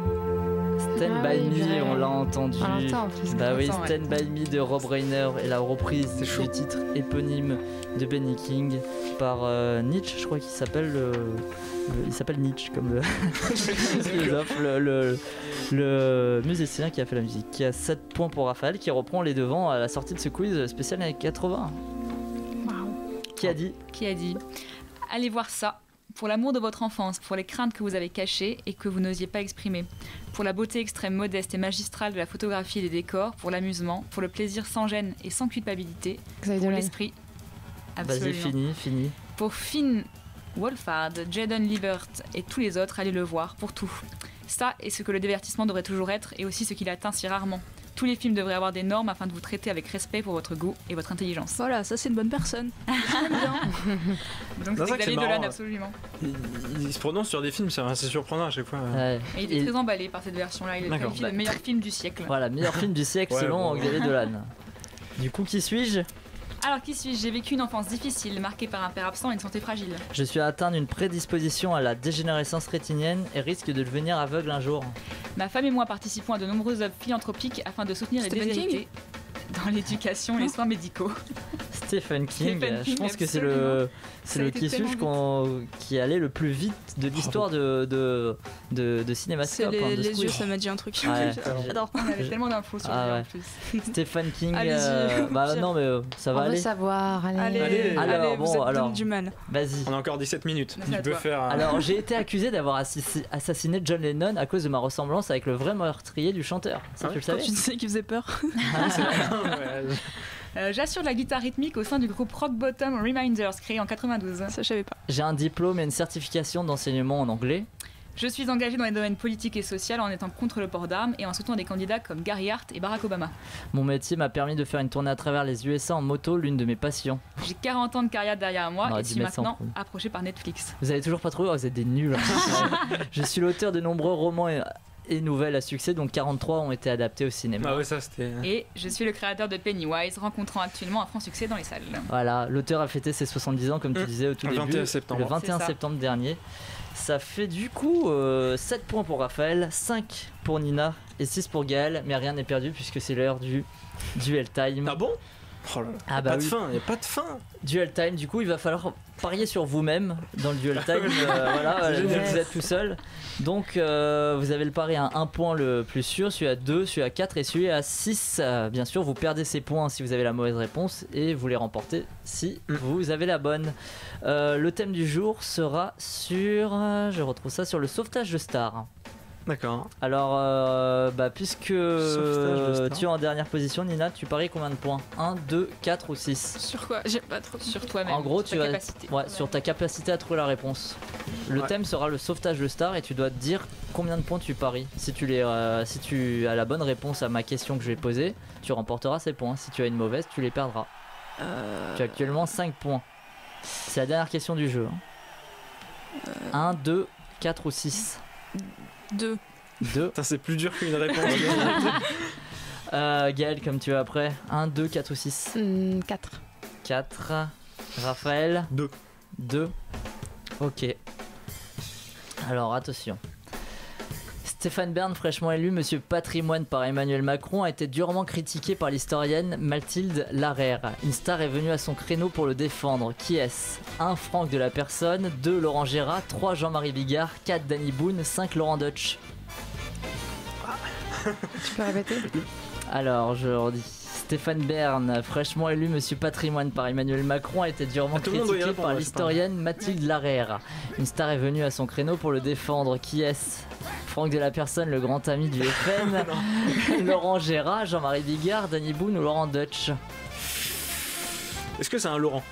Stand By Me, on l'a entendu. On l'entend en plus. Bah oui, Ouais. Stand By Me de Rob Reiner et la reprise du titre éponyme de Benny King par Nietzsche, je crois qu'il s'appelle. Il s'appelle Nietzsche comme le philosophe, le musicien qui a fait la musique. Qui a 7 points pour Raphaël, qui reprend les devants à la sortie de ce quiz spécial années 80. Qui a dit Allez voir ça. Pour l'amour de votre enfance, pour les craintes que vous avez cachées et que vous n'osiez pas exprimer, pour la beauté extrême, modeste et magistrale de la photographie et des décors, pour l'amusement, pour le plaisir sans gêne et sans culpabilité, pour l'esprit. Vas-y, fini. Pour Finn Wolfhard, Jaden Liebert et tous les autres, allez le voir, pour tout. Ça est ce que le divertissement devrait toujours être et aussi ce qu'il atteint si rarement. Tous les films devraient avoir des normes afin de vous traiter avec respect pour votre goût et votre intelligence. Voilà, ça c'est une bonne personne. Donc c'est Xavier Dolan, absolument. Il se prononce sur des films, c'est assez surprenant à chaque fois. Ouais. Et il est très emballé par cette version-là. Il est qualifié de meilleur film du siècle. Voilà, meilleur film du siècle selon Xavier Dolan. Du coup, qui suis-je ? Alors qui suis-je ? J'ai vécu une enfance difficile, marquée par un père absent et une santé fragile. Je suis atteint d'une prédisposition à la dégénérescence rétinienne et risque de devenir aveugle un jour. Ma femme et moi participons à de nombreuses œuvres philanthropiques afin de soutenir les déshérités dans l'éducation et les soins médicaux. Stephen King, je pense que c'est absolument. le qui suis-je qui allait le plus vite de l'histoire de Cinémascope. C'est les yeux, ça m'a dit un truc. Ouais. J'adore. On avait tellement d'infos sur lui en plus. Stephen King, Allez-y, bah non mais ça va On aller. veut savoir, Allez, Alors, vous êtes du mal. Vas-y. On a encore 17 minutes. Merci Tu peux faire. Alors j'ai été accusé d'avoir assassiné John Lennon à cause de ma ressemblance avec le vrai meurtrier du chanteur. Ça, tu le savais ? Tu disais qu'il faisait peur. J'assure la guitare rythmique au sein du groupe Rock Bottom Reminders créé en 92. Ça je savais pas. J'ai un diplôme et une certification d'enseignement en anglais. Je suis engagée dans les domaines politiques et social en étant contre le port d'armes et en soutenant des candidats comme Gary Hart et Barack Obama. Mon métier m'a permis de faire une tournée à travers les USA en moto, l'une de mes passions. J'ai 40 ans de carrière derrière moi Non, et 10 suis mètres sans maintenant trou. approché par Netflix. Vous avez toujours pas trouvé ? Oh, vous êtes des nuls. Je suis l'auteur de nombreux romans et nouvelles à succès, dont 43 ont été adaptés au cinéma. Ah ouais, ça c'était. Et je suis le créateur de Pennywise, rencontrant actuellement un franc succès dans les salles. Voilà, l'auteur a fêté ses 70 ans, comme tu disais au tout Le début. 21 septembre. Le 21 C'est ça. septembre dernier. Ça fait du coup 7 points pour Raphaël, 5 pour Nina et 6 pour Gaël, mais rien n'est perdu puisque c'est l'heure du Duel Time. Ah bon ? Oh là là. Ah Y bah a pas de oui. fin, y a pas de fin. Duel Time, du coup il va falloir parier sur vous-même dans le Duel Time. Voilà, C'est génial. vous êtes tout seul. Donc vous avez le pari à 1 point le plus sûr, celui à 2, celui à 4 et celui à 6. Bien sûr, vous perdez ces points si vous avez la mauvaise réponse et vous les remportez si vous avez la bonne. Le thème du jour sera sur, je retrouve ça, sur le sauvetage de stars. D'accord. Alors, puisque Sauvetage de stars. tu es en dernière position, Nina, tu paries combien de points ? 1, 2, 4 ou 6 ? Sur quoi ? J'ai pas trop. Sur toi-même. En gros, sur ta capacité. sur ta capacité à trouver la réponse. Le thème sera le sauvetage de stars et tu dois te dire combien de points tu paries. Si tu as la bonne réponse à ma question que je vais poser, tu remporteras ces points. Si tu as une mauvaise, tu les perdras. Tu as actuellement 5 points. C'est la dernière question du jeu. 1, 2, 4 ou 6 2. 2. Ça c'est plus dur qu'une réponse. Gaël, comme tu es après. 1, 2, 4 ou 6 4. 4. Raphaël 2. 2. Ok. Alors attention. Stéphane Bern, fraîchement élu Monsieur Patrimoine par Emmanuel Macron, a été durement critiqué par l'historienne Mathilde Larère. Une star est venue à son créneau pour le défendre. Qui est-ce ? 1. Franck de la Personne, 2. Laurent Gérard, 3. Jean-Marie Bigard, 4. Danny Boone, 5. Laurent Deutsch. Tu peux répéter ? Alors, je redis. Stéphane Bern, fraîchement élu Monsieur Patrimoine par Emmanuel Macron, a été durement tout le monde doit y critiqué répondre, par c'est l'historienne Mathilde Larère. Une star est venue à son créneau pour le défendre. Qui est-ce ? Franck de la Personne, le grand ami du FN, Laurent Gérard, Jean-Marie Bigard, Danny Boone ou Laurent Deutsch. Est-ce que c'est un Laurent ?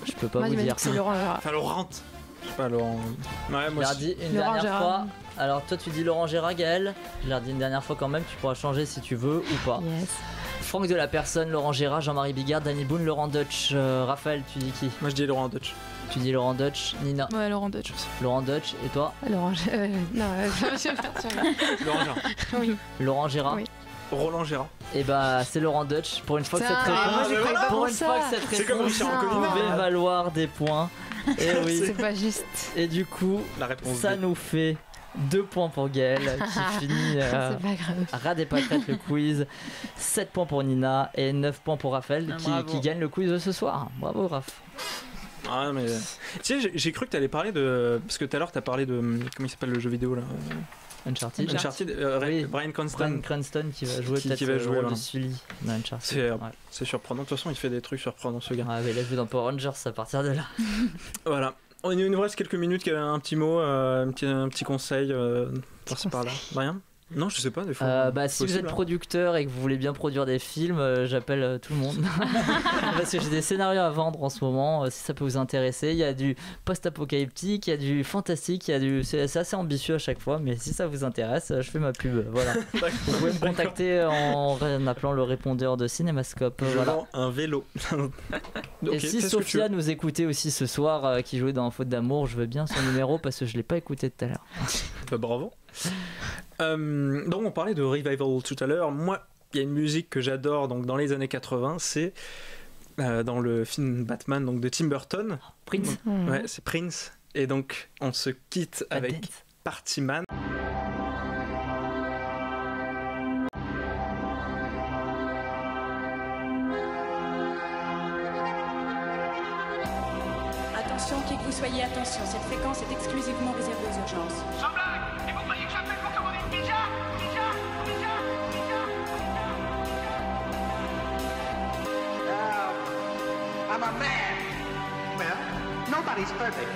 Je peux pas Moi, vous il m'a dit dire. que c'est Laurent Gérard. Enfin, Laurent. Je sais pas, Laurent. Ouais, Je moi l'ai aussi. redit une Laurent dernière Gérard. fois. Alors toi tu dis Laurent Gérard, Gaël. Je l'ai redit une dernière fois quand même, tu pourras changer si tu veux ou pas. Yes. Franck de la Personne, Laurent Gérard, Jean-Marie Bigard, Danny Boone, Laurent Deutsch. Raphaël, tu dis qui ? Moi je dis Laurent Deutsch. Tu dis Laurent Deutsch. Nina ? Ouais, Laurent Deutsch. Laurent Deutsch. Et toi ? Laurent non, je vais partir là. Laurent Gérard. Oui. Laurent Gérard. Oui. Roland Gérard. Et bah c'est Laurent Deutsch. Pour une fois que cette Putain, réponse, moi, j'y croyais pas pour pour une ça. fois que cette C'est comme réponse Richard Anconina. pouvait valoir des points. Et oui. C'est pas juste. Et du coup, La réponse ça B. nous fait 2 points pour Gaël qui finit C'est pas grave. ras des pâquerettes le quiz. 7 points pour Nina et 9 points pour Raphaël qui gagne le quiz de ce soir. Bravo Raph. Ah mais tu sais, j'ai cru que t'allais parler de, parce que tout à l'heure t'as parlé de, comment il s'appelle le jeu vidéo là, Uncharted. Oui. Brian Cranston qui va jouer peut-être le rôle de Sully dans Uncharted. C'est surprenant. De toute façon, il fait des trucs surprenants ce gars. Ah mais il a joué dans Power Rangers à partir de là. Voilà. Il nous reste quelques minutes. Un petit mot, un petit conseil par-ci par-là. Rien. Non, je sais pas, des fois. Si vous êtes producteur et que vous voulez bien produire des films, j'appelle tout le monde. Parce que j'ai des scénarios à vendre en ce moment, si ça peut vous intéresser. Il y a du post-apocalyptique, il y a du fantastique, c'est assez ambitieux à chaque fois, mais si ça vous intéresse, je fais ma pub. Voilà. Vous pouvez me contacter en appelant le répondeur de Cinémascope. Je vends un vélo. Et si Sophia nous écoutait aussi ce soir, qui jouait dans Faute d'amour, je veux bien son numéro parce que je l'ai pas écouté tout à l'heure. Bravo. Donc on parlait de revival tout à l'heure. Moi, il y a une musique que j'adore donc dans les années 80, c'est dans le film Batman donc de Tim Burton. Prince. Ouais, c'est Prince. Et donc on se quitte avec Party Man. Attention, qui que vous soyez, attention, cette fréquence est exclusivement réservée aux urgences. Sans blague. Et vous croyez que j'appelle pour commander une pizza? I'm a man. Well, nobody's perfect.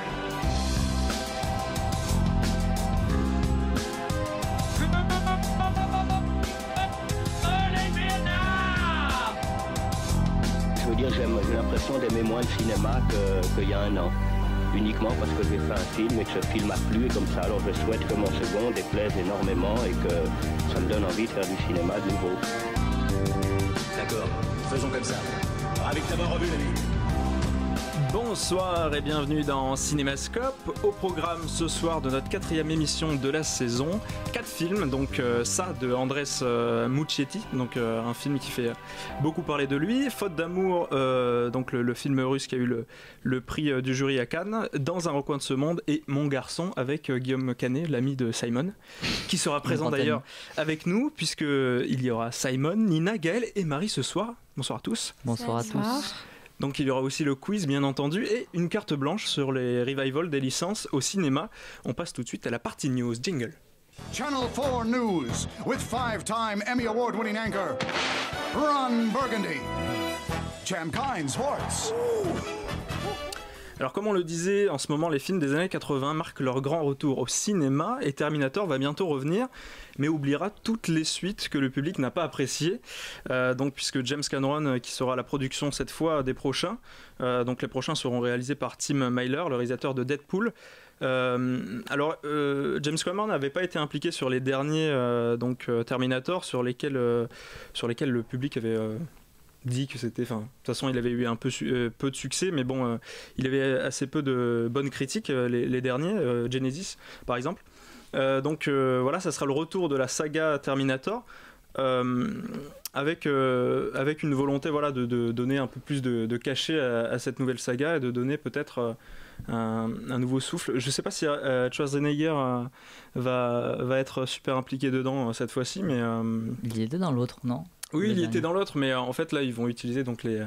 Je veux dire, j'ai l'impression d'aimer moins le cinéma qu'il y a un an. Uniquement parce que j'ai fait un film et que ce film a plu et comme ça, alors je souhaite que mon second déplaise énormément et que ça me donne envie de faire du cinéma de nouveau. D'accord, faisons comme ça. Ravi de t'avoir revu, l'ami. Bonsoir et bienvenue dans Cinémascope. Au programme ce soir de notre 4e émission de la saison, 4 films, donc ça de Andrés Muschietti, donc un film qui fait beaucoup parler de lui. Faute d'amour, donc le film russe qui a eu le prix du jury à Cannes, Dans un recoin de ce monde, et Mon garçon avec Guillaume Canet, l'ami de Simon, qui sera présent d'ailleurs avec nous, puisque il y aura Simon, Nina, Gaël et Marie ce soir. Bonsoir à tous. Bonsoir à tous. Donc il y aura aussi le quiz bien entendu et une carte blanche sur les revivals des licences au cinéma. On passe tout de suite à la partie news. Jingle. Channel 4 News with 5-time Emmy Award-winning anchor Ron Burgundy. Cham Kind Sports. Alors comme on le disait, en ce moment les films des années 80 marquent leur grand retour au cinéma et Terminator va bientôt revenir, mais oubliera toutes les suites que le public n'a pas appréciées. Donc puisque James Cameron qui sera à la production cette fois des prochains, donc les prochains seront réalisés par Tim Miller, le réalisateur de Deadpool. James Cameron n'avait pas été impliqué sur les derniers Terminator sur lesquels le public avait dit que c'était, enfin, de toute façon il avait eu un peu de succès, mais bon, il avait assez peu de bonnes critiques les derniers, Genesis par exemple. Voilà, ça sera le retour de la saga Terminator, avec une volonté voilà de donner un peu plus de cachet à cette nouvelle saga et de donner peut-être un nouveau souffle. Je sais pas si Schwarzenegger va être super impliqué dedans cette fois-ci, mais il était dans l'autre, non? Oui, il était dans l'autre, mais en fait là ils vont utiliser donc les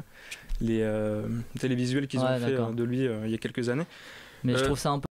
télévisuels qu'ils ont fait de lui il y a quelques années. Mais je trouve ça un peu